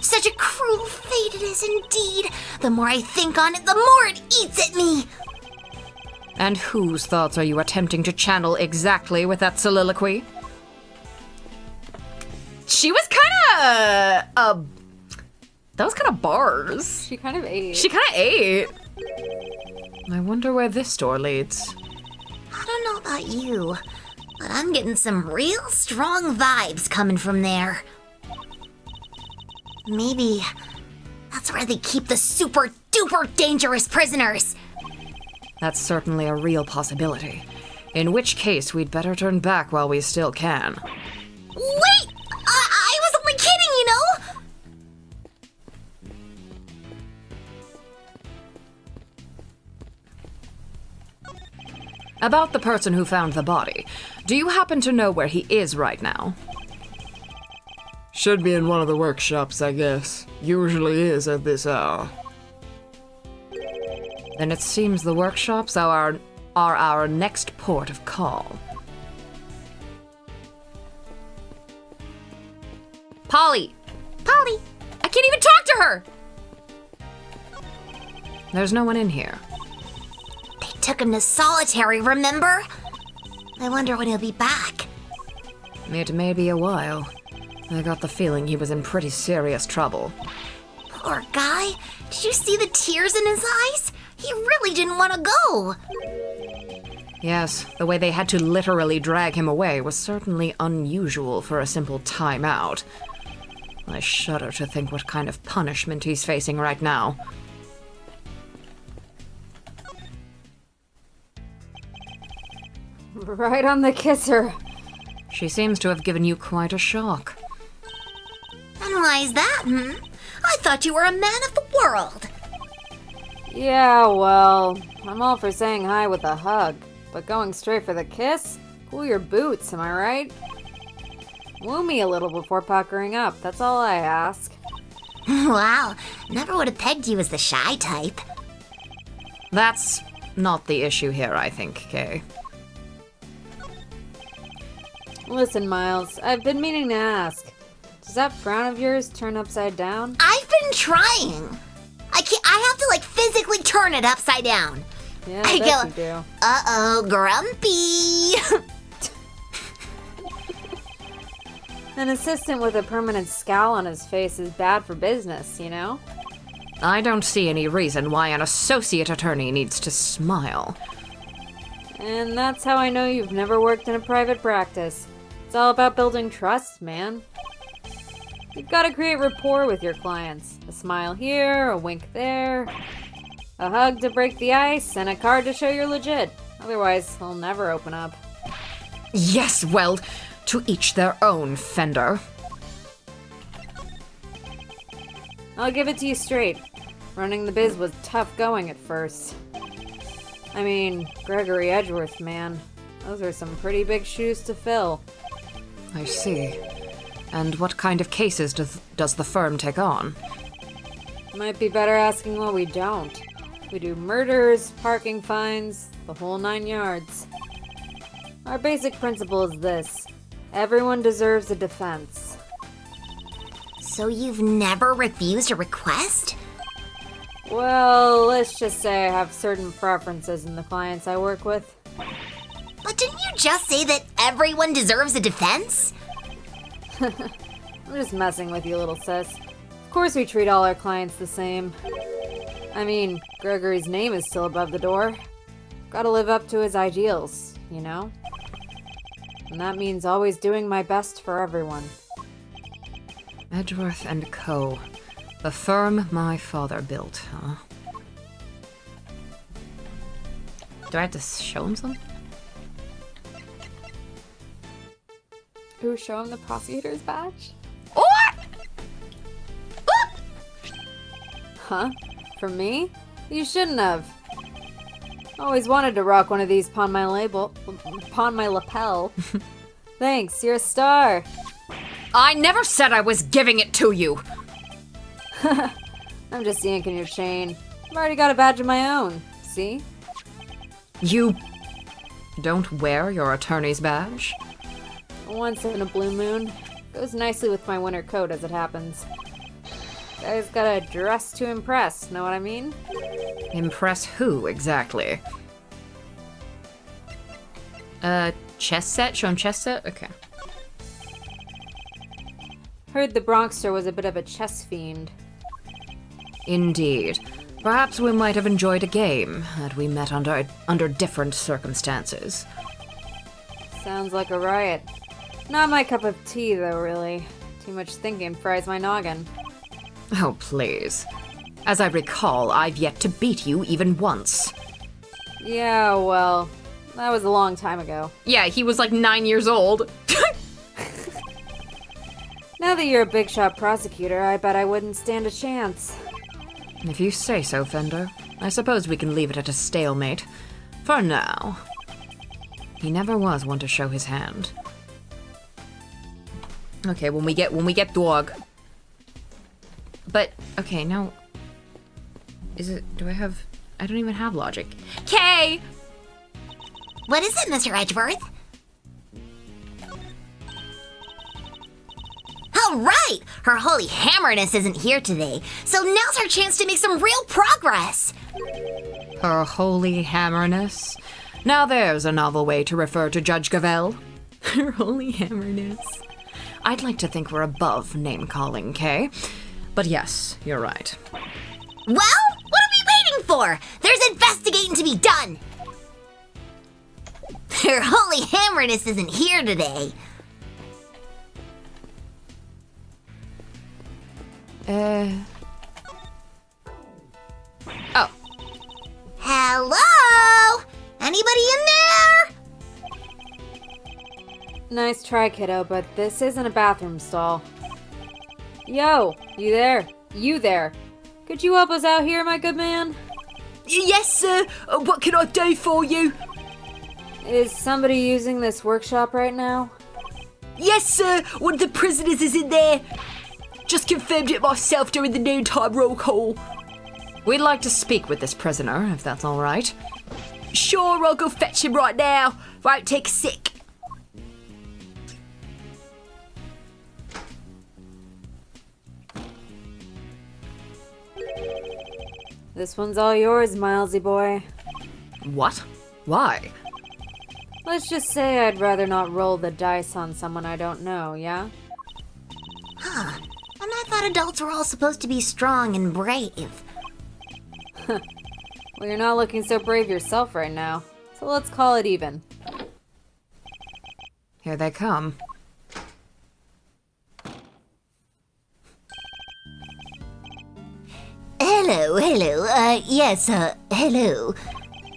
Such a cruel fate it is indeed. The more I think on it, the more it eats at me. And whose thoughts are you attempting to channel exactly with that soliloquy? She was kind of that was kind of bars. She kind of ate. She kind of ate. I wonder where this door leads. I don't know about you, but I'm getting some real strong vibes coming from there. Maybe that's where they keep the super duper dangerous prisoners. That's certainly a real possibility. In which case, we'd better turn back while we still can. Wait! I was only kidding, you know? About the person who found the body, do you happen to know where he is right now? Should be in one of the workshops, I guess. Usually is at this hour. Then it seems the workshops are our next port of call. Polly, I can't even talk to her. There's no one in here. They took him to solitary, remember? I wonder when he'll be back. It may be a while. I got the feeling he was in pretty serious trouble. Poor guy. Did you see the tears in his eyes? He really didn't want to go. Yes, the way they had to literally drag him away was certainly unusual for a simple timeout. I shudder to think what kind of punishment he's facing right now. Right on the kisser. She seems to have given you quite a shock. And why is that, I thought you were a man of the world. Yeah, well, I'm all for saying hi with a hug, but going straight for the kiss? Cool your boots, am I right? Woo me a little before puckering up, that's all I ask. Wow, never would have pegged you as the shy type. That's not the issue here, I think, Kay. Listen, Miles, I've been meaning to ask. Does that frown of yours turn upside down? I've been trying. I have to, physically turn it upside down. Yeah, I bet go, you do. uh-oh, grumpy. An assistant with a permanent scowl on his face is bad for business, you know? I don't see any reason why an associate attorney needs to smile. And that's how I know you've never worked in a private practice. It's all about building trust, man. You've got to create rapport with your clients. A smile here, a wink there, a hug to break the ice, and a card to show you're legit. Otherwise, they'll never open up. Yes, well, to each their own, Fender. I'll give it to you straight. Running the biz was tough going at first. I mean, Gregory Edgeworth, man. Those are some pretty big shoes to fill. I see. And what kind of cases does the firm take on? Might be better asking what we don't. We do murders, parking fines, the whole 9 yards. Our basic principle is this. Everyone deserves a defense. So you've never refused a request? Well, let's just say I have certain preferences in the clients I work with. But didn't you just say that everyone deserves a defense? I'm just messing with you, little sis. Of course we treat all our clients the same. I mean, Gregory's name is still above the door. Gotta live up to his ideals, you know? And that means always doing my best for everyone. Edgeworth and Co. The firm my father built, huh? Do I have to show him something? Ooh, show him the prosecutor's badge? Huh? For me? You shouldn't have. Always wanted to rock one of these upon my lapel. Thanks, you're a star. I never said I was giving it to you. I'm just yanking your chain. I've already got a badge of my own. See? You don't wear your attorney's badge? Once in a blue moon. Goes nicely with my winter coat as it happens. Guys gotta dress to impress, know what I mean? Impress who, exactly? Chess set? Show him chess set? Okay. Heard the Bronxster was a bit of a chess fiend. Indeed. Perhaps we might have enjoyed a game had we met under different circumstances. Sounds like a riot. Not my cup of tea, though, really. Too much thinking fries my noggin. Oh, please. As I recall, I've yet to beat you even once. Yeah, well, that was a long time ago. Yeah, he was like 9 years old. Now that you're a big shot prosecutor, I bet I wouldn't stand a chance. If you say so, Fender. I suppose we can leave it at a stalemate. For now. He never was one to show his hand. Okay, when we get dog. But okay, now is it I don't even have logic. Kay! What is it, Mr. Edgeworth? All right! Her Holy Hammerness isn't here today, so now's our chance to make some real progress! Her Holy Hammerness? Now there's a novel way to refer to Judge Gavel. Her Holy Hammerness. I'd like to think we're above name-calling, Kay. But yes, you're right. Well, what are we waiting for? There's investigating to be done! Her Holy Hammerness isn't here today. Oh. Hello? Anybody in there? Nice try, kiddo, but this isn't a bathroom stall. Yo, you there? You there. Could you help us out here, my good man? Yes, sir. What can I do for you? Is somebody using this workshop right now? Yes, sir. One of the prisoners is in there. Just confirmed it myself during the noontime roll call. We'd like to speak with this prisoner, if that's all right. Sure, I'll go fetch him right now. Won't take a sec. This one's all yours, Milesy boy. What? Why? Let's just say I'd rather not roll the dice on someone I don't know, yeah? Huh. And I thought adults were all supposed to be strong and brave. Well, you're not looking so brave yourself right now, so let's call it even. Here they come. Hello. Hello.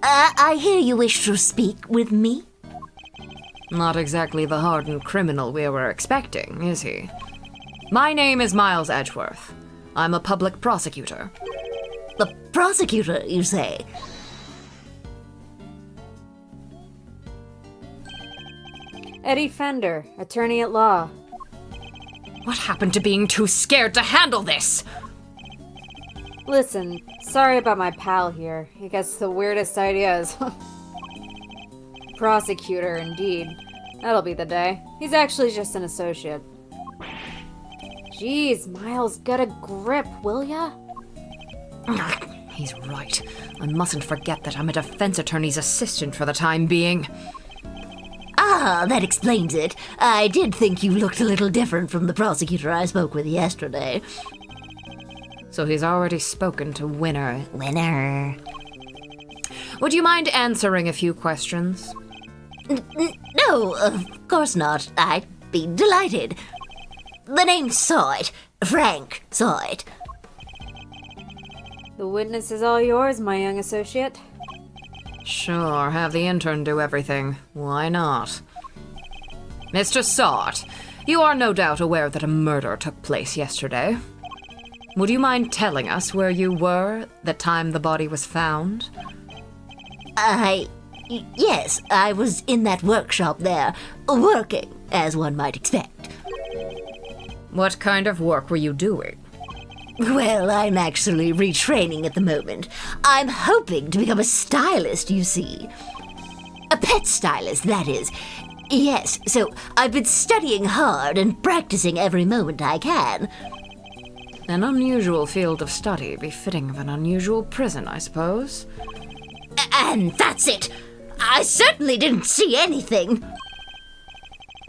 I hear you wish to speak with me? Not exactly the hardened criminal we were expecting, is he? My name is Miles Edgeworth. I'm a public prosecutor. The prosecutor, you say? Eddie Fender, attorney at law. What happened to being too scared to handle this? Listen, sorry about my pal here. He gets the weirdest ideas. Prosecutor, indeed. That'll be the day. He's actually just an associate. Jeez, Miles, get a grip, will ya? He's right. I mustn't forget that I'm a defense attorney's assistant for the time being. Ah, that explains it. I did think you looked a little different from the prosecutor I spoke with yesterday. So he's already spoken to Winner. Winner. Would you mind answering a few questions? No, of course not. I'd be delighted. The name saw it. Frank saw it. The witness is all yours, my young associate. Sure, have the intern do everything. Why not? Mr. Sart, you are no doubt aware that a murder took place yesterday. Would you mind telling us where you were the time the body was found? Yes, I was in that workshop there, working, as one might expect. What kind of work were you doing? Well, I'm actually retraining at the moment. I'm hoping to become a stylist, you see. A pet stylist, that is. Yes, so I've been studying hard and practicing every moment I can. An unusual field of study, befitting of an unusual prison, I suppose. And that's it. I certainly didn't see anything.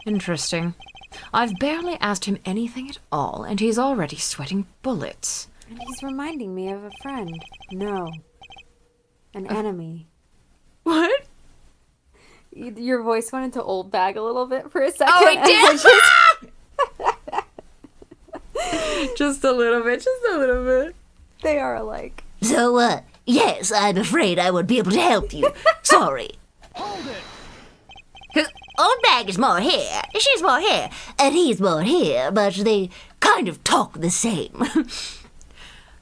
Interesting. I've barely asked him anything at all, and he's already sweating bullets. And he's reminding me of a friend. No. An enemy. What? Your voice went into old bag a little bit for a second. Oh, it and did? Just a little bit, they are alike. So, yes, I'm afraid I won't be able to help you. Sorry. Hold it! Old Bag is more here, she's more here, and he's more here, but they kind of talk the same.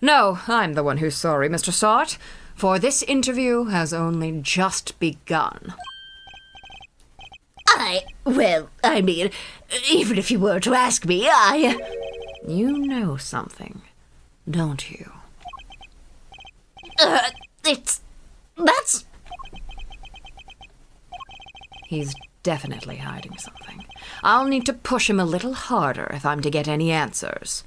No, I'm the one who's sorry, Mr. Sart, for this interview has only just begun. Well, I mean, even if you were to ask me, You know something, don't you? That's... He's definitely hiding something. I'll need to push him a little harder if I'm to get any answers.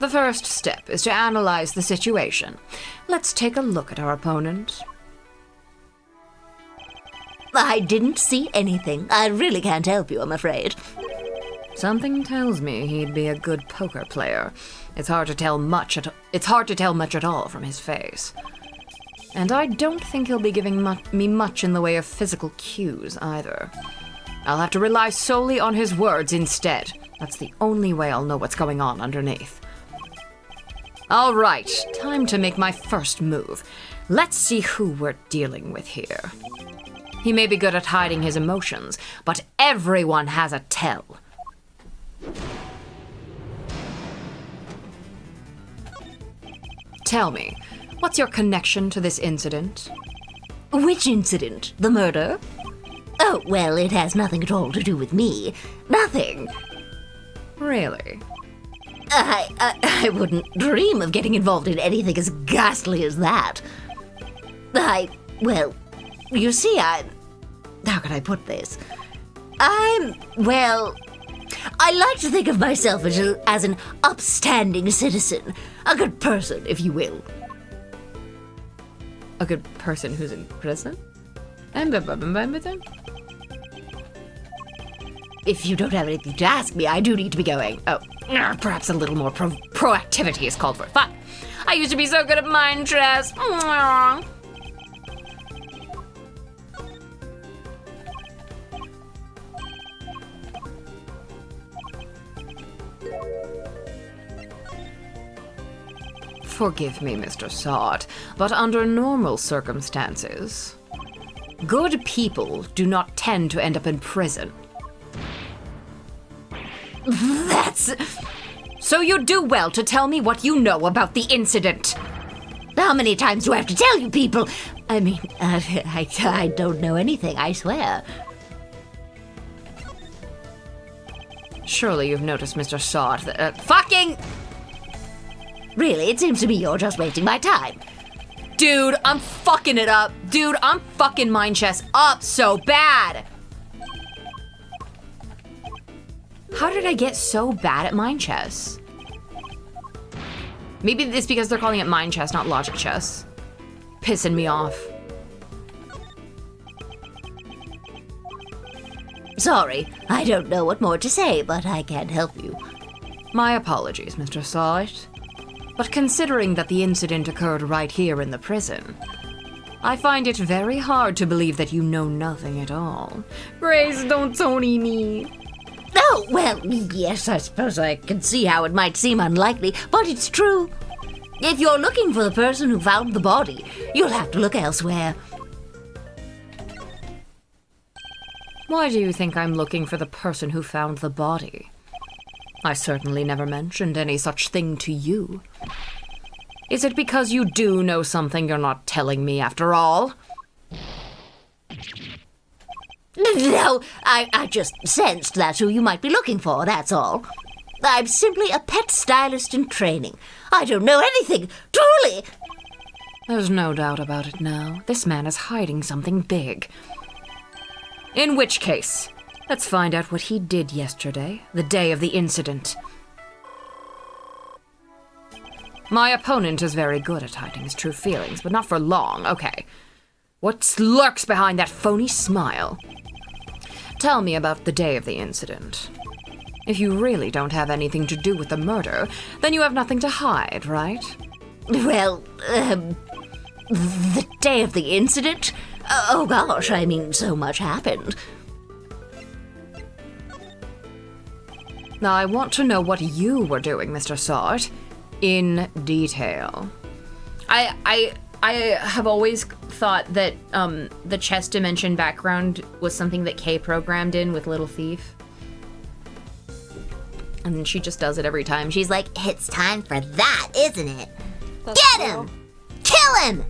The first step is to analyze the situation. Let's take a look at our opponent. I didn't see anything. I really can't help you, I'm afraid. Something tells me he'd be a good poker player. It's hard to tell much at all from his face. And I don't think he'll be giving me much in the way of physical cues either. I'll have to rely solely on his words instead. That's the only way I'll know what's going on underneath. All right, time to make my first move. Let's see who we're dealing with here. He may be good at hiding his emotions, but everyone has a tell. Tell me, what's your connection to this incident? Which incident? The murder? Oh, well, it has nothing at all to do with me. Nothing. Really? I wouldn't dream of getting involved in anything as ghastly as that. Well, you see, how can I put this? I like to think of myself as an upstanding citizen. A good person, if you will. A good person who's in prison? If you don't have anything to ask me, I do need to be going. Oh, perhaps a little more proactivity is called for. Fuck! I used to be so good at mind chess. Forgive me, Mr. Sod, but under normal circumstances, good people do not tend to end up in prison. That's... So you do well to tell me what you know about the incident. How many times do I have to tell you people? I mean, I don't know anything, I swear. Surely you've noticed, Mr. Sod, that fucking... Really, it seems to me you're just wasting my time. Dude, I'm fucking it up. Dude, I'm fucking mind chess up so bad. How did I get so bad at mind chess? Maybe it's because they're calling it mind chess, not logic chess. Pissing me off. Sorry, I don't know what more to say, but I can't help you. My apologies, Mr. Salt. But considering that the incident occurred right here in the prison, I find it very hard to believe that you know nothing at all. Grace, don't Tony me. Oh, well, yes, I suppose I can see how it might seem unlikely, but it's true. If you're looking for the person who found the body, you'll have to look elsewhere. Why do you think I'm looking for the person who found the body? I certainly never mentioned any such thing to you. Is it because you do know something you're not telling me after all? No, I just sensed that's who you might be looking for, that's all. I'm simply a pet stylist in training. I don't know anything, truly. There's no doubt about it now. This man is hiding something big. In which case, let's find out what he did yesterday, the day of the incident. My opponent is very good at hiding his true feelings, but not for long. Okay. What lurks behind that phony smile? Tell me about the day of the incident. If you really don't have anything to do with the murder, then you have nothing to hide, right? Well, the day of the incident? Oh gosh, I mean, so much happened. Now, I want to know what you were doing, Mr. Sart, in detail. I have always thought that the chess dimension background was something that Kay programmed in with Little Thief. And she just does it every time. She's like, it's time for that, isn't it? That's Get cool. him! Kill him!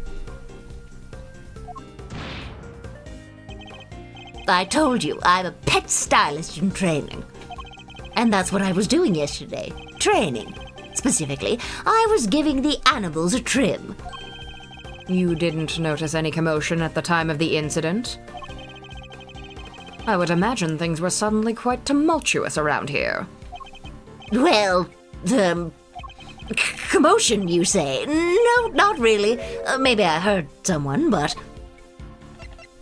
I told you, I'm a pet stylist in training. And that's what I was doing yesterday. Training. Specifically, I was giving the animals a trim. You didn't notice any commotion at the time of the incident? I would imagine things were suddenly quite tumultuous around here. Well, commotion, you say? No, not really. Maybe I heard someone, but...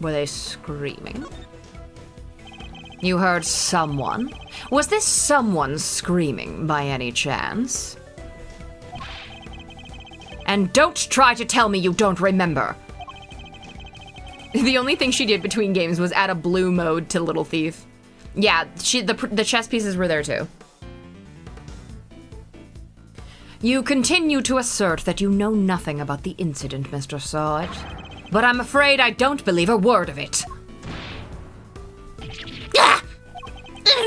Were they screaming? You heard someone? Was this someone screaming by any chance? And don't try to tell me you don't remember. The only thing she did between games was add a blue mode to Little Thief. Yeah, the chess pieces were there too. You continue to assert that you know nothing about the incident, Mr. Sard. But I'm afraid I don't believe a word of it. Ah!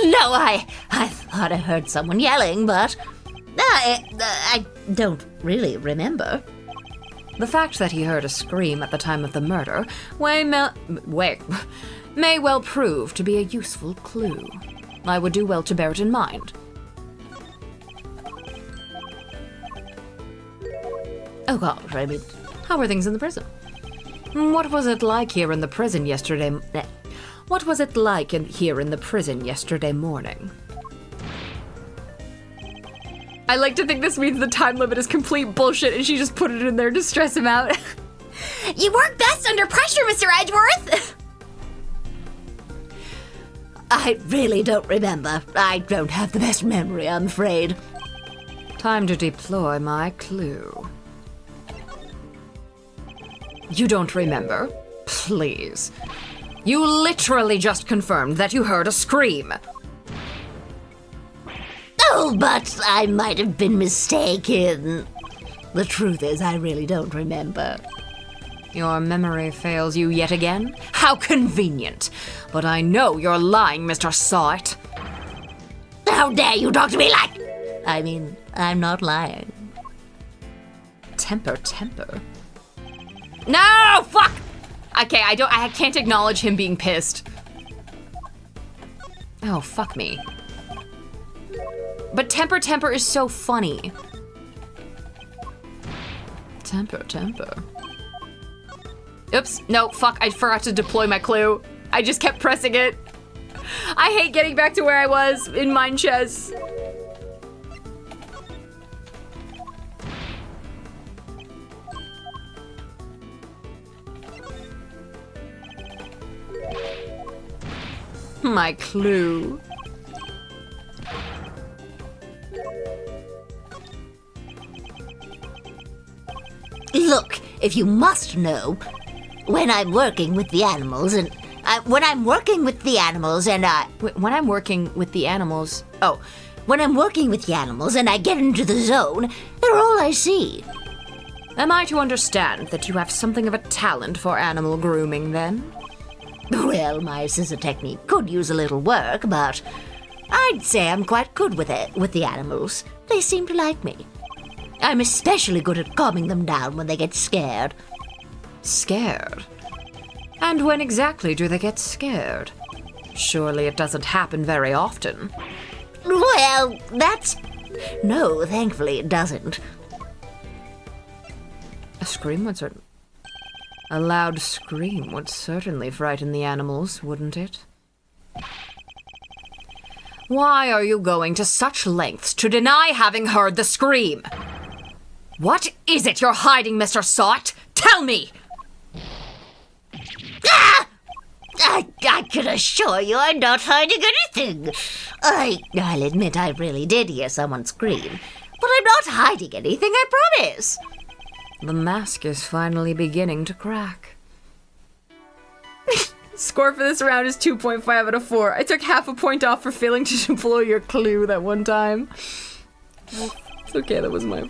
No, I thought I heard someone yelling, but... I don't really remember. The fact that he heard a scream at the time of the murder may well prove to be a useful clue. I would do well to bear it in mind. Oh gosh, I mean... How were things in the prison? What was it like here in the prison yesterday? What was it like here in the prison yesterday morning? I like to think this means the time limit is complete bullshit and she just put it in there to stress him out. You work best under pressure, Mr. Edgeworth! I really don't remember. I don't have the best memory, I'm afraid. Time to deploy my clue. You don't remember? Please. You literally just confirmed that you heard a scream. Oh, but I might have been mistaken. The truth is, I really don't remember. Your memory fails you yet again? How convenient. But I know you're lying, Mr. Sart. How dare you talk to me like... I mean, I'm not lying. Temper. No, fuck! Okay, I can't acknowledge him being pissed. Oh, fuck me. But temper is so funny. Temper. Oops, no, fuck, I forgot to deploy my clue. I just kept pressing it. I hate getting back to where I was in Mind Chess. My clue. Look, if you must know, when I'm working with the animals and... when I'm working with the animals and I get into the zone, they're all I see. Am I to understand that you have something of a talent for animal grooming, then? Well, my scissor technique could use a little work, but I I'd say I'm quite good with it, with the animals. They seem to like me. I'm especially good at calming them down when they get scared. Scared? And when exactly do they get scared? Surely it doesn't happen very often. Well, that's... No, thankfully it doesn't. A scream would certainly... A loud scream would certainly frighten the animals, wouldn't it? Why are you going to such lengths to deny having heard the scream? What is it you're hiding, Mr. Sot? Tell me! Ah! I can assure you I'm not hiding anything. I'll admit I really did hear someone scream. But I'm not hiding anything, I promise. The mask is finally beginning to crack. Score for this round is 2.5 out of 4. I took half a point off for failing to blow your clue that one time. It's okay, that was my...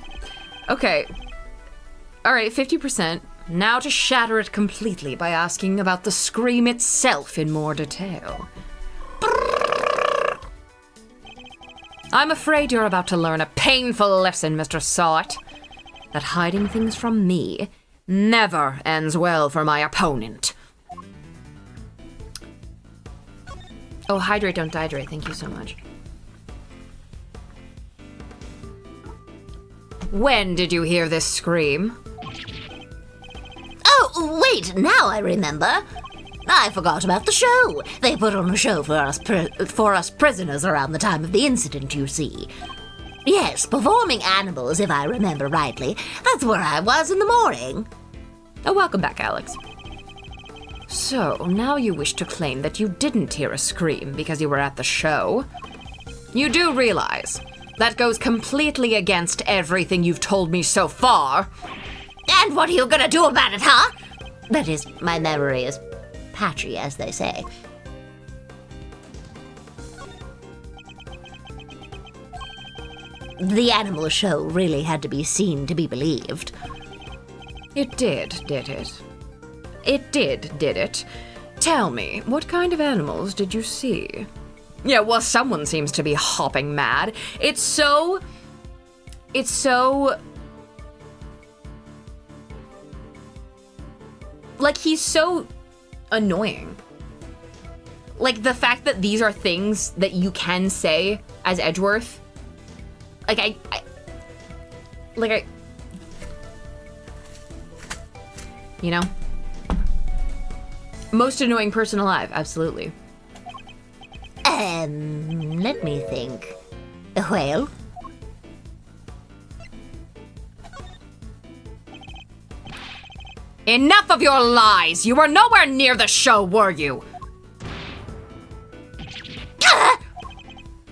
Okay. Alright, 50%. Now to shatter it completely by asking about the scream itself in more detail. I'm afraid you're about to learn a painful lesson, Mr. Sot. That hiding things from me never ends well for my opponent. Oh, hydrate, don't dehydrate. Thank you so much. When did you hear this scream? Oh, wait, now I remember. I forgot about the show. They put on a show for us prisoners around the time of the incident, you see. Yes, performing animals, if I remember rightly. That's where I was in the morning. Oh, welcome back, Alex. So, now you wish to claim that you didn't hear a scream because you were at the show? You do realize that goes completely against everything you've told me so far. And what are you gonna do about it, huh? That is, my memory is patchy, as they say. The animal show really had to be seen to be believed. It did it? It did it? Tell me, what kind of animals did you see? Yeah, well, someone seems to be hopping mad. It's so... Like, he's so annoying. Like, the fact that these are things that you can say as Edgeworth. Like, you know? Most annoying person alive, absolutely. Let me think. Well? Enough of your lies! You were nowhere near the show, were you?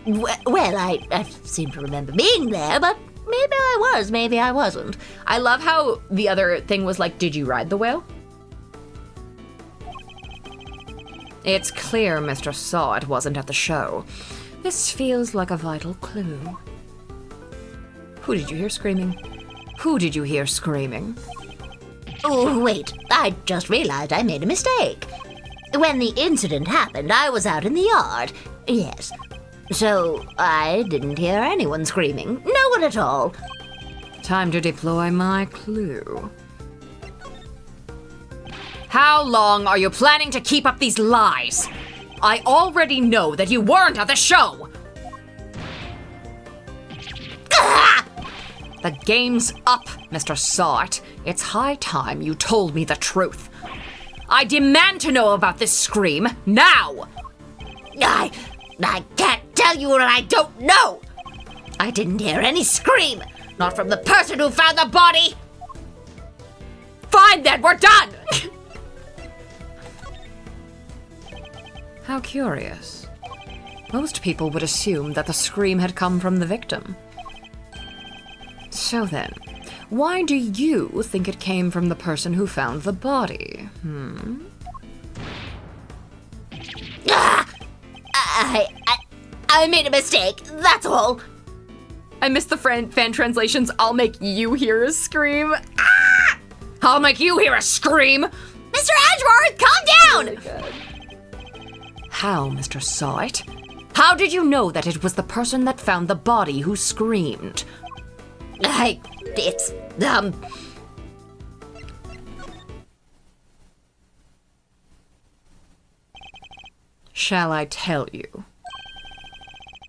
Well, I seem to remember being there, but maybe I was, maybe I wasn't. I love how the other thing was like, did you ride the whale? It's clear Mr. Sot wasn't at the show. This feels like a vital clue. Who did you hear screaming? Who did you hear screaming? Oh, wait, I just realized I made a mistake. When the incident happened, I was out in the yard. Yes. So, I didn't hear anyone screaming. No one at all. Time to deploy my clue. How long are you planning to keep up these lies? I already know that you weren't at the show! Ah! The game's up, Mr. Sot. It's high time you told me the truth. I demand to know about this scream, now! I can't tell you what I don't know! I didn't hear any scream! Not from the person who found the body! Fine then, we're done! How curious. Most people would assume that the scream had come from the victim. So then, why do you think it came from the person who found the body? I made a mistake, that's all. I missed the fan translations. I'll make you hear a scream. Ah! I'll make you hear a scream! Mr. Edgeworth, calm down! How, Mr. Sot? How did you know that it was the person that found the body who screamed? It's, Shall I tell you?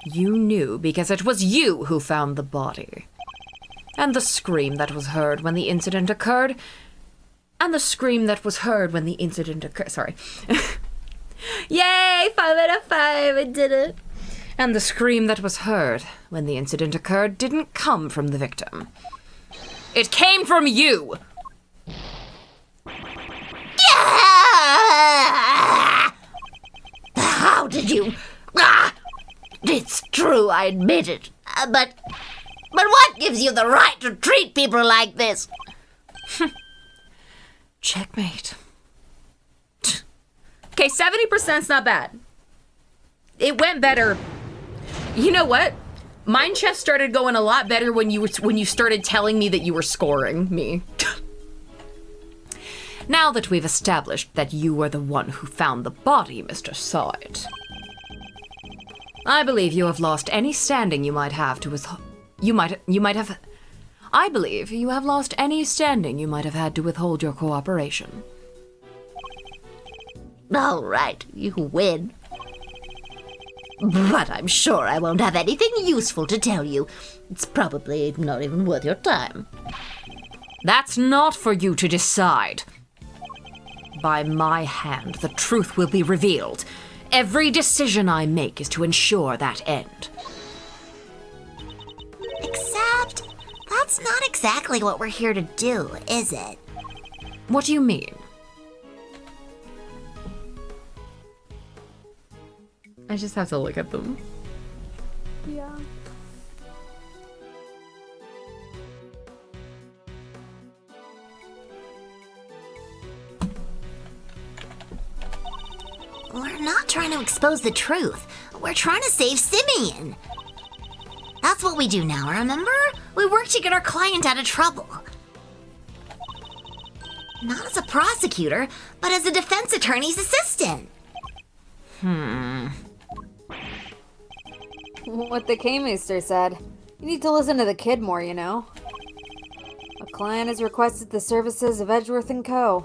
You knew because it was you who found the body. And the scream that was heard when the incident occurred. Sorry. Yay! 5 out of 5, I did it! And the scream that was heard when the incident occurred didn't come from the victim. It came from you! How did you? It's true, I admit it. But what gives you the right to treat people like this? Checkmate. Okay, 70%'s not bad. It went better. You know what? Mine chess started going a lot better when you started telling me that you were scoring me. Now that we've established that you were the one who found the body, Mr. Sawit, I believe you have lost any standing you might have to I believe you have lost any standing you might have had to withhold your cooperation. All right, you win. But I'm sure I won't have anything useful to tell you. It's probably not even worth your time. That's not for you to decide. By my hand, the truth will be revealed. Every decision I make is to ensure that end. Except, that's not exactly what we're here to do, is it? What do you mean? I just have to look at them. Yeah. We're not trying to expose the truth. We're trying to save Simeon. That's what we do now, remember? We work to get our client out of trouble. Not as a prosecutor, but as a defense attorney's assistant. What the K-Maester said. You need to listen to the kid more, you know. A client has requested the services of Edgeworth & Co.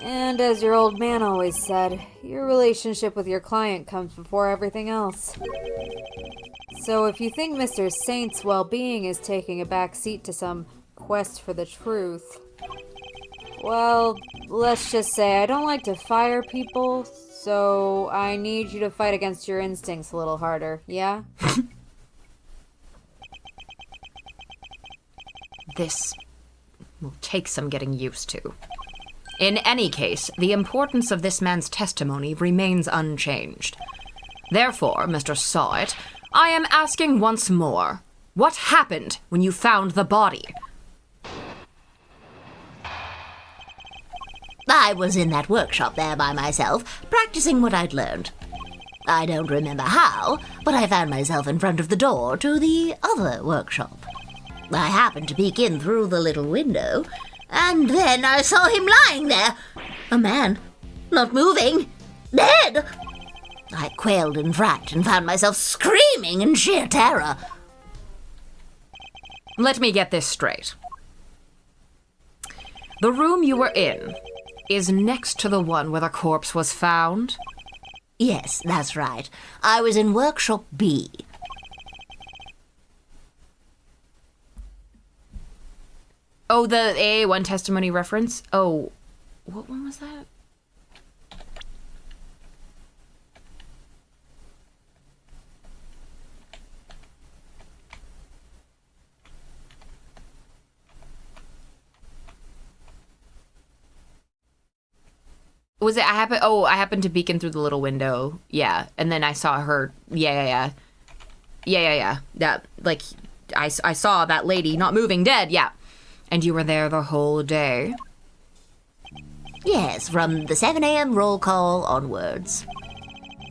And as your old man always said, your relationship with your client comes before everything else. So if you think Mr. Saint's well-being is taking a back seat to some quest for the truth, well, let's just say I don't like to fire people, so I need you to fight against your instincts a little harder, yeah? This will take some getting used to. In any case, the importance of this man's testimony remains unchanged. Therefore, Mr. Sawit, I am asking once more, what happened when you found the body? I was in that workshop there by myself, practicing what I'd learned. I don't remember how, but I found myself in front of the door to the other workshop. I happened to peek in through the little window, and then I saw him lying there. A man, not moving, dead. I quailed in fright and found myself screaming in sheer terror. Let me get this straight. The room you were in is next to the one where the corpse was found? Yes, that's right. I was in workshop B. Oh, the AA1 testimony reference? Oh, what one was that? Was it, I happened to beacon through the little window. Yeah. And then I saw her. Yeah. That, like, I saw that lady not moving, dead. Yeah. And you were there the whole day? Yes, from the 7 a.m. roll call onwards.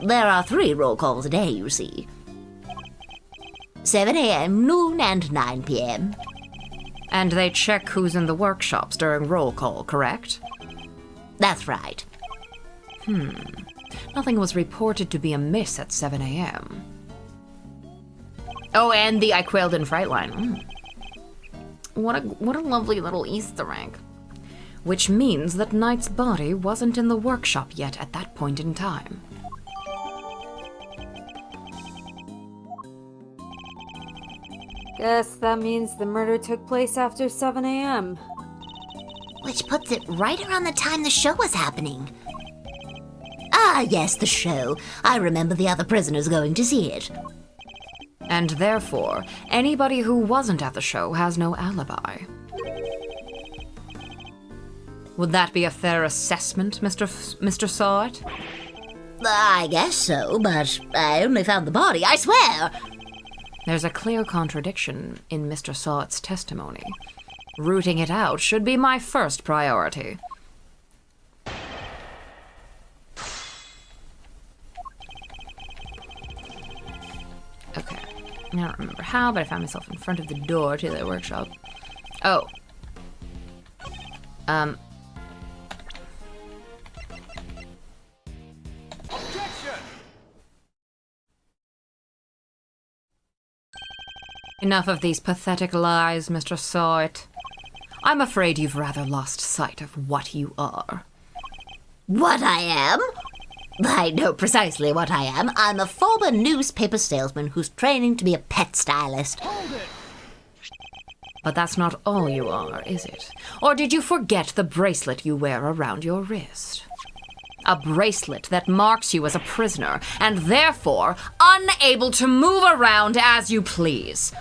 There are 3 roll calls a day, you see. 7 a.m., noon, and 9 p.m. And they check who's in the workshops during roll call, correct? That's right. Nothing was reported to be amiss at 7 a.m. Oh, and the I Quailed in Fright line. What a lovely little Easter egg. Which means that Knight's body wasn't in the workshop yet at that point in time. Guess that means the murder took place after 7 a.m. Which puts it right around the time the show was happening. Ah, yes, the show. I remember the other prisoners going to see it. And therefore, anybody who wasn't at the show has no alibi. Would that be a fair assessment, Mr. Sawit? I guess so, but I only found the body, I swear! There's a clear contradiction in Mr. Sawit's testimony. Rooting it out should be my first priority. Okay. I don't remember how, but I found myself in front of the door to the workshop. Oh. Objection! Enough of these pathetic lies, Mr. Sawit. I'm afraid you've rather lost sight of what you are. What I am? I know precisely what I am. I'm a former newspaper salesman who's training to be a pet stylist. Hold it! But that's not all you are, is it? Or did you forget the bracelet you wear around your wrist? A bracelet that marks you as a prisoner, and therefore unable to move around as you please.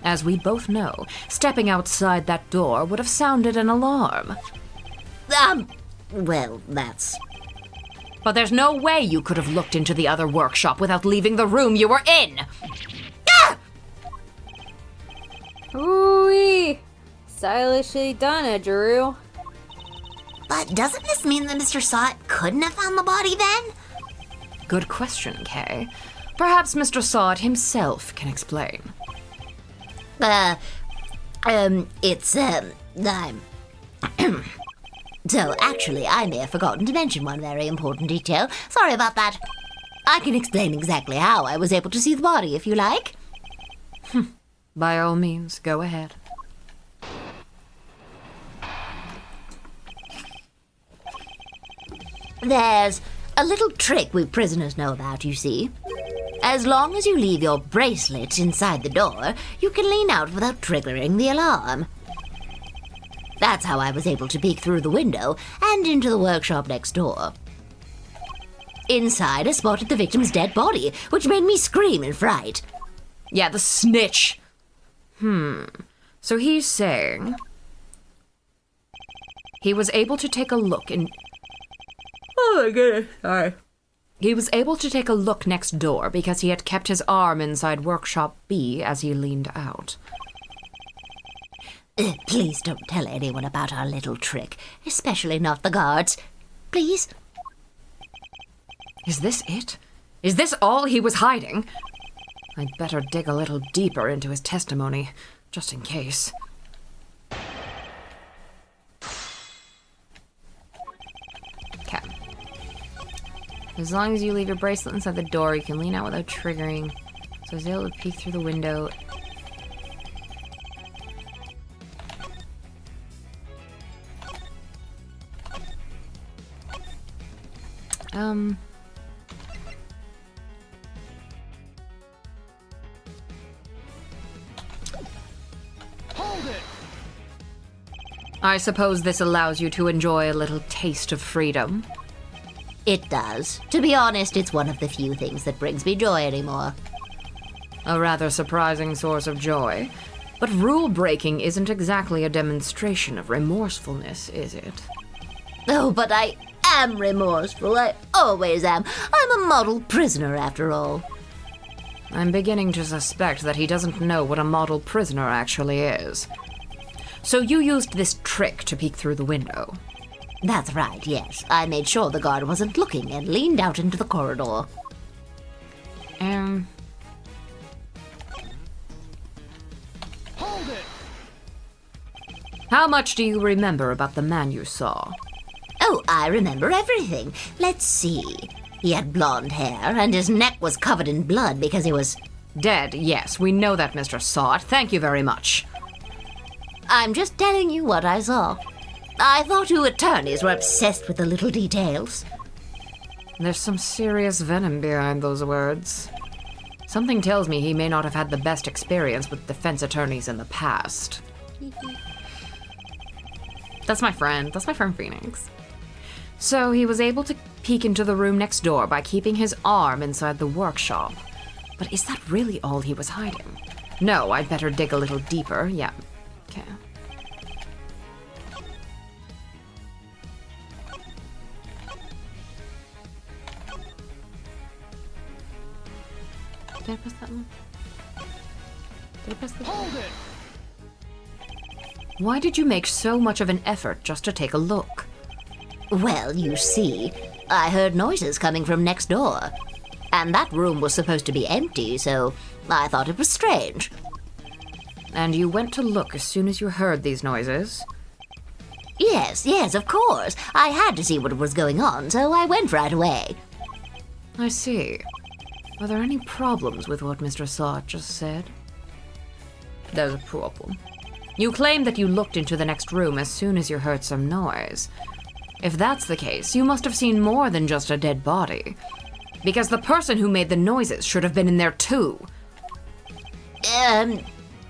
As we both know, stepping outside that door would have sounded an alarm. Well, that's... But there's no way you could have looked into the other workshop without leaving the room you were in! Ooh-wee! Stylishly done, Edgeru. But doesn't this mean that Mr. Sawit couldn't have found the body then? Good question, Kay. Perhaps Mr. Sawit himself can explain. So, actually, I may have forgotten to mention one very important detail. Sorry about that. I can explain exactly how I was able to see the body, if you like. By all means, go ahead. There's a little trick we prisoners know about, you see. As long as you leave your bracelet inside the door, you can lean out without triggering the alarm. That's how I was able to peek through the window and into the workshop next door. Inside, I spotted the victim's dead body, which made me scream in fright. Yeah, the snitch! So he's saying he was able to take a look in... Oh my goodness, sorry. He was able to take a look next door because he had kept his arm inside Workshop B as he leaned out. Please don't tell anyone about our little trick, especially not the guards. Please? Is this it? Is this all he was hiding? I'd better dig a little deeper into his testimony, just in case. Okay. As long as you leave your bracelet inside the door, you can lean out without triggering. So I was able to peek through the window. Hold it! I suppose this allows you to enjoy a little taste of freedom. It does. To be honest, it's one of the few things that brings me joy anymore. A rather surprising source of joy. But rule breaking isn't exactly a demonstration of remorsefulness, is it? Oh, but I am remorseful. I always am. I'm a model prisoner, after all. I'm beginning to suspect that he doesn't know what a model prisoner actually is. So you used this trick to peek through the window. That's right, yes. I made sure the guard wasn't looking and leaned out into the corridor. Hold it! How much do you remember about the man you saw? Oh, I remember everything. Let's see. He had blonde hair, and his neck was covered in blood because he was... Dead, yes, we know that, Mr. Sot. Thank you very much. I'm just telling you what I saw. I thought you attorneys were obsessed with the little details. There's some serious venom behind those words. Something tells me he may not have had the best experience with defense attorneys in the past. That's my friend. That's my friend Phoenix. So he was able to peek into the room next door by keeping his arm inside the workshop. But is that really all he was hiding? No, I'd better dig a little deeper. Yeah. Okay. Did I press that one? Did I press this? Hold it! Why did you make so much of an effort just to take a look? Well, you see, I heard noises coming from next door. And that room was supposed to be empty, so I thought it was strange. And you went to look as soon as you heard these noises? Yes, of course. I had to see what was going on, so I went right away. I see. Are there any problems with what Mr. Sot just said? There's a problem. You claim that you looked into the next room as soon as you heard some noise. If that's the case, you must have seen more than just a dead body. Because the person who made the noises should have been in there too.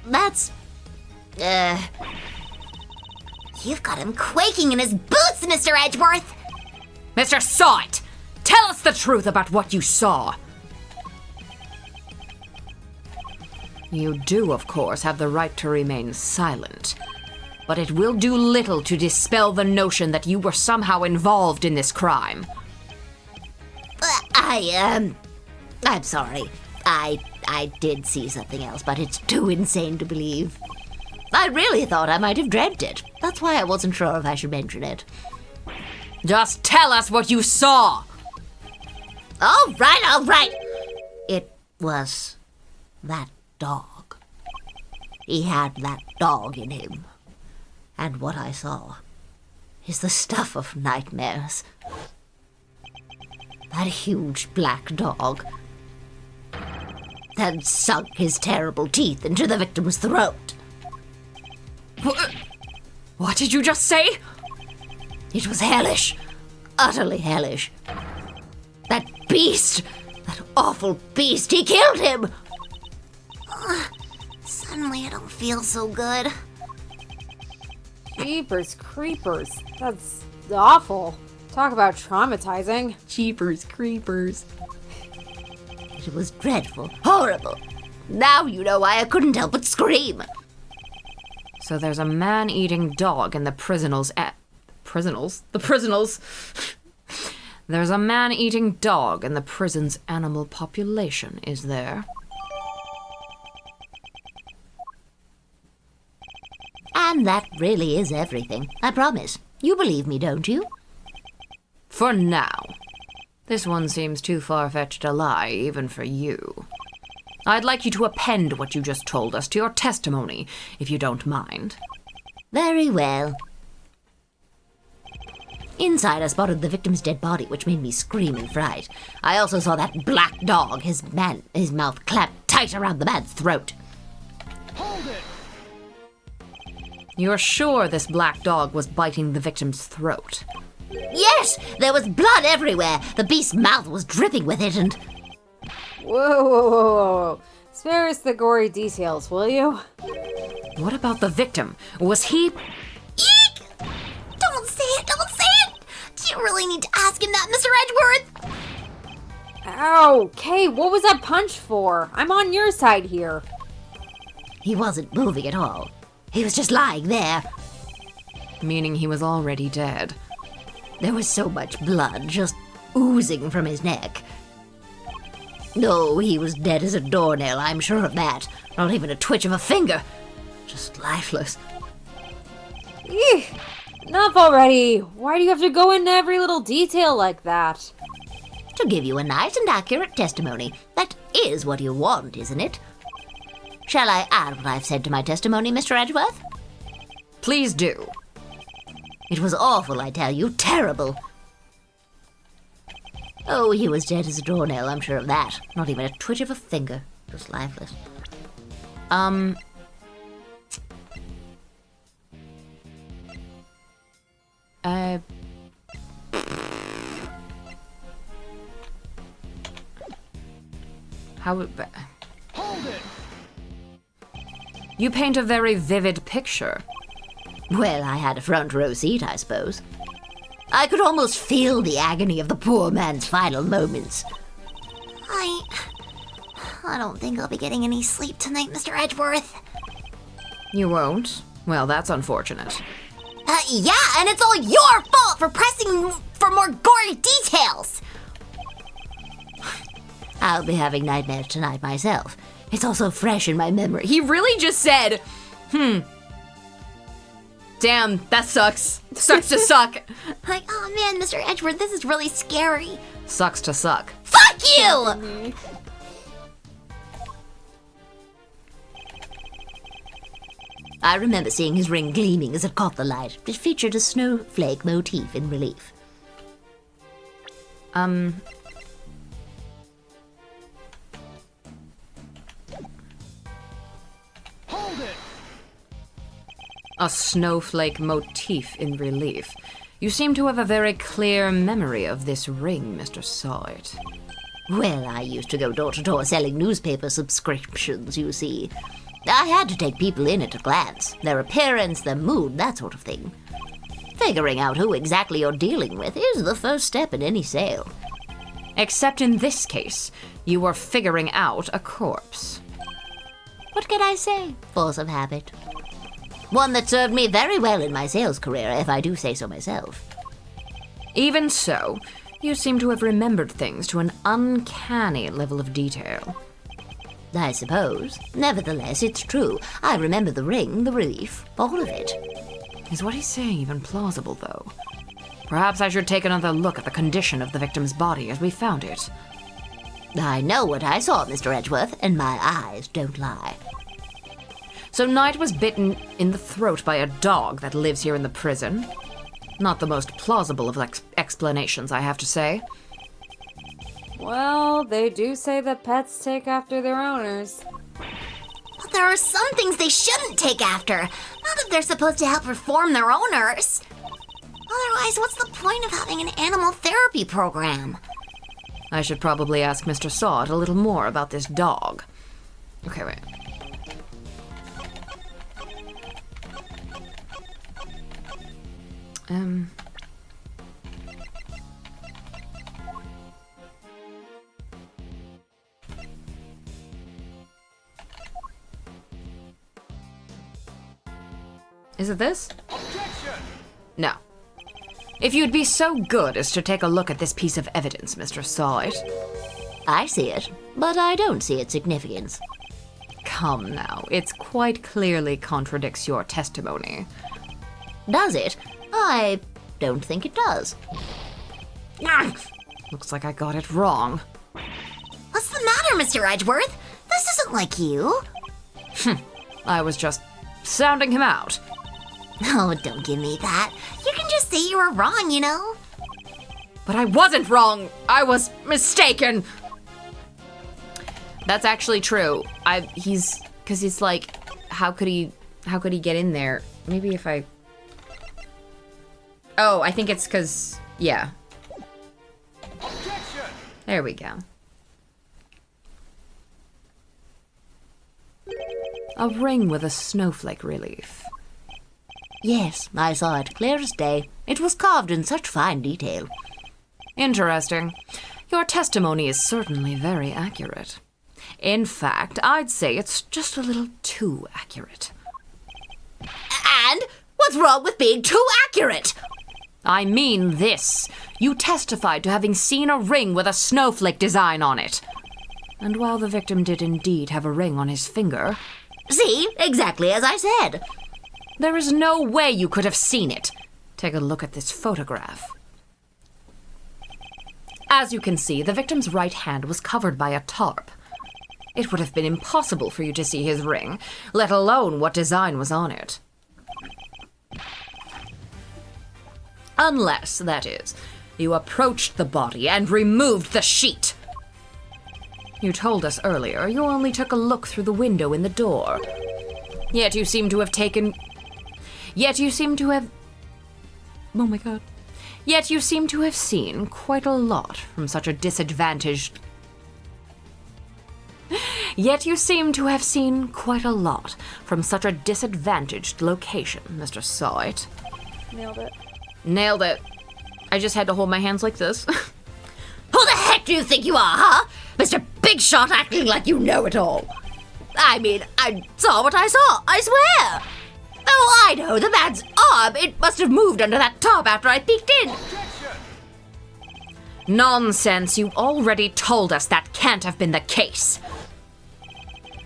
That's... You've got him quaking in his boots, Mr. Edgeworth! Mr. Sot! Tell us the truth about what you saw! You do, of course, have the right to remain silent. But it will do little to dispel the notion that you were somehow involved in this crime. I'm sorry. I did see something else, but it's too insane to believe. I really thought I might have dreamt it. That's why I wasn't sure if I should mention it. Just tell us what you saw! All right. It was that dog. He had that dog in him. And what I saw is the stuff of nightmares. That huge black dog then sunk his terrible teeth into the victim's throat. What did you just say? It was hellish. Utterly hellish. That beast! That awful beast! He killed him! Suddenly I don't feel so good. Jeepers creepers. That's awful. Talk about traumatizing. Jeepers creepers. It was dreadful. Horrible. Now you know why I couldn't help but scream. So there's a man-eating dog in the prisonals The prisonals? There's a man-eating dog in the prison's animal population, is there? And that really is everything. I promise. You believe me, don't you? For now. This one seems too far-fetched a lie, even for you. I'd like you to append what you just told us to your testimony, if you don't mind. Very well. Inside, I spotted the victim's dead body, which made me scream in fright. I also saw that black dog, his mouth clamped tight around the man's throat. Hold it! You're sure this black dog was biting the victim's throat? Yes! There was blood everywhere! The beast's mouth was dripping with it and... Whoa. Spare us the gory details, will you? What about the victim? Was he... Eek! Don't say it! Do you really need to ask him that, Mr. Edgeworth? Ow! Kay, what was that punch for? I'm on your side here. He wasn't moving at all. He was just lying there. Meaning he was already dead. There was so much blood just oozing from his neck. No, he was dead as a doornail, I'm sure of that. Not even a twitch of a finger. Just lifeless. Eek! Enough already! Why do you have to go into every little detail like that? To give you a nice and accurate testimony. That is what you want, isn't it? Shall I add what I've said to my testimony, Mr. Edgeworth? Please do. It was awful, I tell you. Terrible. Oh, he was dead as a doornail, I'm sure of that. Not even a twitch of a finger. Just lifeless. How... Hold it! You paint a very vivid picture. Well, I had a front row seat, I suppose. I could almost feel the agony of the poor man's final moments. I don't think I'll be getting any sleep tonight, Mr. Edgeworth. You won't? Well, that's unfortunate. Yeah, and it's all your fault for pressing for more gory details. I'll be having nightmares tonight myself. It's also fresh in my memory. He really just said, Damn, that sucks. Sucks to suck. Like, oh man, Mr. Edgeworth, this is really scary. Sucks to suck. Fuck you! I remember seeing his ring gleaming as it caught the light. It featured a snowflake motif in relief. Hold it! A snowflake motif in relief. You seem to have a very clear memory of this ring, Mr. Sawit. Well, I used to go door to door selling newspaper subscriptions, you see. I had to take people in at a glance. Their appearance, their mood, that sort of thing. Figuring out who exactly you're dealing with is the first step in any sale. Except in this case, you were figuring out a corpse. What can I say? Force of habit. One that served me very well in my sales career, if I do say so myself. Even so, you seem to have remembered things to an uncanny level of detail. I suppose. Nevertheless, it's true. I remember the ring, the relief, all of it. Is what he's saying even plausible, though? Perhaps I should take another look at the condition of the victim's body as we found it. I know what I saw, Mr. Edgeworth, and my eyes don't lie. So Knight was bitten in the throat by a dog that lives here in the prison. Not the most plausible of explanations, I have to say. Well, they do say that pets take after their owners. But there are some things they shouldn't take after. Not if they're supposed to help reform their owners. Otherwise, what's the point of having an animal therapy program? I should probably ask Mr. Sawt a little more about this dog. Okay, wait. Is it this? Objection! No. If you'd be so good as to take a look at this piece of evidence, Mr. Sawit. I see it, but I don't see its significance. Come now, it quite clearly contradicts your testimony. Does it? I don't think it does. Looks like I got it wrong. What's the matter, Mr. Edgeworth? This isn't like you. I was just sounding him out. Oh, don't give me that. You can just say you were wrong, you know? But I wasn't wrong. I was mistaken. That's actually true. He's like, how could he get in there? Maybe if I... Oh, I think it's because, yeah. Objection! There we go. A ring with a snowflake relief. Yes, I saw it clear as day. It was carved in such fine detail. Interesting. Your testimony is certainly very accurate. In fact, I'd say it's just a little too accurate. And what's wrong with being too accurate? I mean this. You testified to having seen a ring with a snowflake design on it. And while the victim did indeed have a ring on his finger... See? Exactly as I said. There is no way you could have seen it. Take a look at this photograph. As you can see, the victim's right hand was covered by a tarp. It would have been impossible for you to see his ring, let alone what design was on it. Unless, that is, You approached the body and removed the sheet. You told us earlier you only took a look through the window in the door. Yet you seem to have taken... Yet you seem to have... Oh my god. Yet you seem to have seen quite a lot from such a disadvantaged... Yet you seem to have seen quite a lot from such a disadvantaged location, Mr. Sawit. Nailed it. Nailed it. I just had to hold my hands like this. Who the heck do you think you are, huh? Mr. Big Shot acting like you know it all. I mean, I saw what I saw, I swear. Oh, I know, the man's arm, it must have moved under that top after I peeked in. Nonsense, you already told us that can't have been the case.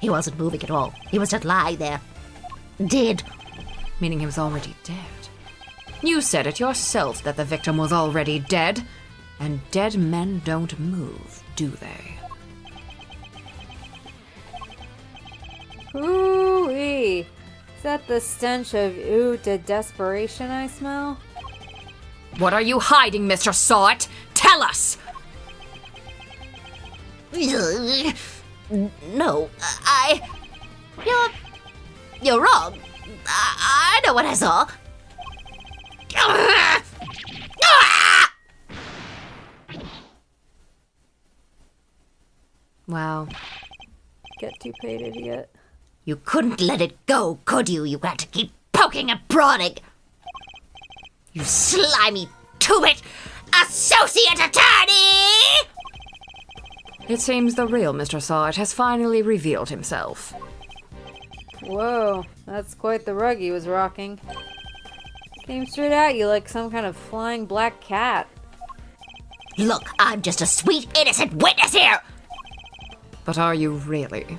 He wasn't moving at all. He was just lying there. Dead. Meaning he was already dead. You said it yourself that the victim was already dead. And dead men don't move, do they? Ooh-wee. Is that the stench of to desperation I smell? What are you hiding, Mr. Sawit? Tell us! No, You're wrong. I know what I saw. Wow. Get too paid, idiot. You couldn't let it go, could you? You had to keep poking and prodding. You slimy two-bit associate attorney! It seems the real Mr. Sawit has finally revealed himself. Whoa, that's quite the rug he was rocking. Came straight at you like some kind of flying black cat. Look, I'm just a sweet, innocent witness here! But are you really?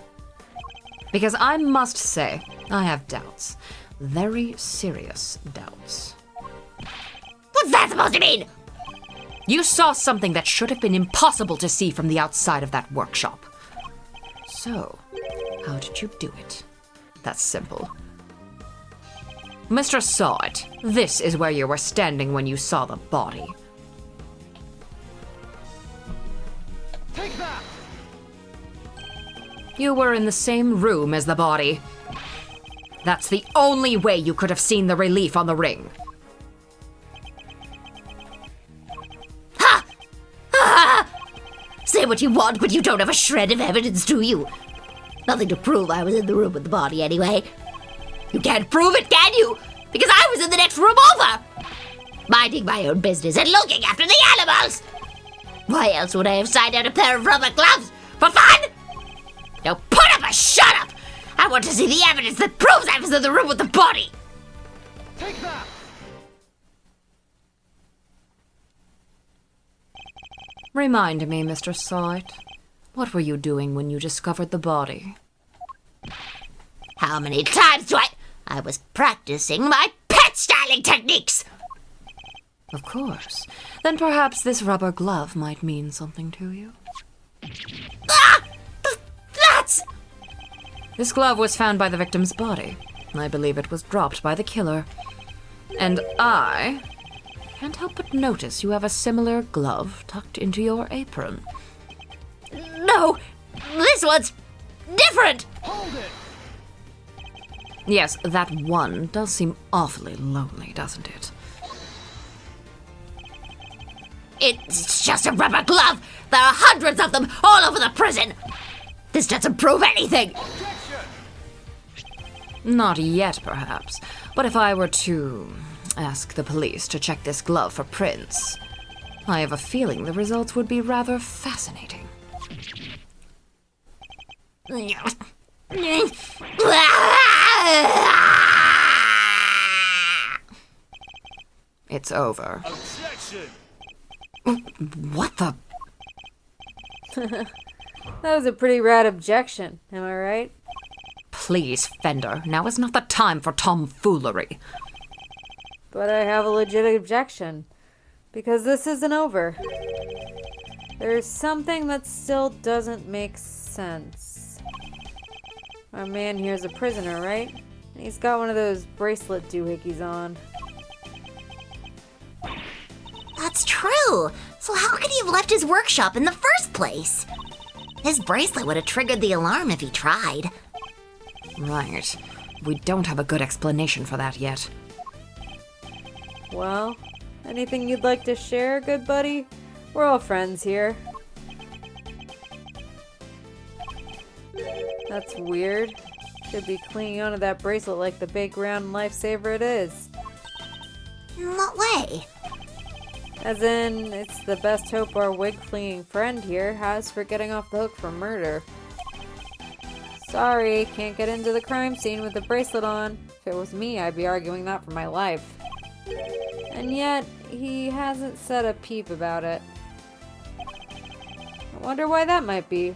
Because I must say, I have doubts. Very serious doubts. What's that supposed to mean? You saw something that should have been impossible to see from the outside of that workshop. So, how did you do it? That's simple. Mr. Sawit, this is where you were standing when you saw the body. Take that! You were in the same room as the body. That's the only way you could have seen the relief on the ring. Ha! Ah! Say what you want, but you don't have a shred of evidence, do you? Nothing to prove I was in the room with the body, anyway. You can't prove it, can you? Because I was in the next room over! Minding my own business and looking after the animals! Why else would I have signed out a pair of rubber gloves? For fun? Now put up or shut up! I want to see the evidence that proves I was in the room with the body! Take that! Remind me, Mr. Sawit, what were you doing when you discovered the body? How many times do I was practicing my pet styling techniques! Of course. Then perhaps this rubber glove might mean something to you. Ah! That's... This glove was found by the victim's body. I believe it was dropped by the killer. And I can't help but notice you have a similar glove tucked into your apron. No! This one's different! Hold it! Yes, that one does seem awfully lonely, doesn't it? It's just a rubber glove! There are hundreds of them all over the prison! This doesn't prove anything! Not yet, perhaps. But if I were to ask the police to check this glove for prints, I have a feeling the results would be rather fascinating. It's over. Objection! What the? That was a pretty rad objection, am I right? Please, Fender, now is not the time for tomfoolery. But I have a legit objection. Because this isn't over. There's something that still doesn't make sense. Our man here's a prisoner, right? He's got one of those bracelet doohickeys on. That's true. So how could he have left his workshop in the first place? His bracelet would have triggered the alarm if he tried. Right. We don't have a good explanation for that yet. Well, anything you'd like to share, good buddy? We're all friends here. That's weird. Should be clinging onto that bracelet like the big round lifesaver it is. In what way? As in, it's the best hope our wig-flinging friend here has for getting off the hook for murder. Sorry, can't get into the crime scene with the bracelet on. If it was me, I'd be arguing that for my life. And yet, he hasn't said a peep about it. I wonder why that might be.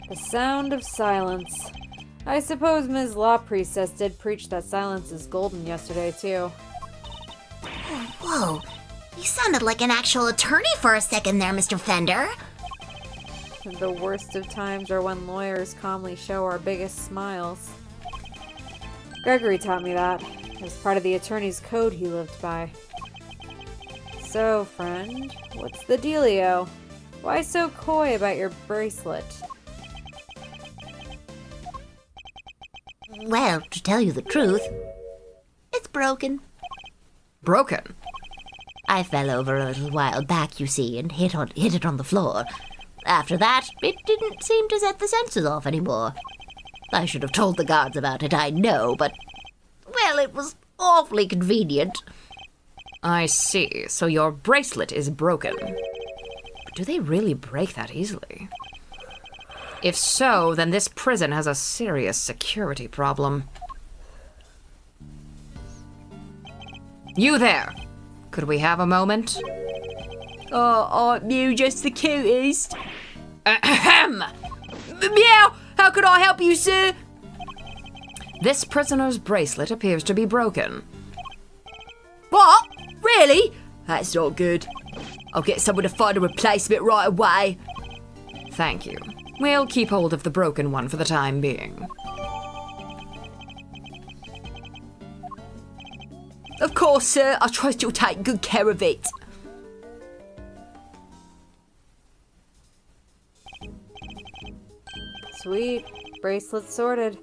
The sound of silence. I suppose Ms. Law Priestess did preach that silence is golden yesterday, too. Whoa, you sounded like an actual attorney for a second there, Mr. Fender. The worst of times are when lawyers calmly show our biggest smiles. Gregory taught me that, as part of the attorney's code he lived by. So, friend, what's the dealio? Why so coy about your bracelet? Well, to tell you the truth, it's broken. Broken? I fell over a little while back, you see, and hit it on the floor. After that, it didn't seem to set the sensors off anymore. I should have told the guards about it, I know, but, well, it was awfully convenient. I see. So your bracelet is broken. But do they really break that easily? If so, then this prison has a serious security problem. You there! Could we have a moment? Oh, aren't you just the cutest? Ahem! Meow! How could I help you, sir? This prisoner's bracelet appears to be broken. What? Really? That's not good. I'll get someone to find a replacement right away. Thank you. We'll keep hold of the broken one for the time being. Of course, sir. I trust you'll take good care of it. Sweet. Bracelet sorted.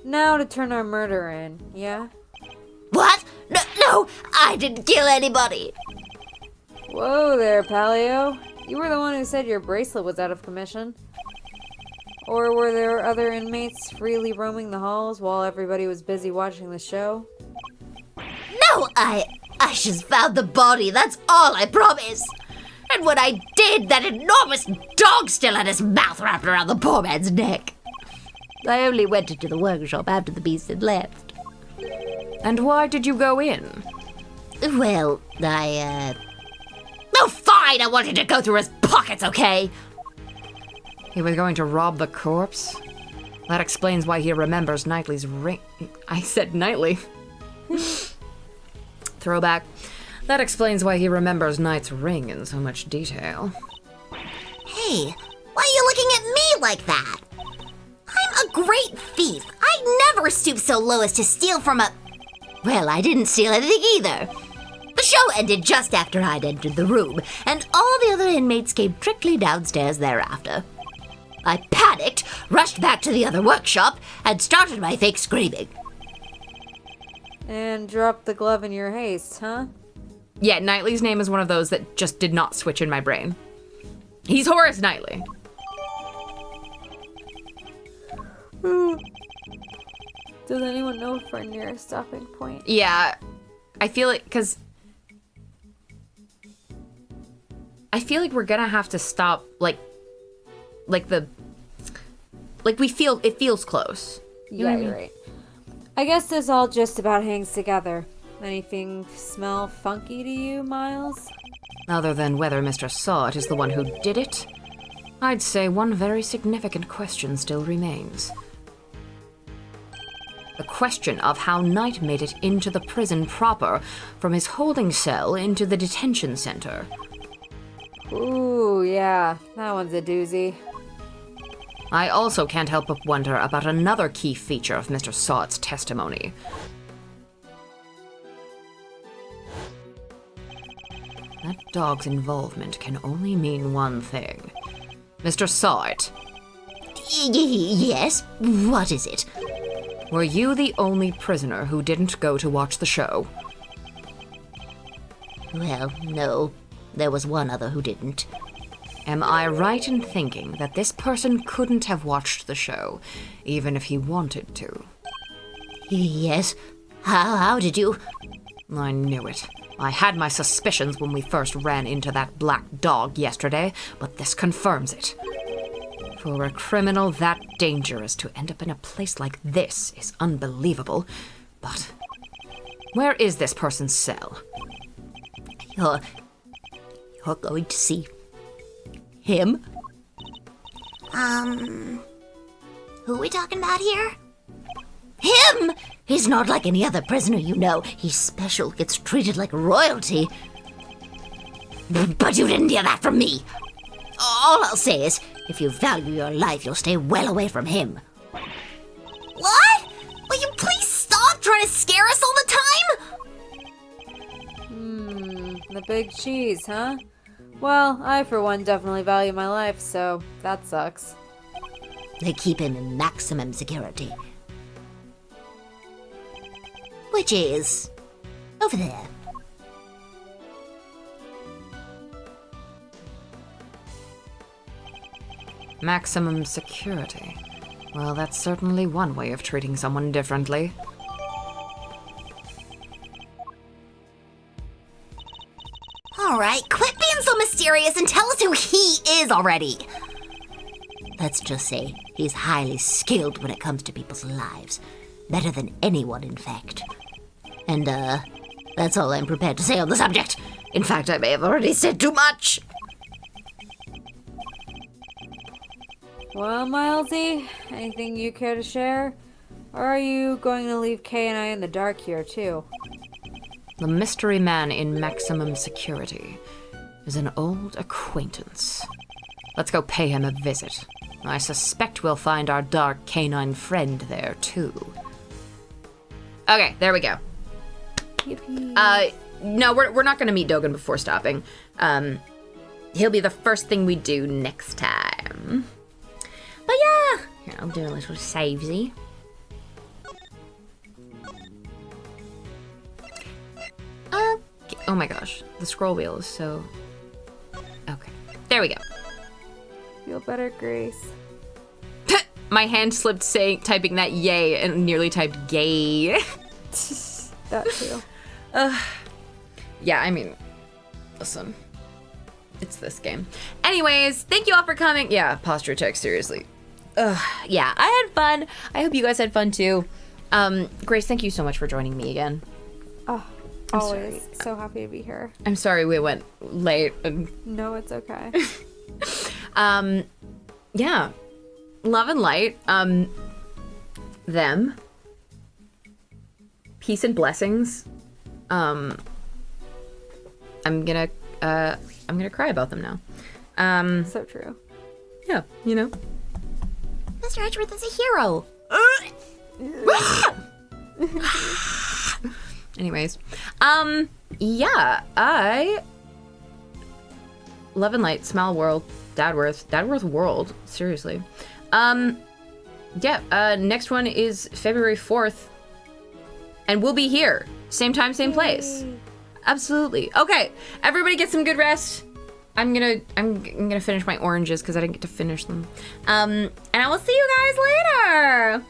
Now to turn our murder in, yeah? What? No, I didn't kill anybody. Whoa there, Paleo. You were the one who said your bracelet was out of commission. Or were there other inmates freely roaming the halls while everybody was busy watching the show? No, I just found the body, that's all, I promise. And when I did, that enormous dog still had his mouth wrapped around the poor man's neck. I only went into the workshop after the beast had left. And why did you go in? Well, Oh, fine, I wanted to go through his pockets, okay? He was going to rob the corpse? That explains why he remembers Knightley's ring. I said Knightley. Throwback. That explains why he remembers Knight's ring in so much detail. Hey, why are you looking at me like that? I'm a great thief. I never stoop so low as to steal from a... Well, I didn't steal anything either. The show ended just after I'd entered the room, and all the other inmates came trickly downstairs thereafter. I panicked, rushed back to the other workshop, and started my fake screaming. And dropped the glove in your haste, huh? Yeah, Knightley's name is one of those that just did not switch in my brain. He's Horace Knightley. Does anyone know if we're near a stopping point? Yeah, I feel like, because I feel like we're gonna have to stop, it feels close. You know what I mean? You're right. I guess this all just about hangs together. Anything smell funky to you, Miles? Other than whether Mr. Sawt is the one who did it, I'd say one very significant question still remains. The question of how Knight made it into the prison proper, from his holding cell into the detention center. Ooh, yeah, that one's a doozy. I also can't help but wonder about another key feature of Mr. Sawt's testimony. That dog's involvement can only mean one thing. Mr. Sawit, Yes? What is it? were you the only prisoner who didn't go to watch the show? Well, no. There was one other who didn't. Am I right in thinking that this person couldn't have watched the show, even if he wanted to? Yes. How did you? I knew it. I had my suspicions when we first ran into that black dog yesterday, but this confirms it. For a criminal that dangerous to end up in a place like this is unbelievable. But where is this person's cell? You're going to see him? Who are we talking about here? Him! He's not like any other prisoner you know. He's special, gets treated like royalty. But you didn't hear that from me. All I'll say is, if you value your life, you'll stay well away from him. What? Will you please stop trying to scare us all the time? The big cheese, huh? Well, I for one definitely value my life, so that sucks. They keep him in maximum security. Which is over there. Maximum security. Well, that's certainly one way of treating someone differently. All right, quit being so mysterious and tell us who he is already. Let's just say he's highly skilled when it comes to people's lives. Better than anyone, in fact. And, that's all I'm prepared to say on the subject. In fact, I may have already said too much. Well, Milesy, anything you care to share? Or are you going to leave Kay and I in the dark here, too? The mystery man in maximum security is an old acquaintance. Let's go pay him a visit. I suspect we'll find our dark canine friend there, too. Okay, there we go. No, we're not going to meet Dogen before stopping. He'll be the first thing we do next time. But yeah, here, I'll do a little savesy. Oh my gosh, the scroll wheel is so... Okay, there we go. Feel better, Grace. My hand slipped typing that yay and nearly typed gay. That too. Yeah, I mean, listen. It's this game. Anyways, thank you all for coming. Yeah, posture check, seriously. Yeah, I had fun. I hope you guys had fun too. Grace, thank you so much for joining me again. Oh, always so happy to be here. I'm sorry we went late. And No, it's okay. yeah. Love and light. Them. Peace and blessings. I'm gonna cry about them now. So true. Yeah, you know. Mr. Edgeworth is a hero. Anyways, yeah, I love and light, smile world, Dadworth world, seriously. Yeah, next one is February 4th, and we'll be here, same time, same place. Absolutely. Okay, everybody get some good rest. I'm gonna finish my oranges because I didn't get to finish them. And I will see you guys later.